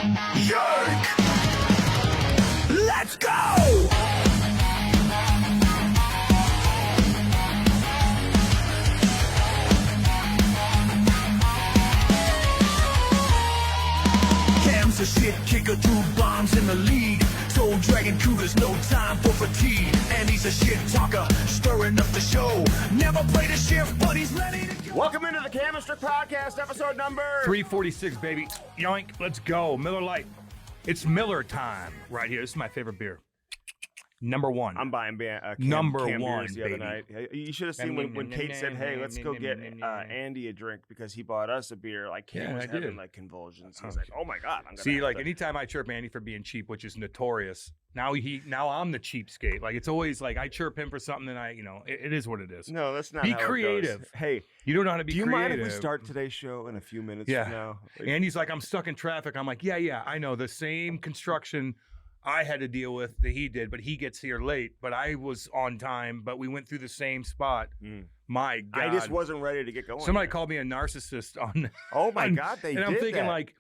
Jerk! Let's go! Cam's a shit kicker, 2 bombs in the lead. Soul Dragon Cougar's no time for fatigue. And he's a shit talker, stirring up the show. Never played a shift, but he's ready to go. Welcome into the Chemistry Podcast, episode number 346, baby. Yoink, let's go. Miller Lite. It's Miller time right here. This is my favorite beer. Number one. I'm buying Number Cam one, beers the other baby. night. You should have seen when Kate said, "Hey, let's go get Andy a drink," because he bought us a beer. Like Cam Yeah, was I having did. like convulsions. He's like, "Oh my god, I'm gonna." See, have like to. anytime I chirp Andy for being cheap, which is notorious, now I'm the cheapskate. Like it's always like I chirp him for something, and it is what it is. No, that's not. Be how it goes. creative. Hey, You don't know how to be do you creative. mind if we start today's show in a few minutes Yeah. from now? Andy's like, I'm stuck in traffic. I'm like, yeah, I know. The same construction I had to deal with that he did, but he gets here late. But I was on time, but we went through the same spot. My God. I just wasn't ready to get going. Somebody called me a narcissist on. Oh my on- God, they and did I'm thinking that. like,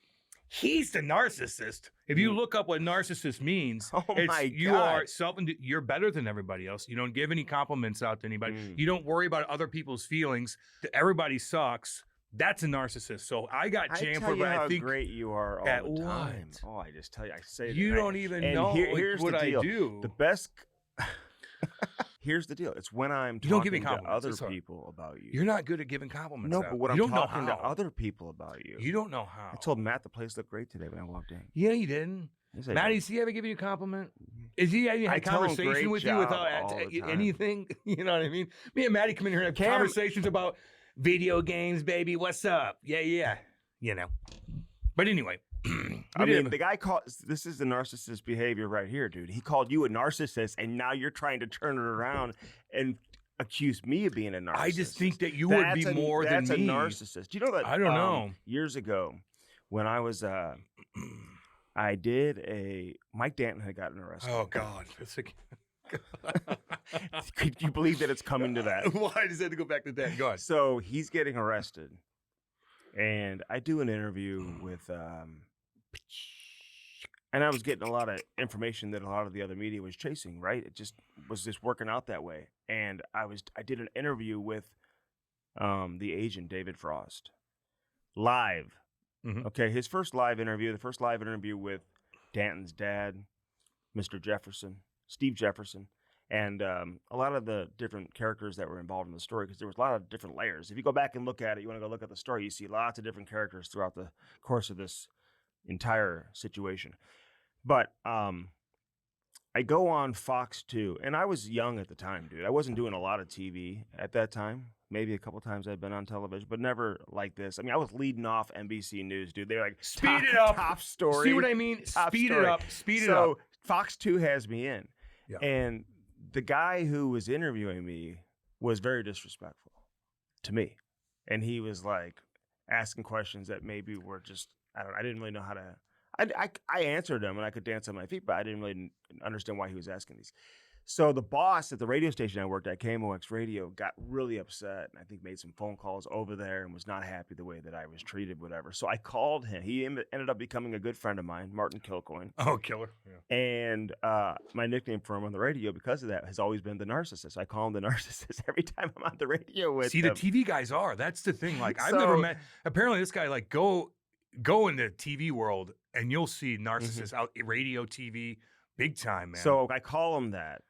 he's the narcissist. If you look up what narcissist means, Oh my you God. are you're better than everybody else. You don't give any compliments out to anybody. You don't worry about other people's feelings. Everybody sucks. That's a narcissist. So I got I jammed tell for, you but how I think great you are all at the time. what? Oh, I just tell you, I say that. you don't even and know here's what the I deal. do. The best. Here's the deal. It's when I'm You don't give me talking to compliments. other It's hard. people about you. You're not good at giving compliments. No, out. but when you I'm don't know talking to how. other people about you, You don't know how. I told Matt the place looked great today when I walked in. Yeah, you didn't. Yes, I Maddie, did. has he ever given you a compliment? Is he had I a tell him conversation great with you job without all the time. anything? You know what I mean? Me and Maddie come in here and have Cam- conversations about video games, baby. What's up? Yeah. You know. But anyway. I mean, the guy called. This is the narcissist behavior right here, dude. He called you a narcissist, and now you're trying to turn it around and accuse me of being a narcissist. I just think that you would be more than me. That's a narcissist. Do you know that? I don't know. Years ago, when I was, I did Mike Danton had gotten arrested. Oh, God. Could you believe that it's coming to that? Why does it have to go back to that? Go ahead. So he's getting arrested, and I do an interview with, and I was getting a lot of information that a lot of the other media was chasing. Right, it just was just working out that way. And I did an interview with the agent David Frost live. Mhm. Okay, his first live interview, the first live interview with Danton's dad, Mr. Jefferson, Steve Jefferson. And a lot of the different characters that were involved in the story, because there was a lot of different layers. If you go back and look at it, you want to go look at the story, you see lots of different characters throughout the course of this entire situation. But I go on Fox 2, and I was young at the time, dude. I wasn't doing a lot of TV at that time. Maybe a couple times I'd been on television, but never like this. I mean, I was leading off NBC News, dude. They're like, Speed it up. top story. See what I mean? Top Speed story. it up. Speed it So up. Fox 2 has me in. Yeah. And the guy who was interviewing me was very disrespectful to me. And he was like asking questions that maybe were just, I didn't really know how to, I answered him and I could dance on my feet, but I didn't really understand why he was asking these. So the boss at the radio station I worked at, KMOX Radio, got really upset and I think made some phone calls over there and was not happy the way that I was treated, whatever. So I called him. He ended up becoming a good friend of mine, Martin Kilcoyne. Oh, killer. Yeah. And my nickname for him on the radio because of that has always been the narcissist. I call him the narcissist every time I'm on the radio with See, him. the TV guys are. That's the thing. Like, I've So- never met. Apparently, this guy, like, go in the TV world and you'll see narcissists out radio, TV, big time, man. So I call him that.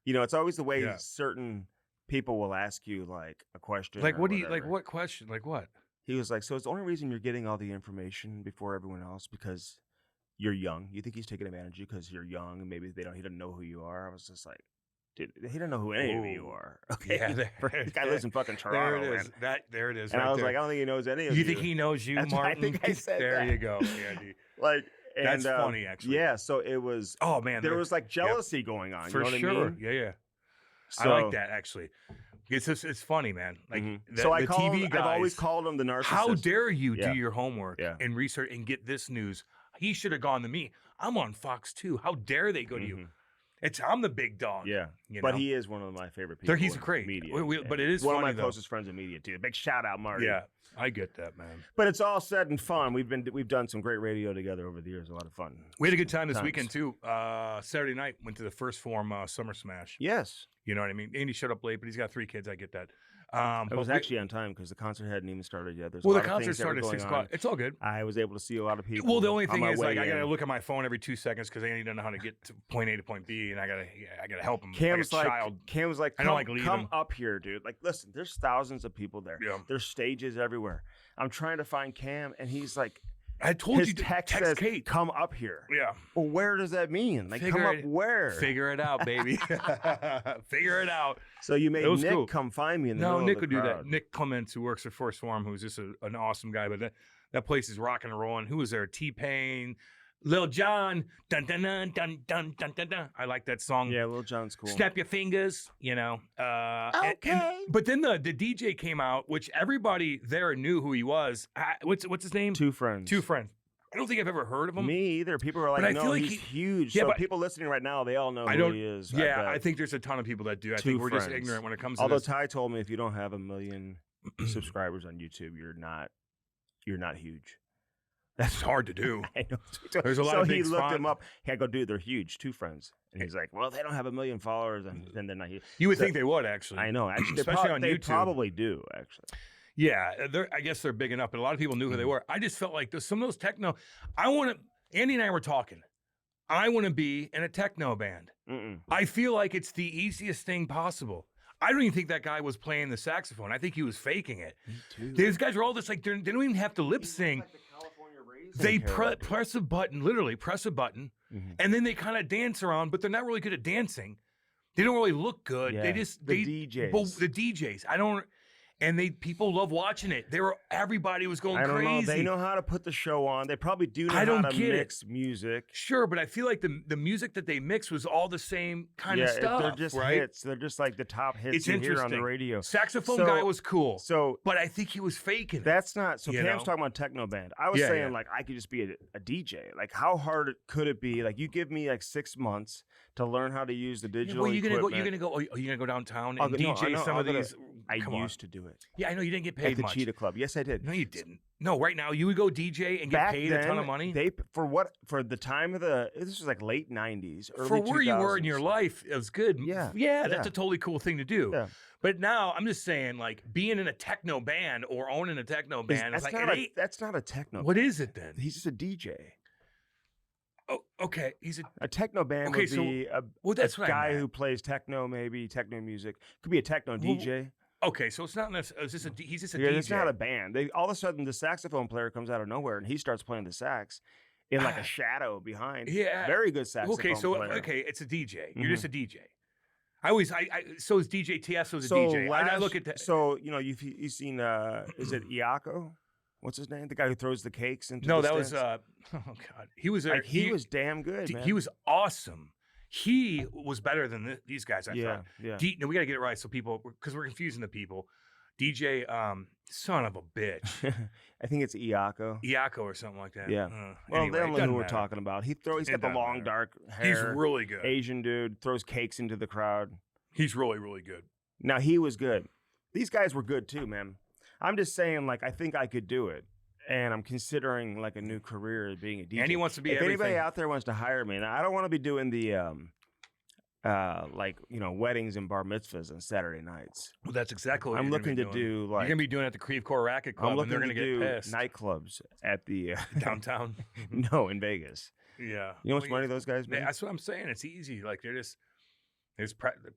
You know, it's always the way Yeah. certain people will ask you like a question. like, or what do you like? whatever. What question? Like, what? He was like, so it's the only reason you're getting all the information before everyone else because you're young. You think he's taking advantage of you because you're young and maybe he doesn't know who you are. I was just like, dude, he doesn't know who any of you Ooh. are. Okay, Yeah, this guy lives in fucking There Toronto. it is. Man. There it is. And right I was there. like, I don't think he knows any of you. You think he knows you, That's what I Martin? think I said there that. you go. Yeah, dude. like? And, That's funny, actually. Yeah, so it was. Oh man, There was like jealousy going on. for you know what sure. I mean? Yeah. So, I like that actually. It's funny, man. Like the, so I the call TV him, guys. I've always called him the narcissist. How dare you Yeah. do your homework Yeah. and research and get this news? He should have gone to me. I'm on Fox 2. How dare they go to you? I'm the big dog. Yeah, you but know? he is one of my favorite people. He's in great. media. But it is one funny, of my though. closest friends in media too. Big shout out, Marty. Yeah, I get that, man. But it's all said and fun. We've done some great radio together over the years. A lot of fun. We had a good time this weekend too. Saturday night went to the First Form Summer Smash. Yes, You know what I mean? Andy showed up late, but he's got 3 kids. I get that. it was actually on time because the concert hadn't even started yet. There's well, a the lot of concert things that were started at 6 going o'clock. on. It's all good. I was able to see a lot of people. Well, the only on thing my is, way like, I gotta in. look at my phone every 2 seconds because Andy doesn't know how to get to point A to point B, and I gotta help him. Cam's like a like, child. Cam's like, I come, don't like leaving. come up here, dude. Like, listen, there's thousands of people there. Yeah. There's stages everywhere. I'm trying to find Cam, and he's like, I told his you to text text says, Kate. come up here. Yeah. Well, where does that mean? Like, Figure come up it- where? Figure it out, baby. Figure it out. So you made It was Nick cool. come find me in the No, middle Nick of would the do crowd. that. Nick Clements, who works at First Form, who's just an awesome guy. But that place is rocking and rolling. Who was there? T-Pain, Lil Jon. Dun dun dun dun dun dun dun dun. I like that song. Yeah, Lil Jon's cool. Snap your fingers, you know. Okay. But then the DJ came out, which everybody there knew who he was. What's his name? Two friends. Two Friends. I don't think I've ever heard of him. Me either. People are But like, I no, feel like he's he- huge. Yeah, so but- people listening right now, they all know I who don't- he is. Yeah, bet. I think there's a ton of people that do. I Two think we're just friends. ignorant when it comes to Although this. Ty told me if you don't have 1 million subscribers on YouTube, you're not huge. That's hard to do. I know. There's a lot so of he big looked spot- him up. I go, dude, they're huge. Two friends. And he's like, well, they don't have 1 million followers, and then they're not huge. You would So- think they would, actually. I know. Actually, Especially on they YouTube. probably do. Actually, Yeah, I guess they're big enough, but a lot of people knew who they were. I just felt like some of those techno. Andy and I were talking. I want to be in a techno band. Mm-mm. I feel like it's the easiest thing possible. I don't even think that guy was playing the saxophone. I think he was faking it. These guys are all just like, they don't even have to lip sync. They press a button, literally press a button, Mhm. and then they kind of dance around, but they're not really good at dancing. They don't really look good. Yeah, They just the DJs. But the DJs. People love watching it. Everybody was going I don't crazy. know. They know how to put the show on. They probably do know I don't how to get it. mix music. Sure, but I feel like the music that they mix was all the same kind of stuff. They're just right? hits. They're just like the top hits It's you hear on the interesting. radio. Saxophone So- guy was cool, So but I think he was faking it. that's not. So You Cam's know? talking about techno band. I was Yeah, saying yeah. like I could just be a DJ. Like how hard could it be? Like you give me like 6 months to learn how to use the digital Well, you're gonna equipment. go. Are you gonna go downtown I'll and go- no, I DJ know, some I'll of go to- these? I Come on. used to do it Yeah, I know you didn't get at paid the much. Cheetah Club. Yes, I did. No, you didn't. No, right now you would go DJ and get Back paid then, a ton of money. They for the time of this was like late 90s, early For where you were in 2000s. your life, it was good. Yeah, that's yeah. a totally cool thing to do. Yeah. But now I'm just saying, like being in a techno band or owning a techno band, it's That's like, not that's not a techno. what band. is it then? He's just a DJ. Oh, okay. He's a A techno band Okay, would so- be well. That's a what I guy meant. who plays techno, maybe techno music. Could be a techno Well, DJ. Okay, so it's not necessarily. He's just a Yeah, DJ. it's not a band. All of a sudden, the saxophone player comes out of nowhere and he starts playing the sax in like a shadow behind. Yeah. Very good saxophone Okay, so player. it's a DJ. You're just a DJ. So is DJ TS. So is a So DJ. I look at that. So you've seen is it Iako? What's his name? The guy who throws the cakes into No, the that was stands? oh god. He was Like, he was damn good, man. He was awesome. He was better than these guys. I yeah, thought. yeah. No, we got to get it right so people, because we're confusing the people. DJ, son of a bitch, I think it's Iako. Iako or something like that. Yeah. Well, Anyway, they don't it know doesn't who we're matter. talking about. He's It got the doesn't long matter. dark hair. He's really good. Asian dude throws cakes into the crowd. He's really, really good. Now he was good. These guys were good too, man. I'm just saying, like, I think I could do it, and I'm considering like a new career as being a DJ. And he wants to be if everything. anybody out there wants to hire me, and I don't want to be doing the weddings and bar mitzvahs on Saturday nights. Well, that's exactly what I'm you're looking gonna to be doing. do like You're gonna be doing it at the Creve Coeur Racket Club, I'm and they're looking gonna to get do pissed. nightclubs at the Downtown. no, in Vegas. Yeah. You know how much money those guys make? That's what I'm saying. It's easy. Like there's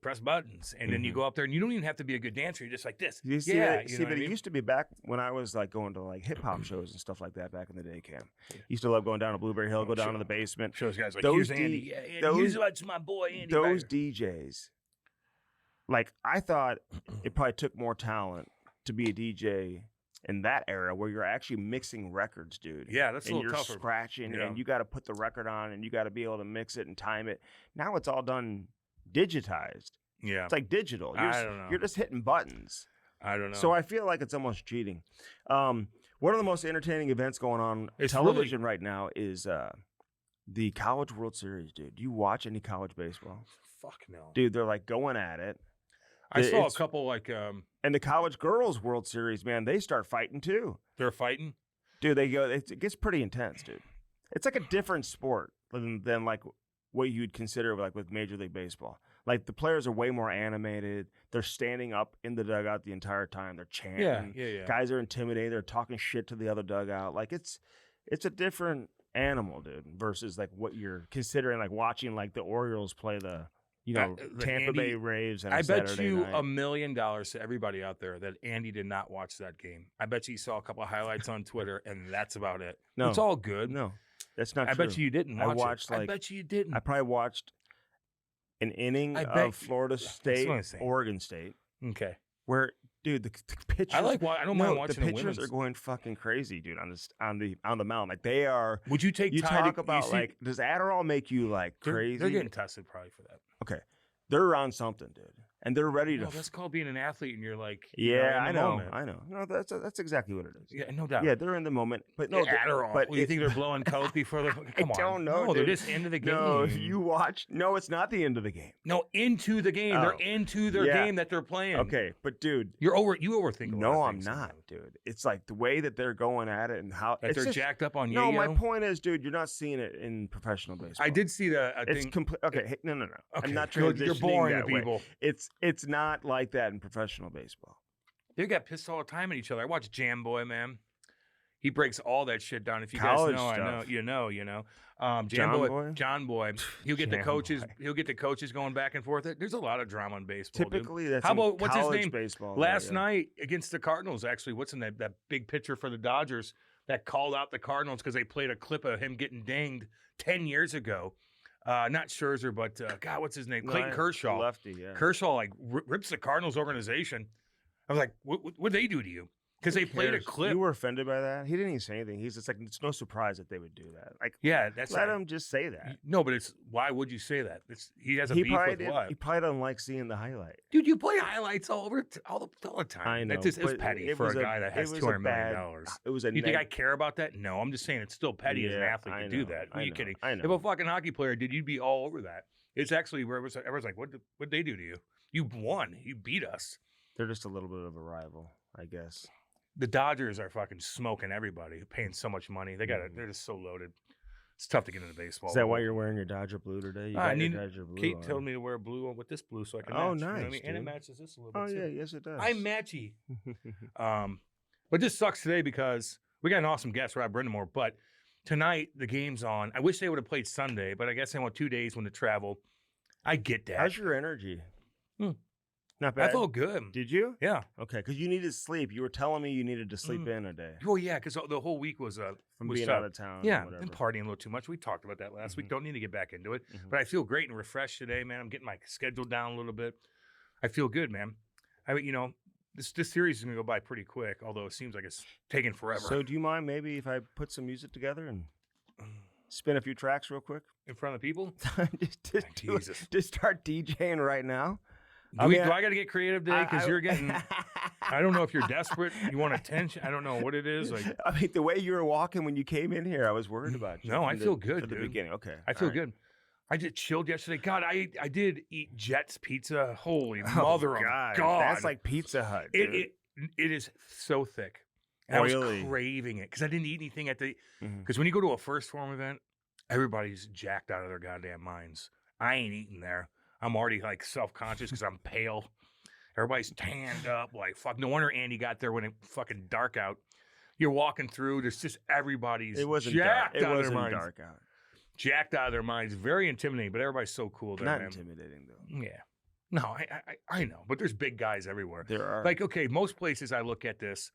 press buttons, and then you Mhm. go up there, and you don't even have to be a good dancer. You're just like this. You see, yeah. that? See, but it used to be back when I was like going to like hip hop shows and stuff like that back in the day, Cam. Used to love going down to Blueberry Hill, go down to the basement. Shows guys like Those here's Andy. D- Yeah, Andy. those- Here's what's my boy Andy. Those Becker. DJs, like I thought it probably took more talent to be a DJ in that era where you're actually mixing records, dude. Yeah, that's a and little you're tougher. scratching Yeah. and you got to put the record on and you got to be able to mix it and time it. Now it's all done digitized. Yeah, It's like digital. You're I just, don't know. You're just hitting buttons. I don't know. So I feel like it's almost cheating. One of the most entertaining events going on It's television right now is The College World Series, dude. Do you watch any college baseball? Fuck no. Dude, they're like going at it. I saw a It's- couple like And the College Girls World Series, man, they start fighting too. they're fighting. Dude, they go. It gets pretty intense, dude. It's like a different sport than like what you'd consider like with Major League Baseball. Like the players are way more animated. They're standing up in the dugout the entire time. They're chanting. Yeah. Guys are intimidated. They're talking shit to the other dugout. Like it's a different animal, dude. Versus like what you're considering, like watching like the Orioles play the Tampa Bay Rays. On I bet Saturday you night. $1 million to everybody out there that Andy did not watch that game. I bet you saw a couple of highlights on Twitter, and that's about it. No. It's all good. No, that's not I true. bet you didn't watch watched, it. I like- bet you didn't. I probably watched an inning I bet of you- Florida that's State, what I'm saying. Oregon State, Okay. where dude the pitchers. I don't mind watching the the pitchers women's. are going fucking crazy, dude. On the mound, like they are. Would you take You Ty talk to- about see- like, does Adderall make you like they're- crazy? They're getting tested probably for that. Okay, they're on something, dude, and they're ready to. No, that's called being an athlete, and you're like, yeah, in the I know, moment. I know. No, that's exactly what it is. Yeah, no doubt. Yeah, they're in the moment, but no, Adderall. But Well, you think they're blowing coke before the? Come on. don't know, No, they're dude. just into the game. No, if you watch, no, it's not the end of the game. No, into the game. Oh. They're into their Yeah. game that they're playing. Okay, but dude, You overthink. A lot no, of I'm things not, sometimes. dude. It's like the way that they're going at it and how That it's they're just, jacked up on No, yayo. my point is, dude, you're not seeing it in professional baseball. I did see the It's thing. complete. Okay, hey, no. Okay, I'm not you're transitioning boring that to way. people. It's not like that in professional baseball. They got pissed all the time at each other. I watch Jam Boy, man. He breaks all that shit down. If you College guys know, stuff. I know, you know. Jam John Boy, Boy? John Boy. He'll get the Jam coaches. Boy. He'll get the coaches going back and forth. There's a lot of drama in baseball. dude. Typically, that's How in about what's his college name? baseball. Last yeah. night against the Cardinals, actually, what's in that big pitcher for the Dodgers that called out the Cardinals because they played a clip of him getting dinged 10 years ago. Not Scherzer, but God, what's his name? Clayton No, Kershaw. lefty, yeah. Kershaw like rips the Cardinals organization. I was like, what'd they do to you? Because they played a cares? clip. You were offended by that? He didn't even say anything. He's just like, it's no surprise that they would do that. Like, Yeah, that's let right. him just say that. No, but it's why would you say that? He has a He beef probably with didn't. what? He probably doesn't like seeing the highlight. Dude, you play highlights all the time. I know. That just is but petty it for was a guy that has it was $200 a million. bad- It was a. You think I care about that? No, I'm just saying it's still petty as an Yeah, athlete I to do know, that. Who are I you know, kidding? I know. If a fucking hockey player did, you'd be all over that. It's actually where everyone's like, what'd they do to you? You won. You beat us. They're just a little bit of a rival, I guess. The Dodgers are fucking smoking everybody, paying so much money. They're just so loaded. It's tough to get into baseball. Is that why you're wearing your Dodger blue today? You I got your need- Dodger blue Kate on. told me to wear blue with this blue so I can Oh, match. You know what I nice, mean? And it dude. matches this a little bit Oh too. yeah, yes it does. I'm matchy. But this sucks today because we got an awesome guest, Rod Brind'Amour. But tonight the game's on. I wish they would have played Sunday, but I guess they want 2 days when to travel. I get that. How's your energy? Hmm. Not I bad. felt good. Did you? Yeah. Okay, because you needed sleep. You were telling me you needed to sleep in a day Oh yeah, because the whole week was from was being tough. out of town. Yeah, or whatever. and partying a little too much. We talked about that last week. Mhm. Don't need to get back into it. Mhm. But I feel great and refreshed today, man. I'm getting my schedule down a little bit. I feel good, man. This series is gonna go by pretty quick, although it seems like it's taking forever. So, do you mind maybe if I put some music together and spin a few tracks real quick? in front of people, just to start DJing right now. do I got to get creative today? Because you're getting. I don't know if you're desperate. You want attention. I don't know what it is. Like I mean, the way you were walking when you came in here, I was worried about you. No, I from feel good, At the dude. beginning, okay. I feel all right. good. I just chilled yesterday. God, I did eat Jets pizza. Holy Oh, mother of God! That's like Pizza Hut. Dude. It is so thick. And I was Oily. craving it because I didn't eat anything at the. Mhm. Because when you go to a first form event, everybody's jacked out of their goddamn minds. I ain't eating there. I'm already like self-conscious because I'm pale. Everybody's tanned up. Like fuck. No wonder Andy got there when it fucking dark out. You're walking through. There's just everybody's It wasn't dark. jacked It out of wasn't their minds. dark out. Jacked out of their minds. Very intimidating. But everybody's so cool there, Not man. intimidating though. Yeah. No, I know. But there's big guys everywhere. There are Like, okay, most places I look at this,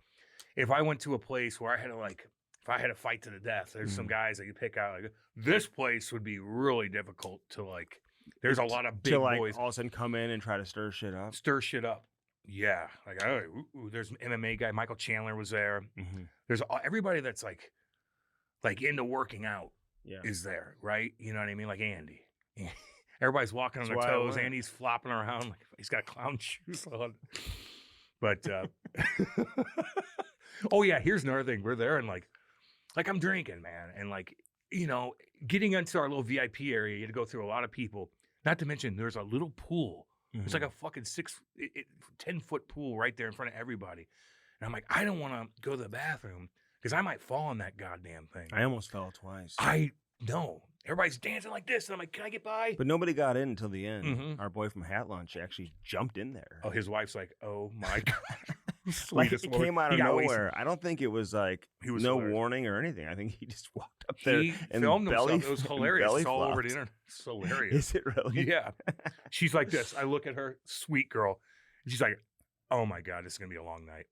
if I went to a place where I had to if I had to fight to the death, there's some guys that you pick out. Like, this place would be really difficult to there's a lot of big to like boys all of a sudden come in and try to stir shit up. stir shit up. Yeah. Like, there's an MMA guy. Michael Chandler was there. Mm-hmm. There's everybody that's like into working out Yeah. is there, right? You know what I mean? Like Andy. Everybody's walking on That's their why I toes. went. Andy's flopping around like he's got clown shoes on. But oh yeah, here's another thing. We're there and like I'm drinking, man, and getting into our little VIP area, you had to go through a lot of people. Not to mention, there's a little pool. It's like a fucking 10-foot pool right there in front of everybody. And I'm like, I don't want to go to the bathroom because I might fall in that goddamn thing. I almost fell twice. I know. Everybody's dancing like this. And I'm like, can I get by? But nobody got in until the end. Our boy from Hat Lunch actually jumped in there. Oh, his wife's like, oh my God. Like it came out of nowhere. I don't think it was like no warning or anything. I think he just walked up there and filmed himself. It was hilarious. It's all over the internet. It's hilarious. Is it really? Yeah. She's like this. I look at her, sweet girl. And she's like, oh my God, this is going to be a long night.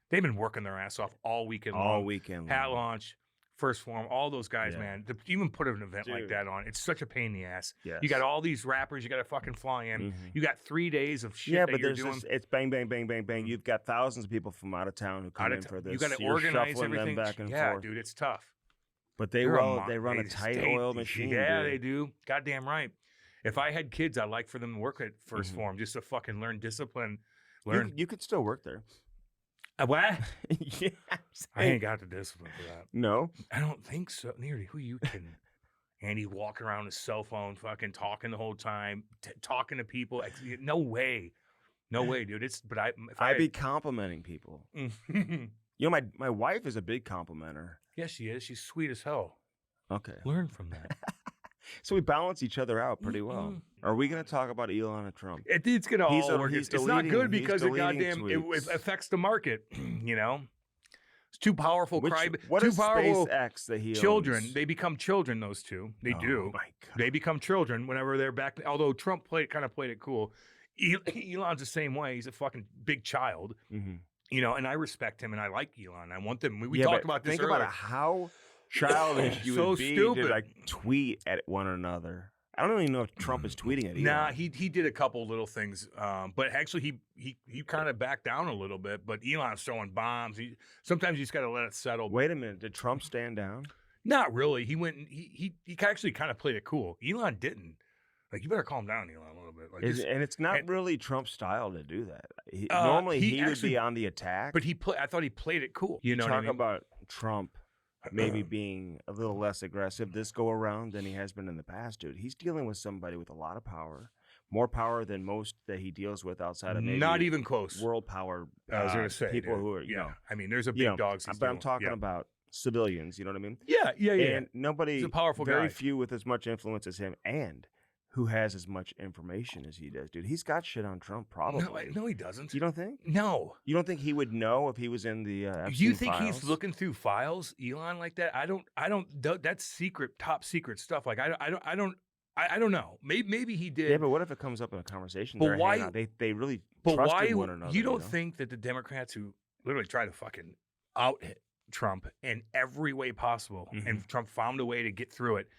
They've been working their ass off all weekend long. All weekend long. Hat Launch, First Form, all those guys, man. To even put an event like that on, it's such a pain in the ass. Yes. You got all these rappers you got to fucking fly in. You got 3 days of shit but you're doing. It's bang, bang, bang, bang, bang. You've got thousands of people from out of town who come in for this. You got to You're organize shuffling everything. them back and yeah, forth. dude, it's tough. But they run a tight oil machine. Yeah, dude. they do. Goddamn right. If I had kids, I'd like for them to work at First Form just to fucking learn discipline. You could still work there. What? Yeah, I ain't got the discipline for that. No, I don't think so. Nearly, who you kidding? Andy walking around his cell phone, fucking talking the whole time, talking to people. No way, dude. I'd be complimenting people. My wife is a big complimenter. Yes, she is. She's sweet as hell. Okay, learn from that. So we balance each other out pretty well. Are we going to talk about Elon and Trump? It's going to all work. It's not good because it affects the market. It's too powerful. What is SpaceX that he children? owns? They become children. Those two, they do. My God. They become children whenever they're back. Although Trump kind of played it cool. Elon's the same way. He's a fucking big child. And I respect him and I like Elon. I want them. We talked about this. Think earlier. about how childish you would be stupid. to tweet at one another. I don't even know if Trump is tweeting at Elon. Nah, he did a couple little things, but actually he kind of backed down a little bit. But Elon's throwing bombs. Sometimes you just got to let it settle. Wait a minute, did Trump stand down? Not really. He went. He actually kind of played it cool. Elon didn't. Like, you better calm down, Elon, a little bit. And it's not really Trump's style to do that. Normally, he would be on the attack. But I thought he played it cool. You know what I mean? Talk about Trump maybe being a little less aggressive this go around than he has been in the past, dude. He's dealing with somebody with a lot of power, more power than most that he deals with outside of maybe not even close world power. I was going to say people dude. who are I mean, there's a big dogs. But I'm talking about civilians. You know what I mean? Yeah. And nobody, he's a powerful very guy. few with as much influence as him, and who has as much information as he does, dude. He's got shit on Trump, probably. No, he doesn't. You don't think? No. You don't think he would know if he was in the Epstein You think files? he's looking through files, Elon, like that? I don't. That's secret, top secret stuff. Like I don't know. Maybe he did. Yeah, but what if it comes up in a conversation? But why? They really but trusted why? one another. You don't think that the Democrats who literally try to fucking out Trump in every way possible, and Trump found a way to get through it,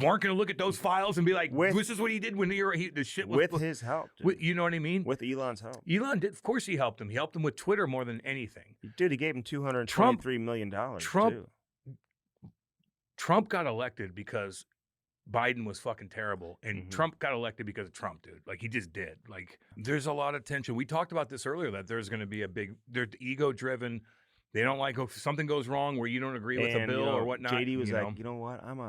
weren't going to look at those files and be like, this is what he did when the shit was... With his help, dude. You know what I mean? With Elon's help. Elon did. Of course he helped him. He helped him with Twitter more than anything. Dude, he gave him $223 million, Trump got elected because Biden was fucking terrible. And Trump got elected because of Trump, dude. Like, he just did. Like, there's a lot of tension. We talked about this earlier, that there's going to be they're ego-driven. They don't like if something goes wrong where you don't agree with a bill or whatnot. JD was like, you know what? I'm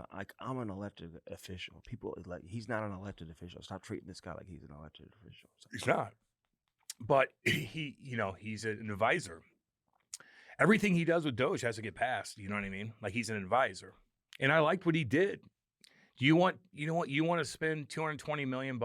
an elected official. People like he's not an elected official. Stop treating this guy like he's an elected official. He's not. But he's an advisor. Everything he does with Doge has to get passed. You know what I mean? Like, he's an advisor. And I liked what he did. Do you want to spend $220 million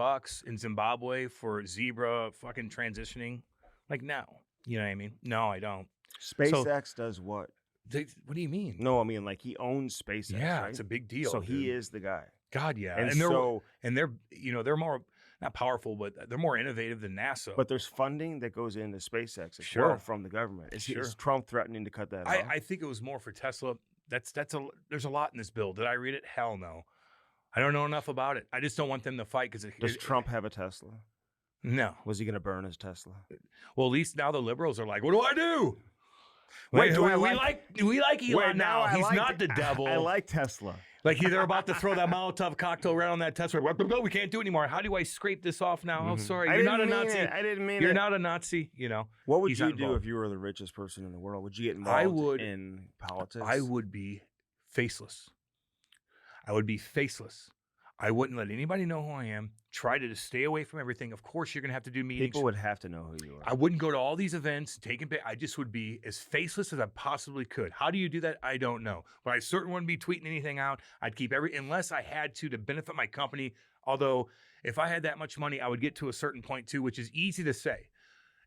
in Zimbabwe for Zebra fucking transitioning? Like, no. You know what I mean? No, I don't. SpaceX does what? What do you mean? No, I mean, like, he owns SpaceX. Yeah, right? It's a big deal. So dude. he is the guy. God, yeah. And they're more not powerful, but they're more innovative than NASA. But there's funding that goes into SpaceX as Sure. well from the government. Is Trump threatening to cut that off? I think it was more for Tesla. There's a lot in this bill. Did I read it? Hell no. I don't know enough about it. I just don't want them to fight because does Trump have a Tesla? No. Was he going to burn his Tesla? Well, at least now the liberals are like, what do I do? Wait, we like Elon Wait, now. He's not the devil. I like Tesla. Like, they're about to throw that Molotov cocktail right on that Tesla. We can't do it anymore. How do I scrape this off now? Oh, sorry. You're not a Nazi. I didn't mean it. You're not a Nazi, you know. What would you do if you were the richest person in the world? Would you get involved in politics? I would be faceless. I would be faceless. I wouldn't let anybody know who I am. Try to just stay away from everything. Of course, you're going to have to do meetings. People would have to know who you are. I wouldn't go to all these events, taking. I just would be as faceless as I possibly could. How do you do that? I don't know. But I certainly wouldn't be tweeting anything out. I'd keep unless I had to benefit my company. Although, if I had that much money, I would get to a certain point too, which is easy to say.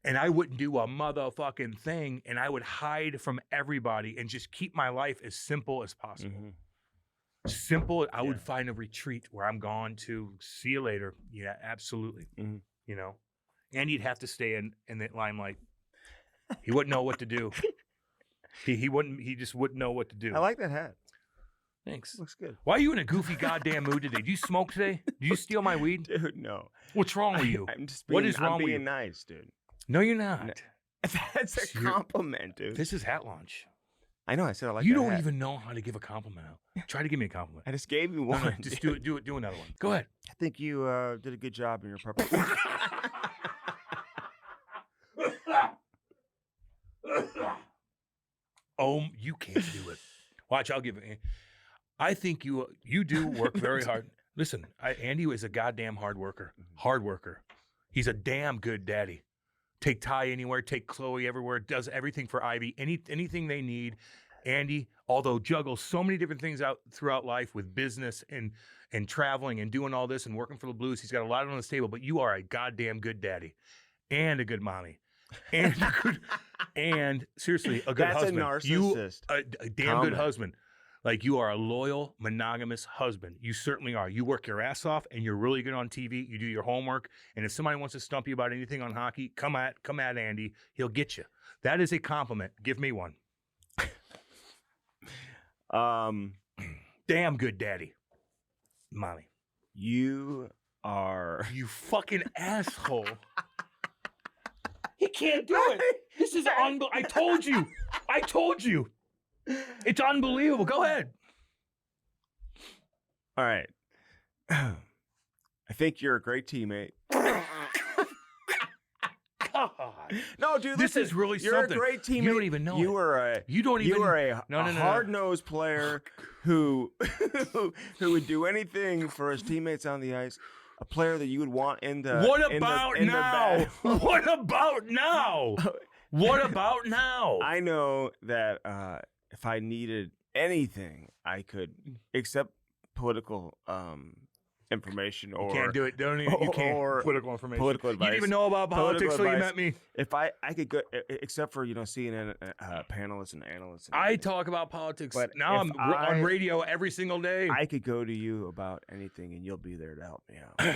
And I wouldn't do a motherfucking thing, and I would hide from everybody and just keep my life as simple as possible. Mm-hmm. Simple. I would find a retreat where I'm gone to see you later. Yeah, absolutely. Mm-hmm. You know, and he'd have to stay in the limelight. He wouldn't know what to do. He wouldn't. He just wouldn't know what to do. I like that hat. Thanks. Looks good. Why are you in a goofy goddamn mood today? Did you smoke today? Did you steal my weed? Dude, no. What's wrong with you? I'm just What is wrong I'm with being you? nice, dude. No, you're not. No. That's a compliment, dude. This is hat launch. I know. I said I like You that don't hat. even know how to give a compliment out. Try to give me a compliment. I just gave you No, one. no, just do another one. Go ahead. I think you did a good job in your preparation. Oh, you can't do it. Watch, I'll give it. I think you do work very hard. Listen, Andy is a goddamn hard worker. Hard worker. He's a damn good daddy. Take Ty anywhere, take Chloe everywhere, does everything for Ivy, anything they need. Andy, although juggles so many different things out throughout life with business and traveling and doing all this and working for the Blues, he's got a lot on his table, but you are a goddamn good daddy and a good mommy. And seriously, a good That's husband. a narcissist. A damn good husband. Like, you are a loyal, monogamous husband. You certainly are. You work your ass off, and you're really good on TV. You do your homework. And if somebody wants to stump you about anything on hockey, come at Andy. He'll get you. That is a compliment. Give me one. Damn good daddy. Mommy. You are. You fucking asshole. He can't do it. This is unbelievable. I told you. It's unbelievable. Go ahead. All right. I think you're a great teammate. God. No, dude, This listen, is really you're something. a great teammate. You don't even know You it. were a. You don't even. You were a No. hard-nosed player who would do anything for his teammates on the ice. A player that you would want in the. What in about the, in now? The What about now? What about now? I know that if I needed anything, I could, except political information or You can't do it. You can't. or Political information. political You advice. didn't even know about politics Political till you advice. met me. If I could go, except for CNN panelists and analysts. And I everything. talk about politics. But Now if I'm on radio every single day. I could go to you about anything, and you'll be there to help me out.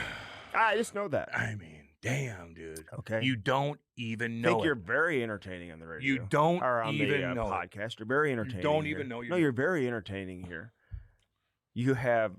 I just know that. I mean, damn, dude. Okay. You don't even I know think it. you're very entertaining on the radio. You don't or on even the, know it. podcast. You're very entertaining. don't here. even know No, you're- you're very entertaining here. You have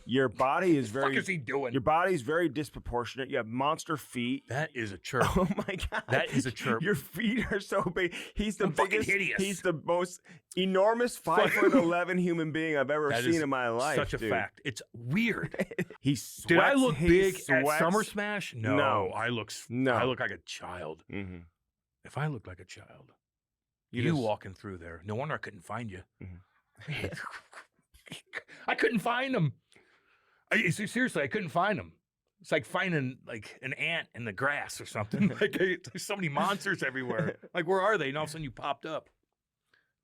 your body is What the fuck very. is he doing? Your body's very disproportionate. You have monster feet. That is a chirp. Oh my god, That is a chirp. Your feet are so big. He's the I'm fucking biggest. hideous. He's the most enormous 5'11" human being I've ever That seen is in my life. Such a dude. fact. It's weird. He sweats. Did I look he big at sweats. Summer Smash? No. No. I look like a child. Mm-hmm. If I looked like a child, You you just- walking through there. No wonder I couldn't find you. Mhm. I couldn't find him. Seriously, I couldn't find him. It's like finding like an ant in the grass or something. Like there's so many monsters everywhere. Like, where are they? And all of a sudden you popped up.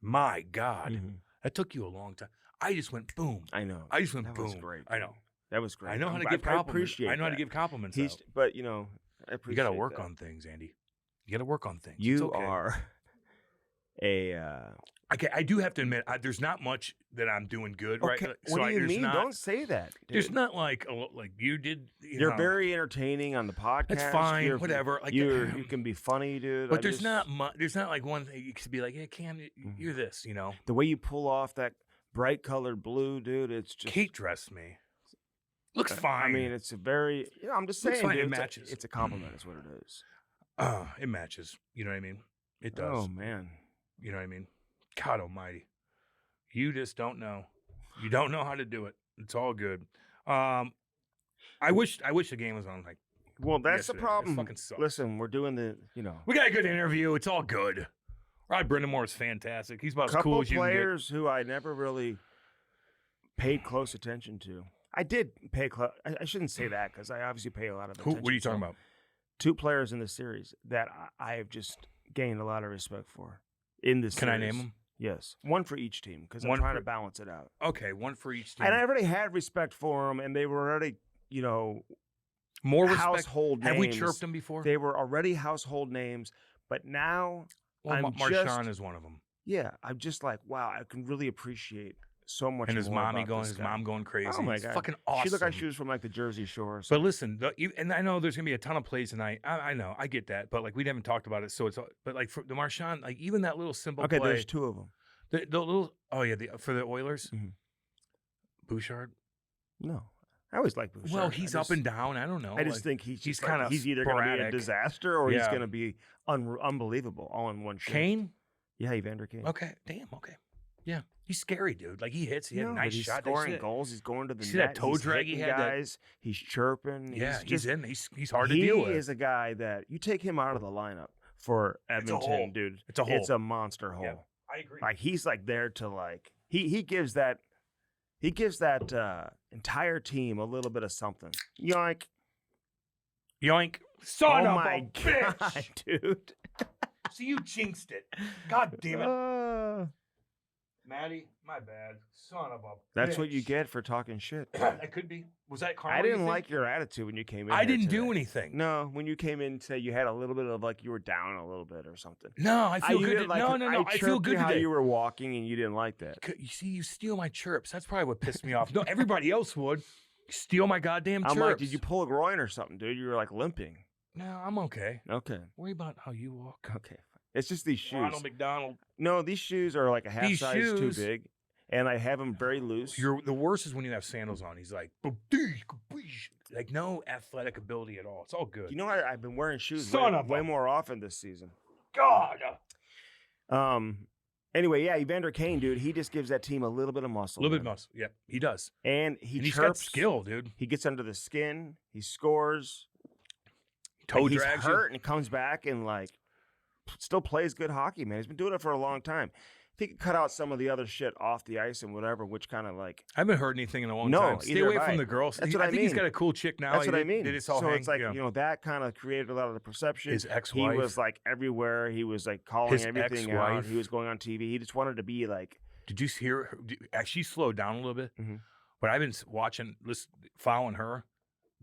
My God, Mhm. that took you a long time. I just went boom. I know. I just went That boom. was great. I know. That was great. I know how to I give compliments. appreciate I know how to that. give compliments. He's, out. but you know, I You appreciate got to work that. on things, Andy. You got to work on things. It's You okay. are a. Okay, I do have to admit, there's not much that I'm doing good right. Okay, So what do you there's mean? Not, Don't say that. There's dude. not like you did. You're know, very entertaining on the podcast. That's fine. You're- Whatever. Like, you can be funny, dude. but I there's just- not much. There's not like one thing you could be like, "Hey, Cam, you're this," you know. the way you pull off that bright colored blue, dude. It's just. Kate dressed me. Looks I fine. mean, it's a very. You know, I'm just Looks saying, fine, dude. it It's a- matches. It's a compliment. Is what it is. It matches. You know what I mean? It does. Oh man. You know what I mean? God Almighty, you just don't know. You don't know how to do it. It's all good. I wish the game was on. Like, Well, that's the yesterday. It problem. fucking sucks. Listen, we're doing the. You know. we got a good interview. It's all good. Rod Brind'Amour is fantastic. He's about as Couple cool as you can get. players who I never really paid close attention to. I did pay close. I shouldn't say that because I obviously pay a lot of Who? attention. What are you talking to about? 2 players in the series that I have just gained a lot of respect for in this Can series. I name them? Yes. One for each team because I'm One trying for- to balance it out. Okay, one for each team. And I already had respect for them, and they were already, More respect. household names. Have we chirped them before? They were already household names, but now Well, I'm Marchand is one of them. yeah, I'm just like, wow, I can really appreciate so much And his more mommy about going, this his guy. mom going crazy. Oh my It's God. fucking awesome. She looked like she was from like the Jersey Shore. Or But something. listen, and I know there's gonna be a ton of plays tonight. I know, I get that, but like we haven't talked about it, so it's. But like for the Marchand, like even that little simple Okay, play. there's 2 of them. The little. Oh yeah, for the Oilers, Mhm. Bouchard. No, I always like Bouchard. Well, he's up and down. I don't know. I just like, think he's he's kind kinda of he's either going to be a sporadic. disaster or he's Yeah. going to be unbelievable all in one shot. Kane. Yeah, Evander Kane. Okay, damn. Okay, yeah, he's scary, dude. Like he hits. He had a No, nice but he's shot. scoring goals. He's going to the see net. that toe he's drag he hitting had that- guys. He's chirping. Yeah, he's just, in. He's hard to deal with. He is a guy that you take him out of the lineup for It's a Edmonton, hole. dude. It's a hole. It's a monster hole. Yeah, I agree. Like he's like there to like he gives that entire team a little bit of something. Yoink. Yoink! Son Oh of my a bitch! God, dude. See, you jinxed it. God damn it, Uh, Maddie. My bad. Son of a. that's what you bitch. get for talking shit. That could be. Was that karma? I you didn't think? like your attitude when you came in. I here didn't do today. anything. No, when you came in, say you had a little bit of like you were down a little bit or something. No, I feel you good. didn't like No, it. no, no. I feel chirped good you how today. you were walking and you didn't like that. You see, you steal my chirps. That's probably what pissed me off. No, everybody else would steal my goddamn chirps. I'm like, did you pull a groin or something, dude? You were like limping. No, I'm okay. Okay, Worry about how you walk. okay. It's just these shoes. Ronald McDonald. No, these shoes are like a half These size too shoes- big, and I have them very loose. The worst is when you have sandals on. He's like, like no athletic ability at all. It's all good. You know, I've been wearing shoes Son way, of a- way more often this season. God. Anyway, yeah, Evander Kane, dude, he just gives that team a little bit of A muscle. little bit man. muscle. Yep, he does. And he And he's got chirps. skill, dude. He gets under the skin. He scores. Toe Like, he's drags hurt and comes back and like still plays good hockey, man. He's been doing it for a long time. If he could cut out some of the other shit off the ice and whatever, which kind of like I haven't heard anything in a long No, time. Stay either away have from I. the girls. That's what I think he's mean. got a cool chick now. that's what I mean. They just all so hang, it's like yeah. that kind of created a lot of the perception. His He ex-wife. was like everywhere. He was like calling His everything out. ex-wife. He was going on TV. He just wanted to be like. Did you hear her? She slowed down a little bit, Mhm. but I've been watching, following her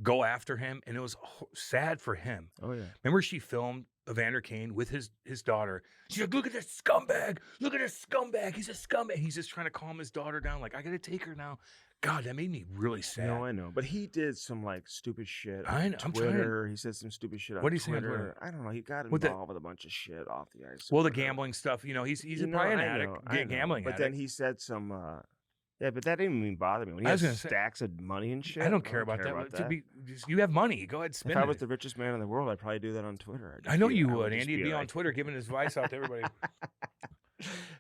go after him, and it was sad for him. Oh yeah. Remember, she filmed Evander Kane with his daughter. She's like, "Look at this scumbag! Look at this scumbag! He's a scumbag!" He's just trying to calm his daughter down. Like, I gotta take her now. God, that made me really sad. No, I know, but he did some like stupid shit. I On know, I'm trying to- Twitter. He said some stupid shit on What'd he say on Twitter. Twitter? I don't know. He got With the- involved with a bunch of shit off the ice. Well, the whatever. gambling stuff, he's You know, probably an I addict, know, I know. gambling But addict. then he said some. Yeah, but that didn't even bother me. When he I was has gonna say- stacks of money and shit. I don't care about that. You have money. Go ahead, spend If I was it. the richest man in the world, I'd probably do that on Twitter. I'd I just know be- you I would. just Andy'd be on like- Twitter giving his advice out to everybody.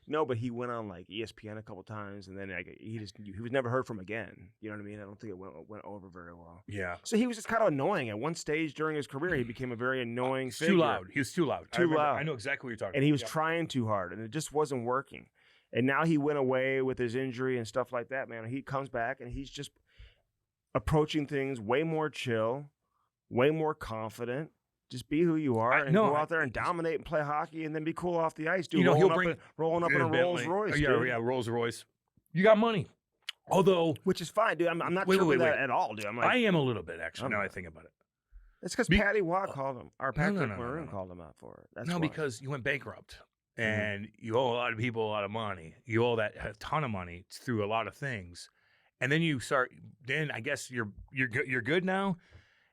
No, but he went on like ESPN a couple times, and then like, he was never heard from again. You know what I mean? I don't think it went over very well. Yeah. So he was just kind of annoying. At one stage during his career, he became a very annoying It's figure. too loud. He was too loud. I Too remember- loud. I know exactly what you're talking And he was about. trying too hard, and it just wasn't working. And now he went away with his injury and stuff like that, man. He comes back, and he's just approaching things way more chill, way more confident. Just be who you are and go out there and dominate and play hockey, and then be cool off the ice, dude. He'll rolling up in a Rolls Royce, Yeah, dude. yeah, Rolls Royce. You got money. Although Which is fine, dude. I'm not Wait, tripping wait, that wait. at all, dude. I'm like, I am a little bit actually. I'm Now I not. think about it. it's because Be- Patty Watt called him, or Patrick no, Maroon no. called him out for it. That's No, why. because you went bankrupt and you owe a lot of people a lot of money. You owe a ton of money through a lot of things, and then you start. Then I guess you're good now,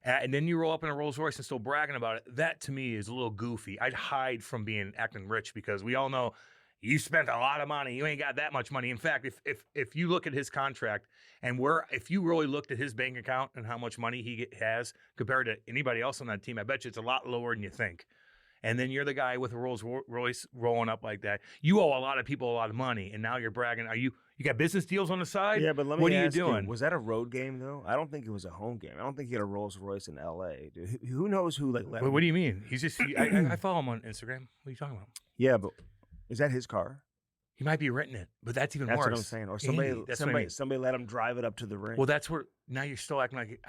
and then you roll up in a Rolls Royce and still bragging about it. That to me is a little goofy. I'd hide from acting rich because we all know you spent a lot of money. You ain't got that much money. In fact, if you look at his contract and if you really looked at his bank account and how much money he has compared to anybody else on that team, I bet you it's a lot lower than you think. And then you're the guy with a Rolls Royce rolling up like that. You owe a lot of people a lot of money, and now you're bragging. You got business deals on the side? yeah, but let me What are you ask doing? Was that a road game though? I don't think it was a home game. I don't think he had a Rolls Royce in L.A. Dude, who knows who like let him? What do you mean? He's just. I follow him on Instagram. What are you talking about? Yeah, but is that his car? He might be renting it, but that's even That's worse. what I'm saying. Or Andy, that's what I mean. somebody let him drive it up to the ring. Well, that's where now you're still acting like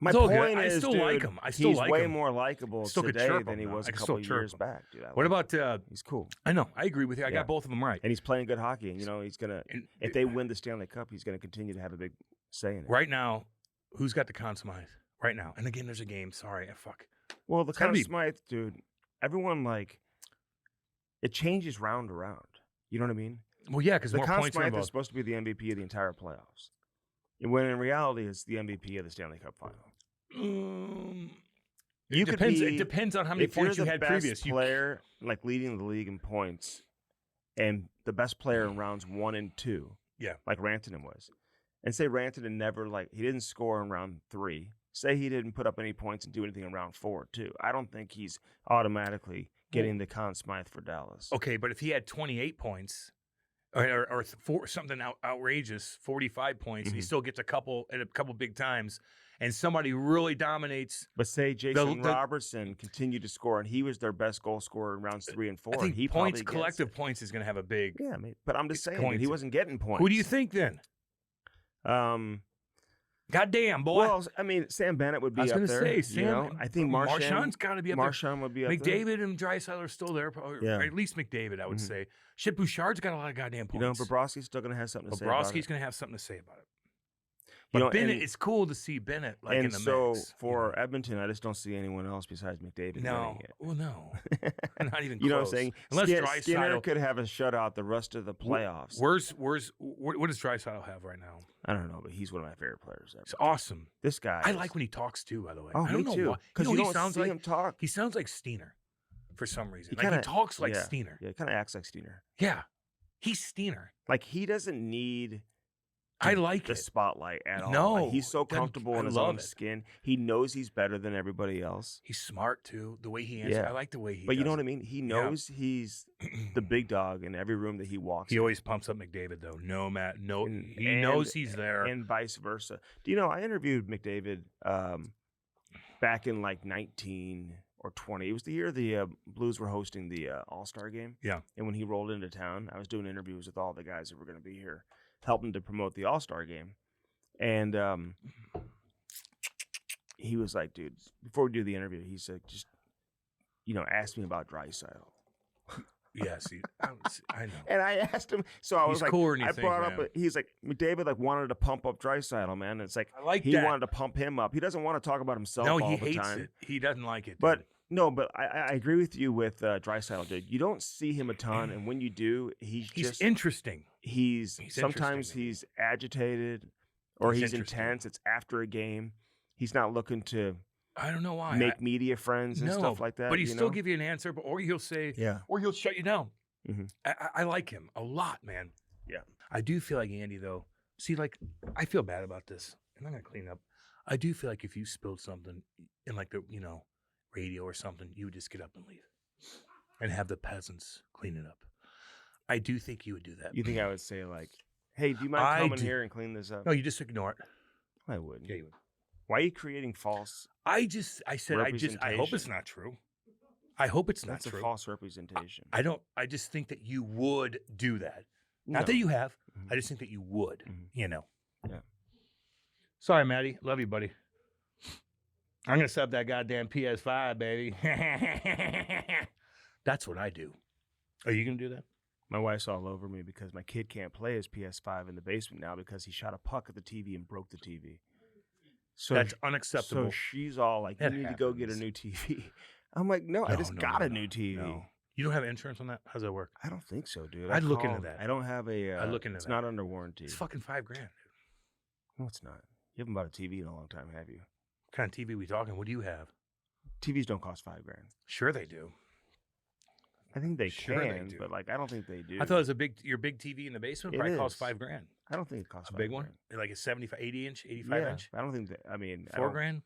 My It's all good. point I is, still dude, like him. I still he's like way him. more likable Still could today chirp than him he now. was I a can couple still chirp years him. back, dude. What about? He's cool. I know. I agree with you. I Yeah. got both of them right. And he's playing good hockey. And, he's going to, And if they win the Stanley Cup, he's going to continue to have a big say in it. right now, who's got the Conn Smythe right now? And again, there's a game. Sorry, fuck. Well, the It's gotta Conn be- Smythe, dude, everyone, it changes round to round. You know what I mean? Well, yeah, because The more Conn points are Smythe is involved. supposed to be the MVP of the entire playoffs. When in reality, it's the MVP of the Stanley Cup final. It depends. It depends on how many if you're points you the had best previous. player, leading the league in points, and the best player in rounds 1 and 2, Yeah. like Rantanen was, and say Rantanen never he didn't score in round 3. Say he didn't put up any points and do anything in round 4 too. I don't think he's automatically getting the Conn Smythe for Dallas. Okay, but if he had 28 points, or something outrageous, 45 points, and he still gets a couple big times, and somebody really dominates. But say Jason Robertson continued to score, and he was their best goal scorer in rounds 3 and 4. I think he points, probably collective points, is going to have a big. Yeah, but I'm just saying, points. he wasn't getting points. Who do you think then? Goddamn, boy. Well, I mean, Sam Bennett would be I was up going there. to say, Sam. I think Marchand's got to be up there. Marchand would be up there. McDavid and Draisaitl are still there, or at least McDavid, I would say. Shit, Bouchard's got a lot of goddamn points. Bobrovsky's still going to have something to say about it. Bobrovsky's going to have something to say about it. But Bennett, it's cool to see Bennett in the mix. For Edmonton, I just don't see anyone else besides McDavid winning it. Well, no. Not even close. You know what I'm saying? Unless Skinner could have a shutout the rest of the playoffs. What does Draisaitl have right now? I don't know, but he's one of my favorite players ever. It's awesome. This guy. I like when he talks too, by the way. Oh, I don't me know too. why. Because you don't see him talk. He sounds like Steiner for some reason. He kinda, talks like Steiner. Yeah, he kind of acts like Steiner. Yeah. He's Steiner. He doesn't need I like the it. spotlight at all. No, he's so comfortable in his own it. skin. He knows he's better than everybody else. He's smart too. The way he answers, I like the way he. But you know does what I it. mean? He knows he's the big dog in every room that he walks. He always pumps up McDavid though. No, Matt. No, he knows he's there, and vice versa. Do you know? I interviewed McDavid back in 19 or 20. It was the year the Blues were hosting the All-Star game. Yeah. And when he rolled into town, I was doing interviews with all the guys that were going to be here, helping to promote the All-Star game. And he was like, dude, before we do the interview, he said, just, ask me about Draisaitl. Yeah, see, I know. And I asked him, so I was like, cooler than you I think, brought up, man. he's like, McDavid wanted to pump up Draisaitl, man. It's like, I like he that. wanted to pump him up. He doesn't want to talk about himself No, all he the hates time. it. He doesn't like it. But dude. no, but I agree with you with Draisaitl, dude. You don't see him a ton, and when you do, he's just interesting. He's sometimes interesting. he's agitated or He's he's interesting. intense. It's after a game. He's not looking to I don't know why. make media friends and stuff like that. But he you still know? give you an answer, or he'll say, Yeah. or he'll shut you down. Mm-hmm. I like him a lot, man. Yeah. I do feel like Andy, though. See, I feel bad about this, and I'm gonna clean up. I do feel like if you spilled something in the radio or something, you would just get up and leave, and have the peasants clean it up. I do think you would do that. You think I would say hey, do you mind coming here and clean this up? No, you just ignore it. I wouldn't. Yeah, you would. Why are you creating false? I hope it's not true. I hope it's not That's true. a false representation. I just think that you would do that. Not that you have. I just think that you would. Yeah. Sorry, Maddie. Love you, buddy. I'm gonna sub that goddamn PS5, baby. That's what I do. Are you gonna do that? My wife's all over me because my kid can't play his PS5 in the basement now because he shot a puck at the TV and broke the TV. So That's unacceptable. So she's all like, "You That need to go get a happens. new TV." I'm like, "No, I just got a new TV." No. You don't have insurance on that? How's that work? I don't think so, dude. I'd look into that. I don't have a. I'd look into it's that. not under warranty. It's fucking $5,000, dude. No, it's not. You haven't bought a TV in a long time, have you? What kind of TV we talking? What do you have? TVs don't cost $5,000. Sure they do. I think they Sure they can, do. but I don't think they do. I thought it was your big TV in the basement It probably cost is. $5,000. I don't think it costs A big one, $5,000. like a 75, 80 inch, 85 Yeah, inch, I don't think that. I mean, $4,000.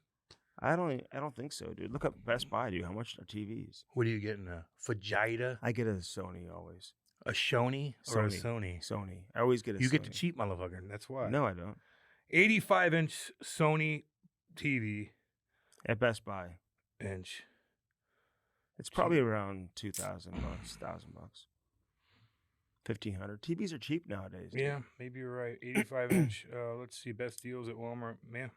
I don't think so, dude. Look up Best Buy, dude. How much are TVs? What are you getting? A Fujita, I get a Sony always. a Sony, or a Sony? Sony. I always get a You Sony. get the cheap motherfucker. That's why. No, I don't. 85 inch Sony TV At Best Buy, inch. it's probably around $2,000, $1,000. $1,500. TVs are cheap nowadays. Dude. Yeah, maybe you're right. 85-inch. Let's see, best deals at Walmart. Man.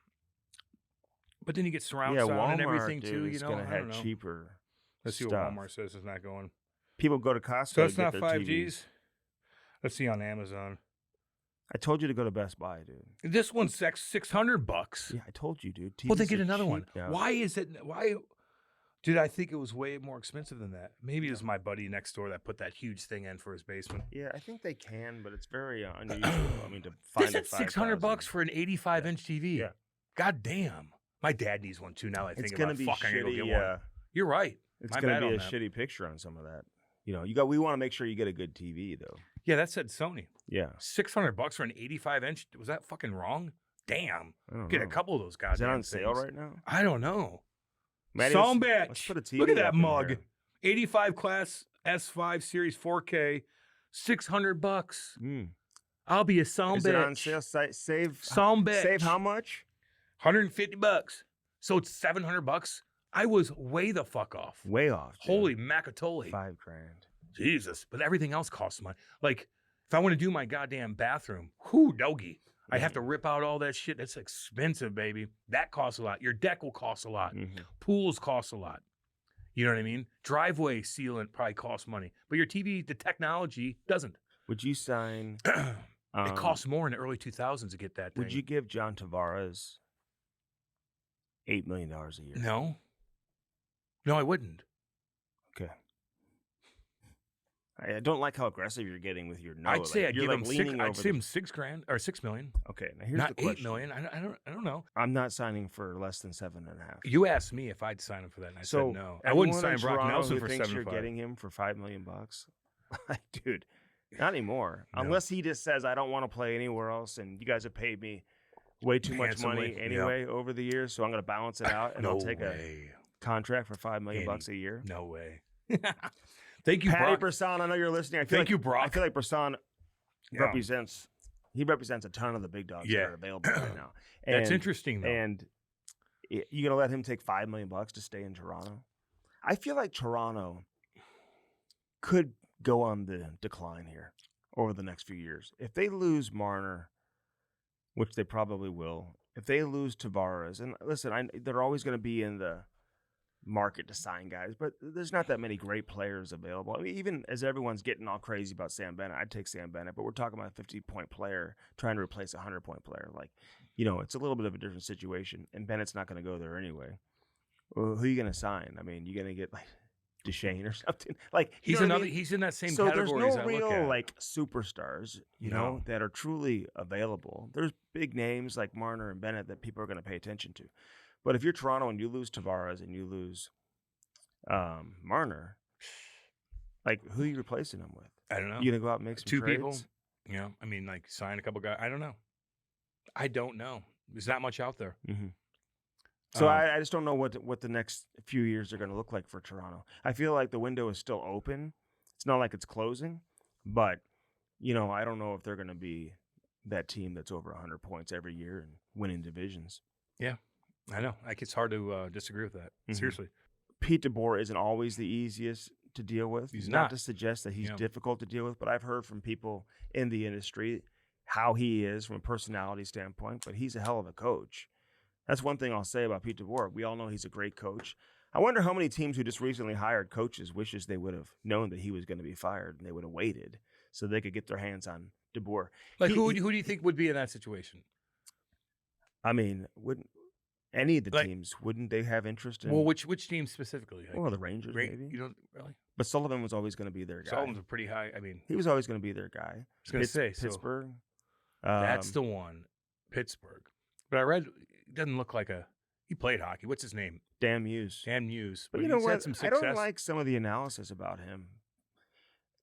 But then you get surround sound Walmart, and everything dude, too. is I don't have know. cheaper. Let's see what stuff. Walmart says it's not going. People go to Costco. So it's to get not their 5Gs. TVs. Let's see on Amazon. I told you to go to Best Buy, dude. This one's $600. Yeah, I told you, dude. Well, then TVs get are another cheap one. now. Why is it? Why? Dude, I think it was way more expensive than that. Maybe it was my buddy next door that put that huge thing in for his basement. Yeah, I think they can, but it's very unusual. I mean, to find This is $600 for an 85-inch TV. Yeah. God damn. My dad needs one too. Now I think It's about gonna be fuck, I gotta go shitty. get one. You're right. It's My gonna bad be on a that. shitty picture on some of that. We want to make sure you get a good TV though. Yeah, that said Sony. Yeah, $600 for an 85-inch. Was that fucking wrong? Damn. I don't Get a know. couple of those Is goddamn that on sale things. right now? I don't know. Maddie, Some let's bitch. put a TV Look at up that in mug. here. 85 class S5 series 4K, $600. Mm. I'll be a some Is it on bitch. sale? Save Some bitch. Save how much? $150. So it's $700. I was way the fuck off. Way off. Dude. Holy macatoli. $5,000. Jesus. But everything else costs money. Like, if I want to do my goddamn bathroom, whoo, doggy. I have to rip out all that shit. That's expensive, baby. That costs a lot. Your deck will cost a lot. Mhm. Pools cost a lot. You know what I mean? Driveway sealant probably costs money. But your TV, the technology doesn't. Would you sign? It costs more in the early 2000s to get that thing. Would you give John Tavares $8 million a year? No. No, I wouldn't. Okay. I don't like how aggressive you're getting with your no. I'd say I'd you're give him leaning I'd over say the- him $6,000 or $6 million. Okay, now here's Not the $8 question. million. I don't know. I'm not signing for less than 7.5. You asked me if I'd sign him for that, and I So said no. I wouldn't everyone sign in Brock Toronto Nelson who for thinks 7.5. you're getting him for $5 million. Like, dude, not anymore. No. Unless he just says I don't want to play anywhere else, and you guys have paid me way too much money Handsomely, anyway over the years, so I'm going to balance it out, and no I'll take way. a contract for $5 million Andy. a year. No way. Thank you, Patty Brock. Brisson, I know you're listening. I feel Thank like, you, Brock. I feel like Brisson Yeah. represents a ton of the big dogs that Yeah. are available right now. That's And- interesting, though. And you gonna let him take $5 million to stay in Toronto? I feel like Toronto could go on the decline here over the next few years. If they lose Marner, which they probably will, if they lose Tavares, and listen, they're always going to be in the market to sign guys, but there's not that many great players available. I mean, even as everyone's getting all crazy about Sam Bennett, I'd take Sam Bennett, but we're talking about a 50-point player trying to replace a 100-point player. Like, it's a little bit of a different situation, and Bennett's not going to go there anyway. Well, who are you going to sign? I mean, you're going to get like Duchesne or something. Like he's what I another. mean? He's in that same So category there's as no I look real at. like superstars, No. that are truly available. There's big names like Marner and Bennett that people are going to pay attention to. But if you're Toronto and you lose Tavares and you lose Marner, like who are you replacing him with? I don't know. You gonna go out and make some Two trades? people. I mean, like sign a couple guys. I don't know. There's not much out there. Mm-hmm. So Um, I just don't know what the next few years are going to look like for Toronto. I feel like the window is still open. It's not like it's closing, but I don't know if they're going to be that team that's over 100 points every year and winning divisions. I know. Like it's hard to disagree with that. Mhm. Seriously. Pete DeBoer isn't always the easiest to deal with. He's not not. to suggest that he's Yeah. difficult to deal with, but I've heard from people in the industry how he is from a personality standpoint, but he's a hell of a coach. That's one thing I'll say about Pete DeBoer. We all know he's a great coach. I wonder how many teams who just recently hired coaches wishes they would have known that he was going to be fired and they would have waited so they could get their hands on DeBoer. Like He- who do you think would be in that situation? I mean, wouldn't any of the Like- teams, wouldn't they have interest in Well, which team specifically? Like, well, the Rangers great, maybe? You don't really. But Sullivan was always going to be their guy. Sullivan's a pretty high. I mean, He was always going to be their guy. I was gonna say so Pittsburgh. that's the one, Pittsburgh. But I read it doesn't look like a. He played hockey. What's his name? Dan Muse. Dan Muse. But But you know he's had what? some I success. don't like some of the analysis about him.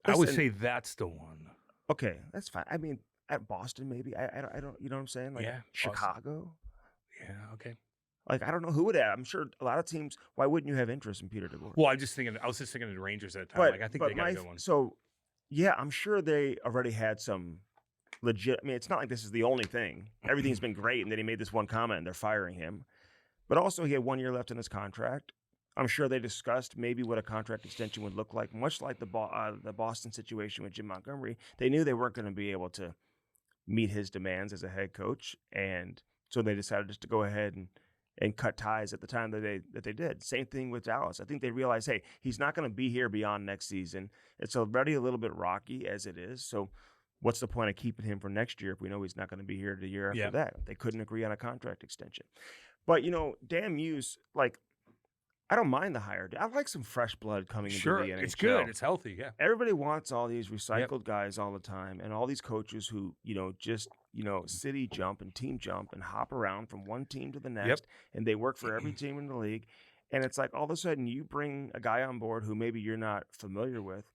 I would Listen, say that's the one. okay, that's fine. I mean, at Boston, maybe. I don't. You know what I'm saying? Like Yeah, Boston. Chicago. Yeah. Okay. Like I don't know who would have. I'm sure a lot of teams. Why wouldn't you have interest in Peter DeBoer? Well, I was just thinking of the Rangers at the time. but Like I think but they got a good one. So, yeah, I'm sure they already had some legit. I mean, it's not like this is the only thing. Everything's been great, and then he made this one comment, and they're firing him. But also, he had 1 year left in his contract. I'm sure they discussed maybe what a contract extension would look like, much like the Boston situation with Jim Montgomery. They knew they weren't going to be able to meet his demands as a head coach, and so they decided just to go ahead and cut ties at the time that they did. Same thing with Dallas. I think they realized, hey, he's not going to be here beyond next season. It's already a little bit rocky as it is, so what's the point of keeping him for next year if we know he's not going to be here the year after that? They couldn't agree on a contract extension. But, Dan Muse, I don't mind the hire. I like some fresh blood coming into the NHL. It's good. It's healthy, yeah. Everybody wants all these recycled guys all the time, and all these coaches who, just, city jump and team jump and hop around from one team to the next, and they work for every team in the league. And it's like all of a sudden you bring a guy on board who maybe you're not familiar with,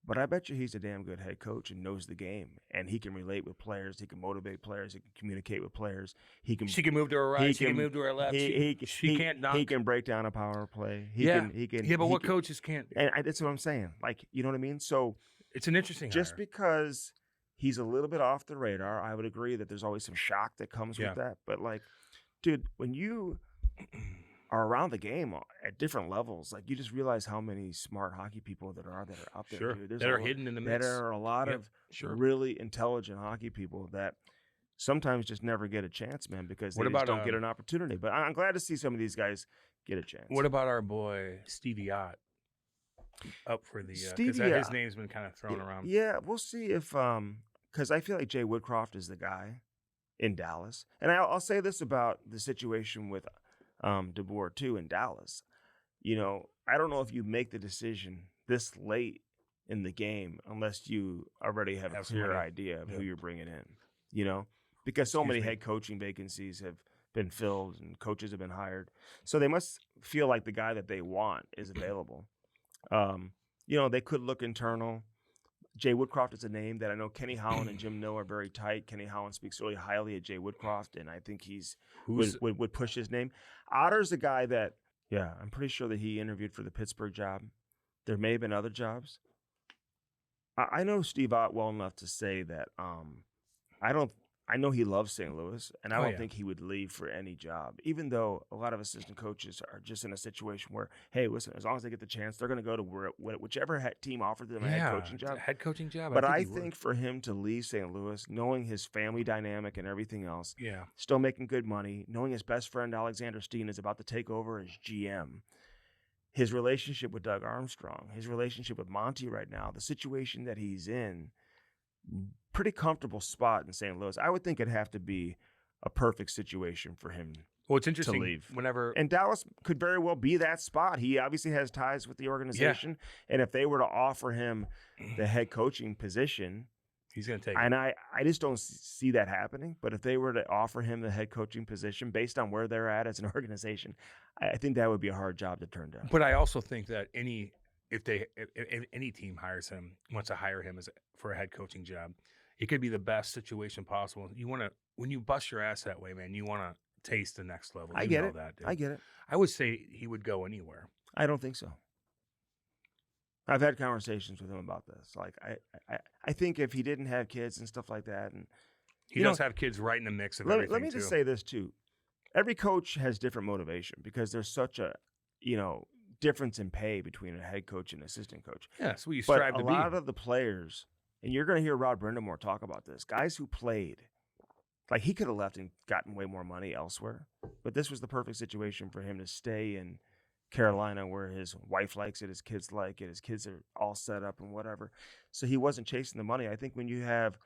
but I bet you he's a damn good head coach and knows the game, and he can relate with players. He can motivate players. He can communicate with players. She can move to her right. She can move to her left. She can't knock. He can break down a power play. But what coaches can't? And that's what I'm saying. You know what I mean? So it's an interesting just hire. because he's a little bit off the radar, I would agree that there's always some shock that comes with that. But dude, when you are around the game at different levels, you just realize how many smart hockey people that are out there. Dude. That are hidden in the mix. There are a lot of really intelligent hockey people that sometimes just never get a chance, man, because they just don't get an opportunity. But I'm glad to see some of these guys get a chance. What about our boy Stevie Ott up for the because his name's been kind of thrown around. Yeah, we'll see if because I feel like Jay Woodcroft is the guy in Dallas, and I'll say this about the situation with DeBoer too in Dallas. I don't know if you make the decision this late in the game unless you already have a clear idea of who you're bringing in. Because so many head coaching vacancies have been filled and coaches have been hired, so they must feel like the guy that they want is available. They could look internal. Jay Woodcroft is a name that I know Kenny Holland and Jim Nill are very tight. Kenny Holland speaks really highly of Jay Woodcroft, and I think would push his name. Otter's a guy that, I'm pretty sure that he interviewed for the Pittsburgh job. There may have been other jobs. I know Steve Ott well enough to say that I know he loves St. Louis, and I don't think he would leave for any job, even though a lot of assistant coaches are just in a situation where, hey, listen, as long as they get the chance, they're going to go to whichever team offers them a head coaching job. Head coaching job. But I think for him to leave St. Louis, knowing his family dynamic and everything else, still making good money, knowing his best friend Alexander Steen is about to take over as GM, his relationship with Doug Armstrong, his relationship with Monty right now, the situation that he's in, pretty comfortable spot in St. Louis. I would think it'd have to be a perfect situation for him it's interesting to leave. And Dallas could very well be that spot. He obviously has ties with the organization, and if they were to offer him the head coaching position, he's going to take it. And I just don't see that happening. But if they were to offer him the head coaching position based on where they're at as an organization, I think that would be a hard job to turn down. But I also think that if any team wants to hire him for a head coaching job, it could be the best situation possible. When you bust your ass that way, man, you want to taste the next level. I get it. I get it. I would say he would go anywhere. I don't think so. I've had conversations with him about this. I think if he didn't have kids and stuff like that, and he does have kids right in the mix of everything. Let me just say this too: every coach has different motivation because there's such a difference in pay between a head coach and assistant coach. Yeah, that's what you strive to be. But a lot of the players, and you're going to hear Rod Brind'Amour talk about this, guys who played, he could have left and gotten way more money elsewhere, but this was the perfect situation for him to stay in Carolina where his wife likes it, his kids like it, his kids are all set up and whatever. So he wasn't chasing the money. I think when you have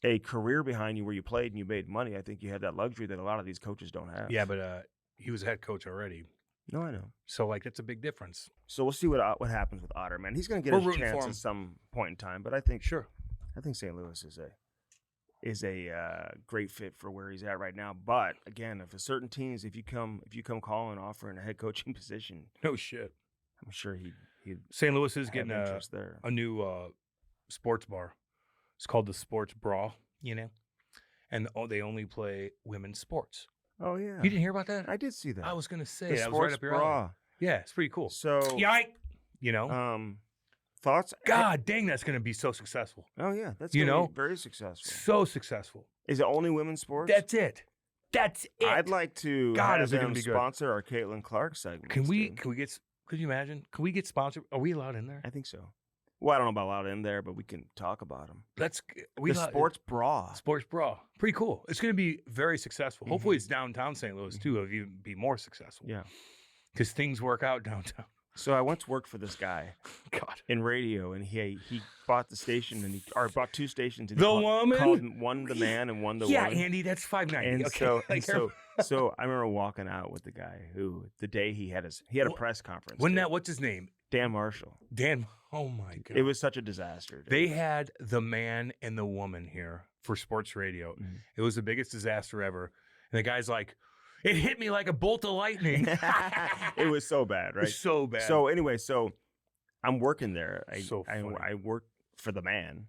a career behind you where you played and you made money, I think you have that luxury that a lot of these coaches don't have. Yeah, but he was a head coach already. No, I know. So, that's a big difference. So we'll see what happens with Otter, man. He's going to get his chance at some point in time, but I think St. Louis is a great fit for where he's at right now. But again, if certain teams, if you come calling offering a head coaching position, no shit, I'm sure he St. Louis is getting a new sports bar. It's called the Sports Bra, and they only play women's sports. Oh, yeah. You didn't hear about that? I did see that. I was going to say the that sports was right up your bra. alley. Yeah, it's pretty cool. So, yike, thoughts? God dang, that's going to be so successful. Oh, yeah. That's going to be very successful. So successful. Is it only women's sports? That's it. That's it. I'd like to God, have is it gonna them be good. sponsor our Caitlin Clark segment. Can we get? Could you imagine? Can we get sponsored? Are we allowed in there? I think so. Well, I don't know about allowed in there, but we can talk about them. We Sports Bra. Sports Bra. Pretty cool. It's going to be very successful. Hopefully, it's downtown St. Louis too. It'll even be more successful. Yeah. Because things work out downtown. So I once worked for this guy in radio, and he bought the station, and bought two stations. And called one the man and one the woman. Yeah, Andy, that's $5.90. And so I remember walking out with the guy who the day he had a press conference. What's his name? Dan Marshall. Oh my God. It was such a disaster. Dude. They had the man and the woman here for sports radio. Mm-hmm. It was the biggest disaster ever. And the guy's like, it hit me like a bolt of lightning. It was so bad, right? So bad. So anyway, I'm working there. I work for the man.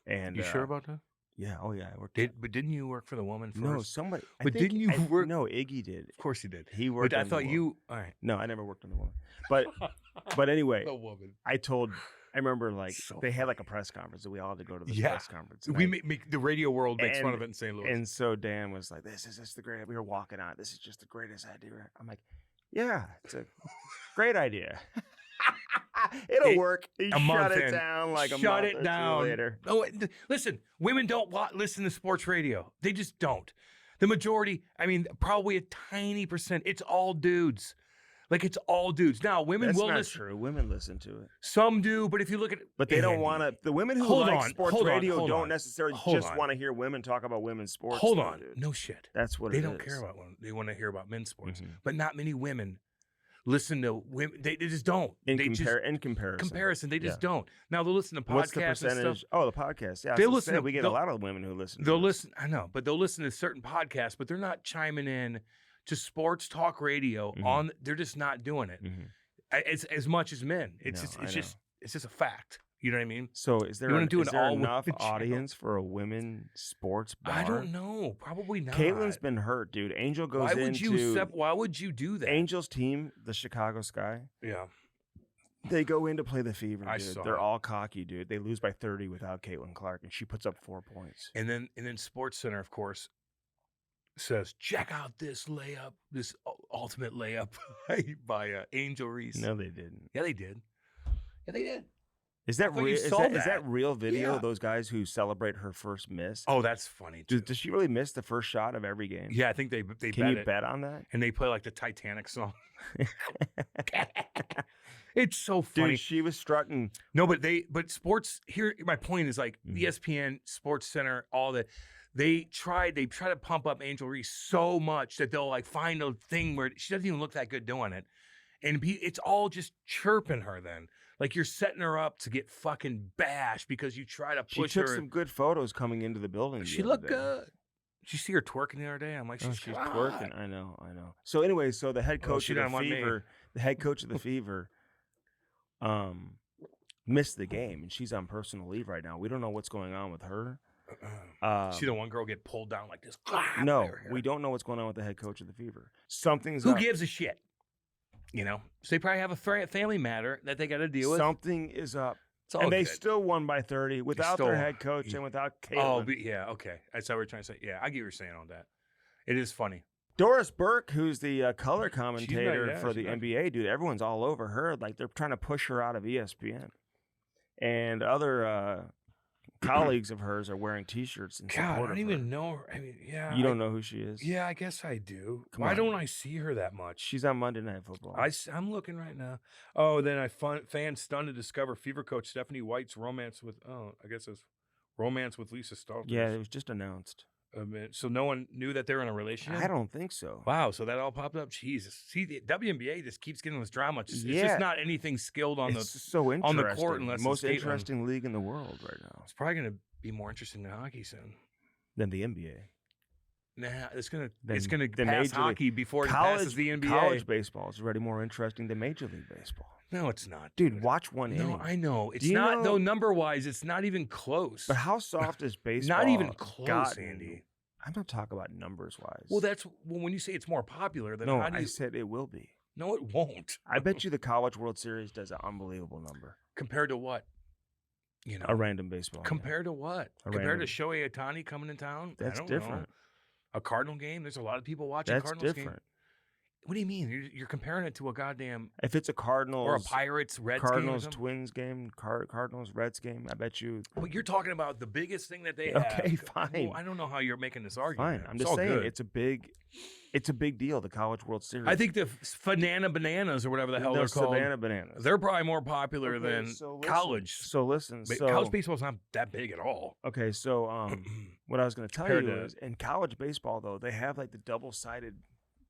And you sure about that? Yeah. Oh yeah. I worked. But didn't you work for the woman first? No, somebody. But didn't you work? No, Iggy did. Of course he did. He worked. But I thought you. All right. No, I never worked on the woman. But anyway, the woman. I remember they had like a press conference, and we all had to go to the press conference. We make the radio world makes fun of it in St. Louis. And so Dan was like, "This is just the great." We were walking out. This is just the greatest idea. I'm like, "Yeah, it's a great idea. It'll work." He shut it down like a month or two later. Oh, listen, women don't listen to sports radio. They just don't. The majority, I mean, probably a tiny percent. It's all dudes. Like, it's all dudes. Now, women will listen. That's not true. Women listen to it. Some do, but if you look at it. But they don't want to. The women who like sports radio don't necessarily just want to hear women talk about women's sports. Hold on. Dude. No shit. That's what they don't care about women. They want to hear about men's sports. Mm-hmm. But not many women listen to women. They just don't. In comparison. They just don't. Now, they'll listen to podcasts. What's the percentage? And stuff. Oh, the podcast. Yeah. They'll listen. We get a lot of women who listen. They'll listen. I know. But they'll listen to certain podcasts, but they're not chiming in to sports talk radio they're just not doing it as much as men. It's just a fact. You know what I mean? So is there enough audience for a women sports bar? I don't know. Probably not. Caitlin's been hurt, dude. Angel goes why would you do that? Angel's team, the Chicago Sky. Yeah. They go in to play the Fever, dude. They're all cocky, dude. They lose by 30 without Caitlin Clark, and she puts up 4 points. And then Sports Center, of course, says, check out this layup, this ultimate layup by Angel Reese. No, they didn't. Yeah, they did. Is that real? Is that real video? Yeah. Those guys who celebrate her first miss. Oh, that's funny. Does she really miss the first shot of every game? Yeah, I think they Can you bet on that? And they play like the Titanic song. It's so funny. Dude, she was strutting. No, but sports here. My point is like ESPN, Sports Center, all that. They try to pump up Angel Reese so much that they'll like find a thing where she doesn't even look that good doing it. And it's all just chirping her then. Like you're setting her up to get fucking bashed because you try to push her. She took some good photos coming into the building. She looked good. Did you see her twerking the other day? I'm like, she's twerking. I know. So anyway, the head coach of the Fever, missed the game, and she's on personal leave right now. We don't know what's going on with her. See the one girl get pulled down like this? No, we don't know what's going on with the head coach of the Fever. Who gives a shit? You know, so they probably have a family matter that they got to deal with. Something is up. And they still won by 30 without their head coach and without Caitlin. Oh, yeah, okay. That's what we're trying to say. Yeah, I get what you're saying on that. It is funny. Doris Burke, who's the color commentator for the NBA, dude, everyone's all over her. Like, they're trying to push her out of ESPN. And other colleagues of hers are wearing T-shirts in support of her. I don't even know her. I mean, yeah. You don't know who she is? Yeah, I guess I do. Why don't I see her that much? She's on Monday Night Football. I'm looking right now. Oh, then fans stunned to discover Fever coach Stephanie White's romance with Lisa Stalter. Yeah, it was just announced. So no one knew that they were in a relationship? I don't think so. Wow, so that all popped up? Jesus. See, the WNBA just keeps getting this drama. It's just not anything skilled on the court unless it's most interesting league in the world right now. It's probably going to be more interesting than hockey soon. Than the NBA. Nah, it's gonna pass hockey before it passes the NBA. College baseball is already more interesting than Major League Baseball. No, it's not. Dude, watch one inning. No, I know. It's not, though, number-wise, it's not even close. But how soft is baseball? Not even close, Andy. I'm not talking about numbers-wise. Well, when you say it's more popular, then I said it will be. No, it won't. I bet you the College World Series does an unbelievable number. Compared to what? A random baseball. Compared to what? Compared to Shohei Ohtani coming in town? That's different. A Cardinal game? There's a lot of people watching That's Cardinals different. game. What do you mean? You're comparing it to a goddamn If it's a Cardinals or a Pirates Reds Cardinals game or something? Twins game, Cardinals Reds game, I bet you. Well, you're talking about the biggest thing that they have. Okay, fine. Well, I don't know how you're making this argument. Fine. I'm It's just all saying good. it's a big deal. The College World Series. I think the Banana Bananas or whatever the hell they're called. Savannah Bananas. They're probably more popular Okay, than so listen. college. So listen. But So college baseball's not that big at all. okay. So what I was going to tell Compared you to- is in college baseball though they have like the double-sided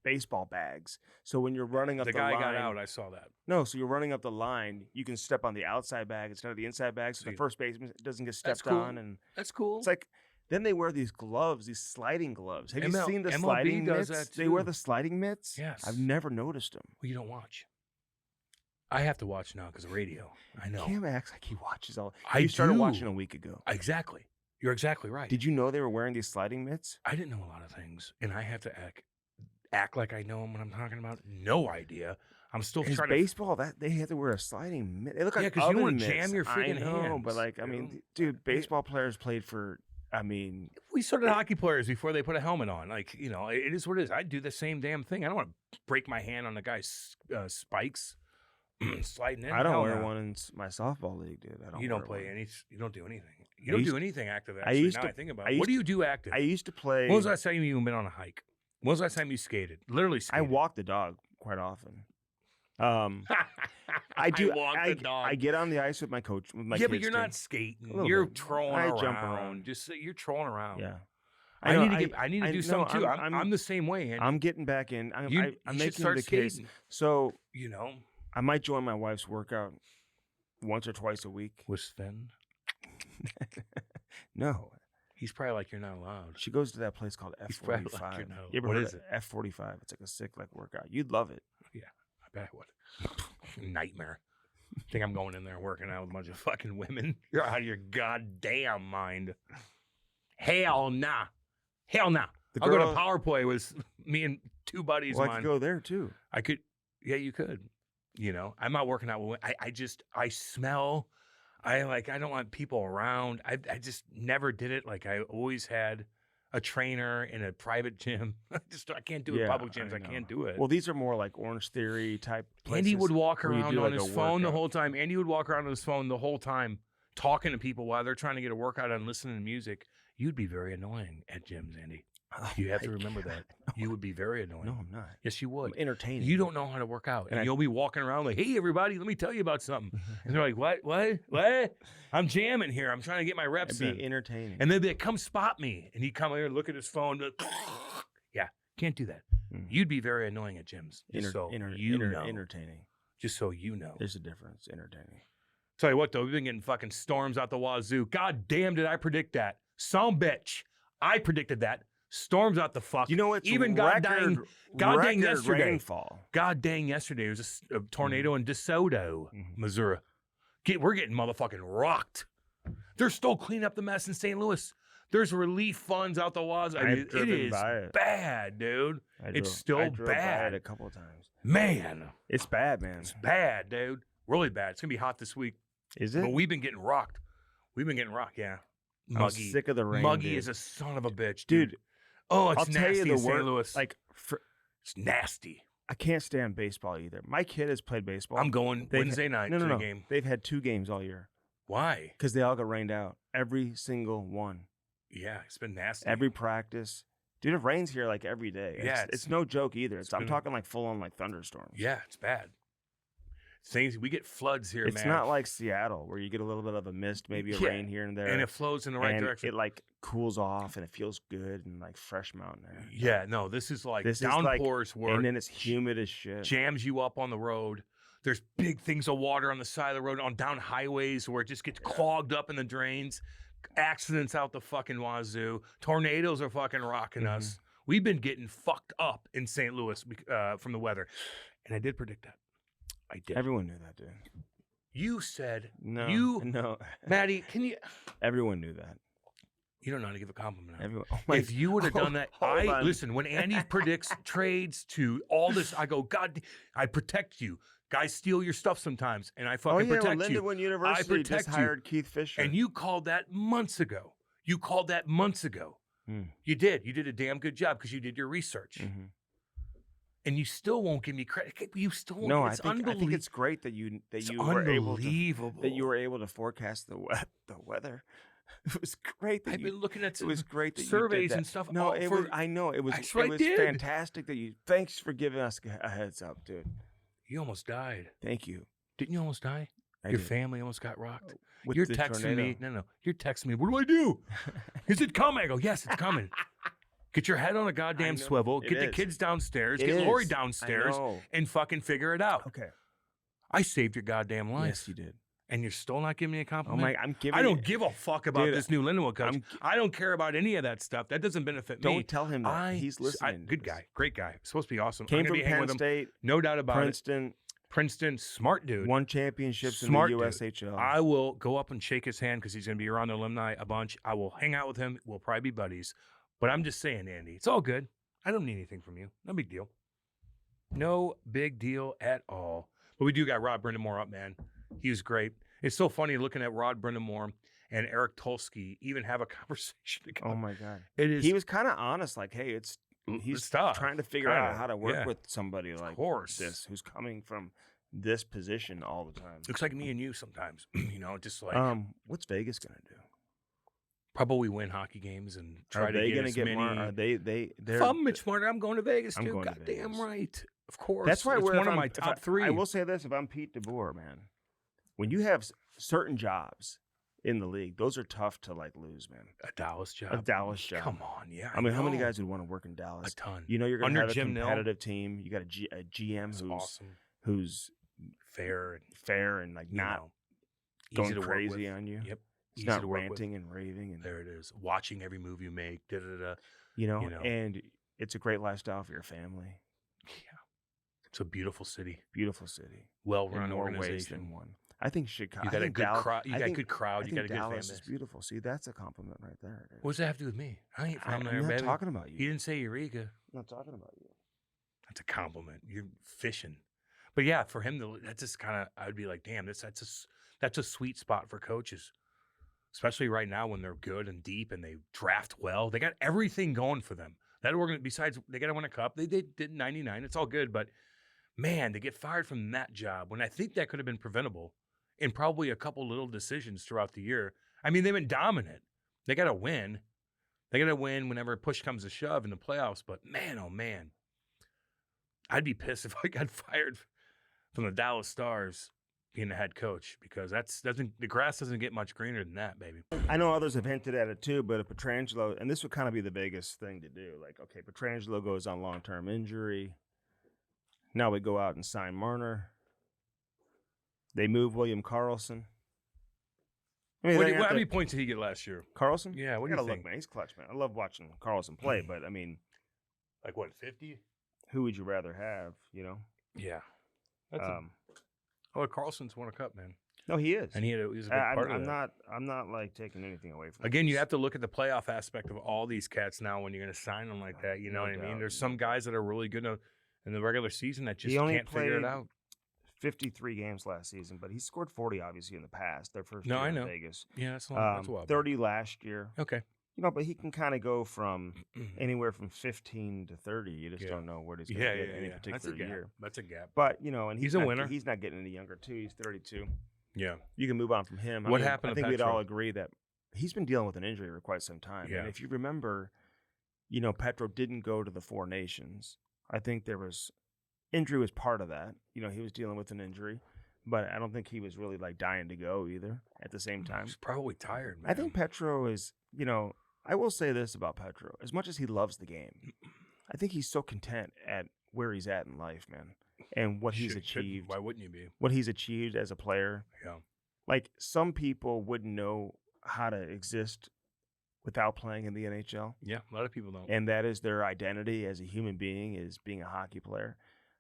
baseball bags. So when you're running up The the guy line, got out. I saw that. No, so you're running up the line. You can step on the outside bag instead of the inside bag, so the Sweet. first baseman doesn't get That's stepped cool. on. And That's cool. it's like then they wear these gloves, these sliding gloves. Have you ML seen the MLB sliding does mitts? that They wear too. the sliding mitts. Yes. I've never noticed them. Well, you don't watch. I have to watch now because of radio. I know. Cam acts like he watches all. I You started do. watching a week ago. Exactly. You're exactly right. Did you know they were wearing these sliding mitts? I didn't know a lot of things, and I have to act like I know what I'm talking about. No idea. I'm still Is trying baseball that they have to wear a sliding mitt? They look Yeah, like 'cause you don't oven wanna jam mitts. your freaking I know, hands, but like I mean, dude, baseball players played for. I mean, We started hockey players before they put a helmet on. Like, you know, it is what it is. I do the same damn thing. I don't want to break my hand on the guy's spikes sliding in. I don't Hell wear no. one in my softball league, dude. I don't. You don't wear play one. any. You don't do anything. You I don't used do to- anything active. I Actually, used now to- I think about I it. What used do you do active? I used to play. When was the last time you been on a hike? When was the last time you skated? Literally I skated. walk the dog quite often. I do. walk the dog. I get on the ice with my coach. With my yeah, but kids, you're too. not skating. little You're bit. trolling I around. jump around. Just you're trolling around. Yeah. I know, need to do something too. I'm the same way. Andy. I'm getting back in. I'm you making should start the case. skating. So You know, I might join my wife's workout once or twice a week. with Sven, No, he's probably like, you're not allowed. she goes to that place called He's probably F45. like, no. You ever What heard is of it? F45? It's like a sick workout. You'd love it. I bet I would. Nightmare. Think I'm going in there working out with a bunch of fucking women? You're out of your goddamn mind. Hell nah. Hell nah. The I'll go to girl- Power Play with me and two buddies Well, of I mine. could go there too. I could. Yeah, you could. You know, I'm not working out with. I smell. I don't want people around. I just never did it. Like I always had a trainer in a private gym. I can't do it in public gyms. I know. can't do it. Well, these are more like Orange Theory type places. Andy would walk where you around do, on like, his a phone the workout. whole time. Andy would walk around on his phone the whole time, talking to people while they're trying to get a workout and listening to music. You'd be very annoying at gyms, Andy. You have to remember that. You would be very annoying. No, I'm not. Yes, you I'm would. entertaining. You don't know how to work out. And And I- you'll be walking around like, hey, everybody, let me tell you about something. And they're like, what? I'm jamming here. I'm trying to get my reps It'd in. be entertaining. And they'd be like, come spot me. And he'd come here and look at his phone. Yeah, can't do that. Mm. You'd be very annoying at gyms. Just so you know. Entertaining. Just so you know. There's a difference. Entertaining. Tell you what, though, we've been getting fucking storms out the wazoo. God damn, did I predict that? Some bitch. I predicted that. Storms out the fuck. You know what's Even god dang record yesterday. rainfall. God dang, yesterday there was a tornado in DeSoto, Mhm. Missouri. We're getting motherfucking rocked. They're still cleaning up the mess in St. Louis. There's relief funds out the wazoo. I mean, I've it driven is by it. bad, dude. It's still I drove by bad. it a couple of times. Man, It's bad, man. it's bad, dude. Really bad. It's gonna be hot this week. Is it? But we've been getting rocked. We've been getting rocked, yeah. I'm Muggy. sick of the rain. Muggy dude. is a son of a bitch, dude. Oh, it's I'll nasty tell you in the St. word. Louis. Like, it's nasty. I can't stand baseball either. My kid has played baseball. I'm going They've- Wednesday night no, to no, the no. game. They've had 2 games all year Why? because they all got rained out. Every single one. Yeah, it's been nasty. Every practice. Dude, it rains here like every day. Yeah, It's no joke either. I'm been- talking like full on like thunderstorms. Yeah, it's bad. Things we get floods here, It's man. not like Seattle where you get a little bit of a mist, maybe a Yeah, rain here and there. and it flows in the right and direction. It like cools off and it feels good and like fresh mountain air. Yeah, no, this is like This is like- downpours where And then it's humid as shit. jams you up on the road. There's big things of water on the side of the road on down highways where it just gets clogged up in the drains. Accidents out the fucking wazoo. Tornadoes are fucking rocking Mm-hmm. us. We've been getting fucked up in St. Louis from the weather. And I did predict that. I did. Everyone knew that, dude. You said, No. No. Maddie, can you? Everyone knew that. You don't know how to give a compliment. Now. Everyone. Oh my If you would have done that, hold on. listen. When Andy predicts trades to all this, I go, God, I protect you. Guys steal your stuff sometimes, and I fucking Oh yeah, protect well, you. Lindenwood University protect just you. hired Keith Fisher. And you called that months ago. You called that months ago. You did. You did a damn good job because you did your research. Mm-hmm. And you still won't give me credit. You still won't. No, I think it's great that you were able to forecast the weather. It was great. I've been looking at it was great that surveys you did that. and stuff. No, I know it was fantastic that you. Thanks for giving us a heads up, dude. You almost died. Thank you. Didn't you almost die? Your family almost got rocked. With You're the texting tornado. me. No. You're texting me. What do I do? Is it coming? I go, yes, it's coming. Get your head on a goddamn swivel. Get the kids downstairs. Get Lori downstairs and fucking figure it out. Okay. I saved your goddamn life. Yes, you did. And you're still not giving me a compliment? Oh my, I don't give a fuck about this new Lindenwood coach. I don't care about any of that stuff. That doesn't benefit me. Don't tell him that. He's listening. Good guy. Great guy. Supposed to be awesome. Came I'm from gonna be hanging Penn with him. State. No doubt about Princeton. it. Princeton. Smart dude. Won championships Smart in the dude. USHL. I will go up and shake his hand because he's going to be around the alumni a bunch. I will hang out with him. We'll probably be buddies. But I'm just saying, Andy, it's all good. I don't need anything from you. No big deal. No big deal at all. But we do got Rod Brind'Amour up, man. He was great. It's so funny looking at Rod Brind'Amour and Eric Tulsky even have a conversation together. Oh my God. It is. He was kind of honest, like, hey, he's tough. trying to figure out how to work with somebody like course. this who's coming from this position all the time. Looks like me and you sometimes, just like. What's Vegas gonna do? Probably win hockey games and try to get as many. Are they? If I'm Mitch Martin, I'm going to Vegas too. Going to Goddamn Vegas. Right. Of course. That's why it's we're one of my top three. I will say this: if I'm Pete DeBoer, man, when you have certain jobs in the league, those are tough to lose, man. A Dallas job. A Dallas job. Come on, yeah. I mean, how many guys would want to work in Dallas? A ton. You know, you're going to have a Jim competitive team. You got a GM That's who's awesome, who's fair and not going crazy on you. Yep. He's not ranting and raving. And there it is. Watching every move you make. You know, and it's a great lifestyle for your family. Yeah. It's a beautiful city. Beautiful city. Well-run in more ways organization. than one. I think Chicago. You got a good crowd. You got a good crowd. You got a good fan Dallas base. is beautiful. See, that's a compliment right there. Dude. What does that have to do with me? I ain't from there, I'm not baby. talking about you. You didn't say Eureka. I'm not talking about you. That's a compliment. You're fishing. But yeah, for him, that's just kind of, I would be like, damn, that's a sweet spot for coaches. Especially right now when they're good and deep and they draft well. They got everything going for them. That besides, they got to win a cup. They did 99. It's all good. But man, to get fired from that job when I think that could have been preventable in probably a couple little decisions throughout the year. I mean, they've been dominant. They got to win. They got to win whenever push comes to shove in the playoffs. But man, oh man, I'd be pissed if I got fired from the Dallas Stars being the head coach because the grass doesn't get much greener than that, baby. I know others have hinted at it too, but if Pietrangelo, and this would kind of be the biggest thing to do, like, okay, Pietrangelo goes on long-term injury. Now we go out and sign Marner. They move William Karlsson. I mean, How many points did he get last year? Karlsson? Yeah, what do you think? Look, man, he's clutch, man. I love watching Karlsson play, but I mean, like what, 50? Who would you rather have? You know? Yeah. Karlsson's won a cup, man. No, he is, and he was a big part of that. I'm not like taking anything away from. Again, you have to look at the playoff aspect of all these cats now when you're going to sign them like that. You know what I mean? There's some guys that are really good in the regular season that just can't figure it out. 53 games last season, but he scored 40 obviously in the past. Their first year I know. in Vegas. Yeah, that's a while. 30 last year. Okay. You know, but he can kind of go from anywhere from 15 to 30. You just don't know what he's going to get any particular year. That's a gap. But, you know, and he's a winner. He's not getting any younger, too. He's 32. Yeah. You can move on from him. What happened I think we'd all agree that he's been dealing with an injury for quite some time. Yeah. And if you remember, you know, Petro didn't go to the Four Nations. I think injury was part of that. You know, he was dealing with an injury. But I don't think he was really, like, dying to go either at the same time. He's probably tired, man. I think Petro is, you know, I will say this about Petro. As much as he loves the game, I think he's so content at where he's at in life, man, and what he's achieved. Why wouldn't you be? What he's achieved as a player. Yeah. Like, some people wouldn't know how to exist without playing in the NHL. Yeah, a lot of people don't. And that is their identity as a human being, is being a hockey player.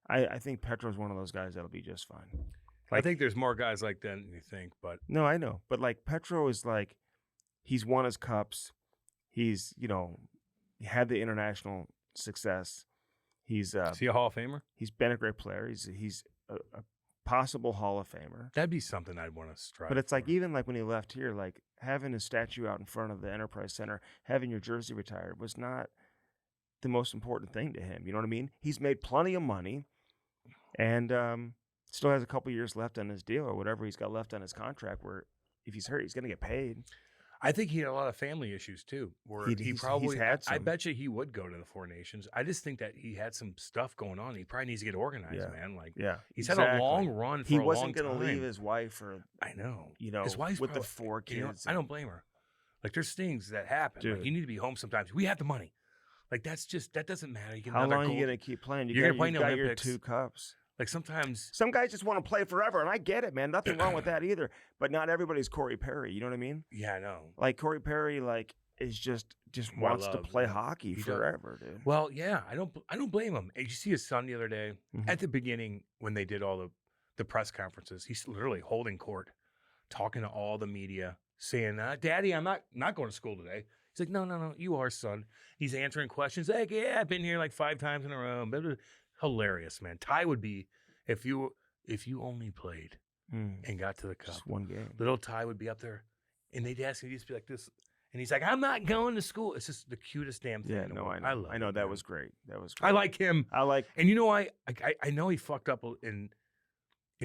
I think Petro's one of those guys that'll be just fine. I think there's more guys like that than you think, but no, I know. But like Petro is like, he's won his cups. He's, you know, he had the international success. He's is he a Hall of Famer? He's been a great player. He's possible Hall of Famer. That'd be something I'd want to strive. But it's like for. even like when he left here, like having a statue out in front of the Enterprise Center, having your jersey retired was not the most important thing to him. You know what I mean? He's made plenty of money, and still has a couple years left on his deal or whatever he's got left on his contract. Where if he's hurt, he's going to get paid. I think he had a lot of family issues too. Where he probably, had I some. bet you he would go to the Four Nations. I just think that he had some stuff going on. He probably needs to get organized, man. Like, Yeah, he's had a long run for he a long wasn't time. going to leave his wife for, I know. you know, His wife's with the probably- 4 kids. You know, I don't blame her. Like, there's things that happen. Like, Dude. you need to be home sometimes. We have the money. Like, that doesn't matter. You get How another long are you gold. going to keep playing? You're gonna play you in the got your Olympics. 2 cups. Like, sometimes Some guys just want to play forever, and I get it, man. Nothing wrong with that either. But not everybody's Corey Perry. You know what I mean? yeah, I know. Like Corey Perry, like is just More wants to love, play yeah. hockey He does. forever, dude. Well, yeah, I don't blame him. Did you see his son the other day Mhm. at the beginning when they did all the press conferences? He's literally holding court, talking to all the media, saying, "Daddy, I'm not going to school today." He's like, "No, you are, son." He's answering questions like, "Yeah, I've been here like 5 times in a row." Blah, blah. Hilarious, man. Ty would be if you only played and got to the cup. Just one game. Little Ty would be up there, and they'd ask him, he'd just be like this. And he's like, "I'm not going to school." It's just the cutest damn thing. Yeah, in the no, world. I know. love I know it, that man. was great. That was great. I like him. I like And you know, I know he fucked up in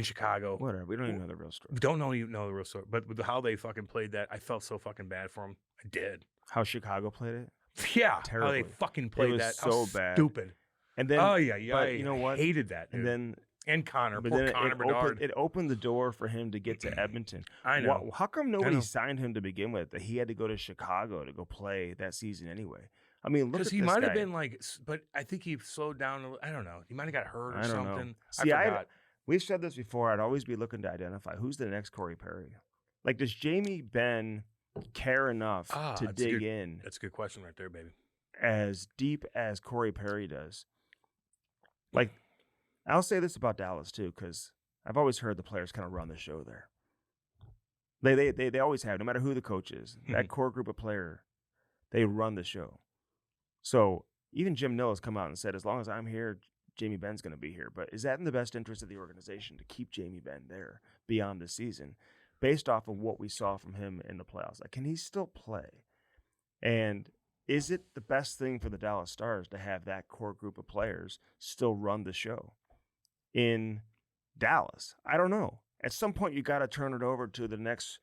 Chicago. whatever. We don't even know the real story. Don't know the real story, but with how they fucking played that, I felt so fucking bad for him. I did. How Chicago played it, Yeah, how Terribly. they fucking played was that. so How bad. Stupid. and then Oh yeah, but I you know what? hated that. and dude. then and Connor, but poor then Connor Bedard. it opened the door for him to get to Edmonton. I know. How come nobody know. signed him to begin with? That he had to go to Chicago to go play that season anyway. I mean, look at Because this he might have guy. been like, but I think he slowed down. I don't know. He might have got hurt or I don't know. something. See, I forgot. We've said this before. I'd always be looking to identify who's the next Corey Perry. Like, does Jamie Benn care enough to that's a dig good- in That's a good question right there, baby. as deep as Corey Perry does? Like, I'll say this about Dallas too, because I've always heard the players kind of run the show there. They always have, no matter who the coach is. That core group of player, they run the show. So even Jim Nill has come out and said, as long as I'm here, Jamie Benn's going to be here. But is that in the best interest of the organization to keep Jamie Benn there beyond the season, based off of what we saw from him in the playoffs? Like, can he still play? And is it the best thing for the Dallas Stars to have that core group of players still run the show in Dallas? I don't know. At some point, you got to turn it over to the next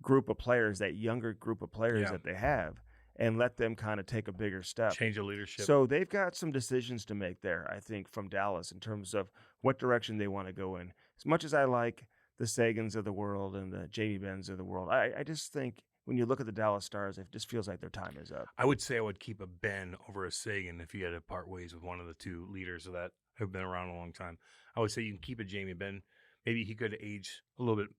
group of players, that younger group of players Yeah. that they have, and let them kind of take a bigger step. Change of leadership. So they've got some decisions to make there, I think, from Dallas in terms of what direction they want to go in. As much as I like the Sagans of the world and the Jamie Benns of the world, I just think when you look at the Dallas Stars, it just feels like their time is up. I would say I would keep a Ben over a Sagan if you had to part ways with one of the two leaders of that have been around a long time. I would say you can keep a Jamie Benn. Maybe he could age a little bit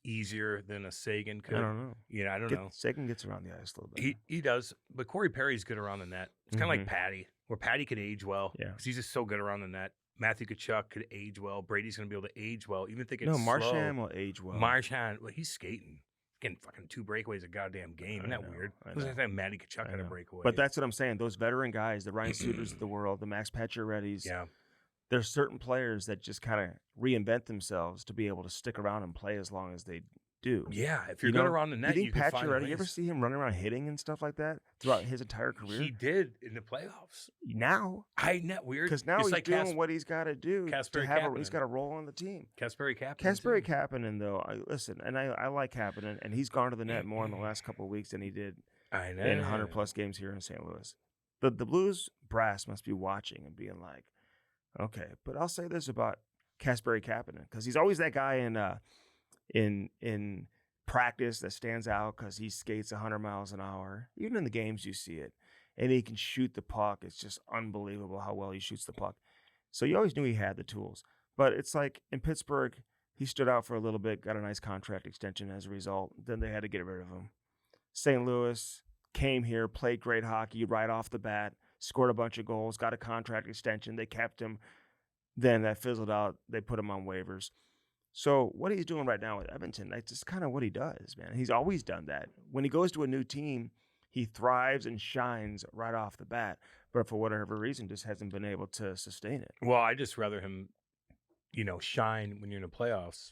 easier than a Sagan could. I don't know. Yeah, I don't know. Sagan gets around the ice a little bit. He does, but Corey Perry's good around the net. It's kind of like Patty, where Patty could age well. Yeah. because he's just so good around the net. Matthew Tkachuk could age well. Brady's going to be able to age well, even if they get no, slow. Marchand will age well. Marchand, well, he's skating. Getting fucking 2 breakaways a goddamn game. Isn't I that know, weird? I Who's know. that Matty Tkachuk I had a know. breakaway? But that's what I'm saying. Those veteran guys, the Ryan Suiters of the world, the Max Pacioretty's, yeah. there's certain players that just kind of reinvent themselves to be able to stick around and play as long as they do. Yeah, if you're You good know, around the net, you you think can find Pacioretty, you ever ways. see him running around hitting and stuff like that throughout his entire career? He did in the playoffs. Now, That weird? because now It's he's like doing what he's got to do Kasperi to have he's Kapanen. got a role on the team. Kasperi Kapanen. Kasperi Kapanen, though, listen, and I like Kapanen, and he's gone to the net more in the last couple of weeks than he did I know. in 100-plus games here in St. Louis. The Blues brass must be watching and being like, okay. But I'll say this about Kasperi Kapanen, because he's always that guy in practice that stands out because he skates 100 miles an hour. Even in the games, you see it. And he can shoot the puck. It's just unbelievable how well he shoots the puck. So you always knew he had the tools. But it's like in Pittsburgh, he stood out for a little bit, got a nice contract extension as a result. Then they had to get rid of him. St. Louis came here, played great hockey right off the bat, scored a bunch of goals, got a contract extension. They kept him. Then that fizzled out. They put him on waivers. So what he's doing right now with Edmonton, that's just kind of what he does, man. He's always done that. When he goes to a new team, he thrives and shines right off the bat. But for whatever reason, just hasn't been able to sustain it. Well, I just rather him shine when you're in the playoffs.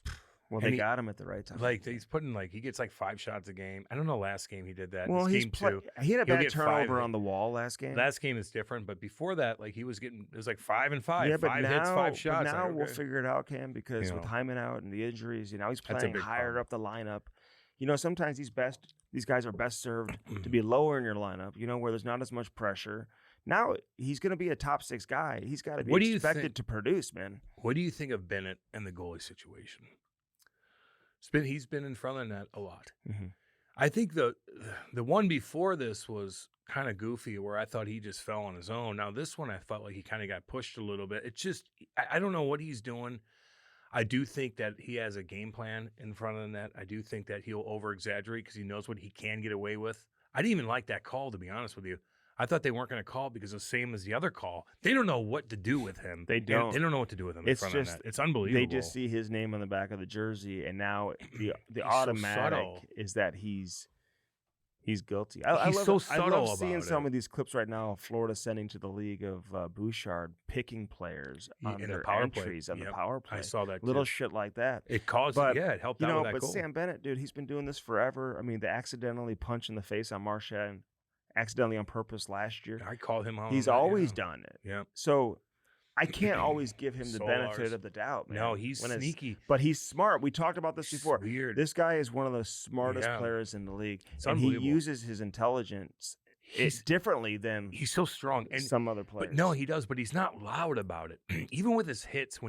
Well, And they got him at the right time. Like he's putting he gets like 5 shots a game. I don't know. Last game he did that. Well, This game too. He had a He'll bad get 5 turnover on the wall last game. Last game is different, but before that, he was getting it was like 5 and 5. Yeah, but 5 now, hits, 5 shots. But now Like, we'll okay. figure it out, Cam, because with Hyman out and the injuries, he's That's a playing big higher problem. up the lineup. Sometimes these guys are best served to be lower in your lineup. Where there's not as much pressure. Now he's going to be a top 6 guy. He's got to be expected to produce, man. What do you think of Bennett and the goalie situation? He's been in front of the net a lot. Mm-hmm. I think the one before this was kind of goofy, where I thought he just fell on his own. Now this one, I felt like he kind of got pushed a little bit. It's just I don't know what he's doing. I do think that he has a game plan in front of the net. I do think that he'll over exaggerate because he knows what he can get away with. I didn't even like that call, to be honest with you. I thought they weren't going to call because the same as the other call. They don't know what to do with him. They don't. They don't know what to do with him It's in front of just- that. It's unbelievable. They just see his name on the back of the jersey, and now the so automatic subtle. is that he's guilty. He's so I subtle love seeing about some it. of these clips right now of Florida sending to the league of Bouchard picking players on in their the power play. entries on the Yep, power play. I saw that Little too. shit like that. It caused, But, it helped out with that but goal. Sam Bennett, dude, he's been doing this forever. I mean, the accidentally punch in the face on Marchand, accidentally on purpose last year. I called him out. He's on that, always yeah. done it. Yeah. So I can't always give him the So benefit Lars. of the doubt, man. No, he's when it's- sneaky. But he's smart. We talked about this before. Weird. This guy is one of the smartest Yeah. players in the league. It's and he unbelievable. uses his intelligence He's- differently than He's so strong. And some other players. But no, he does. But he's not loud about it. Even with his hits,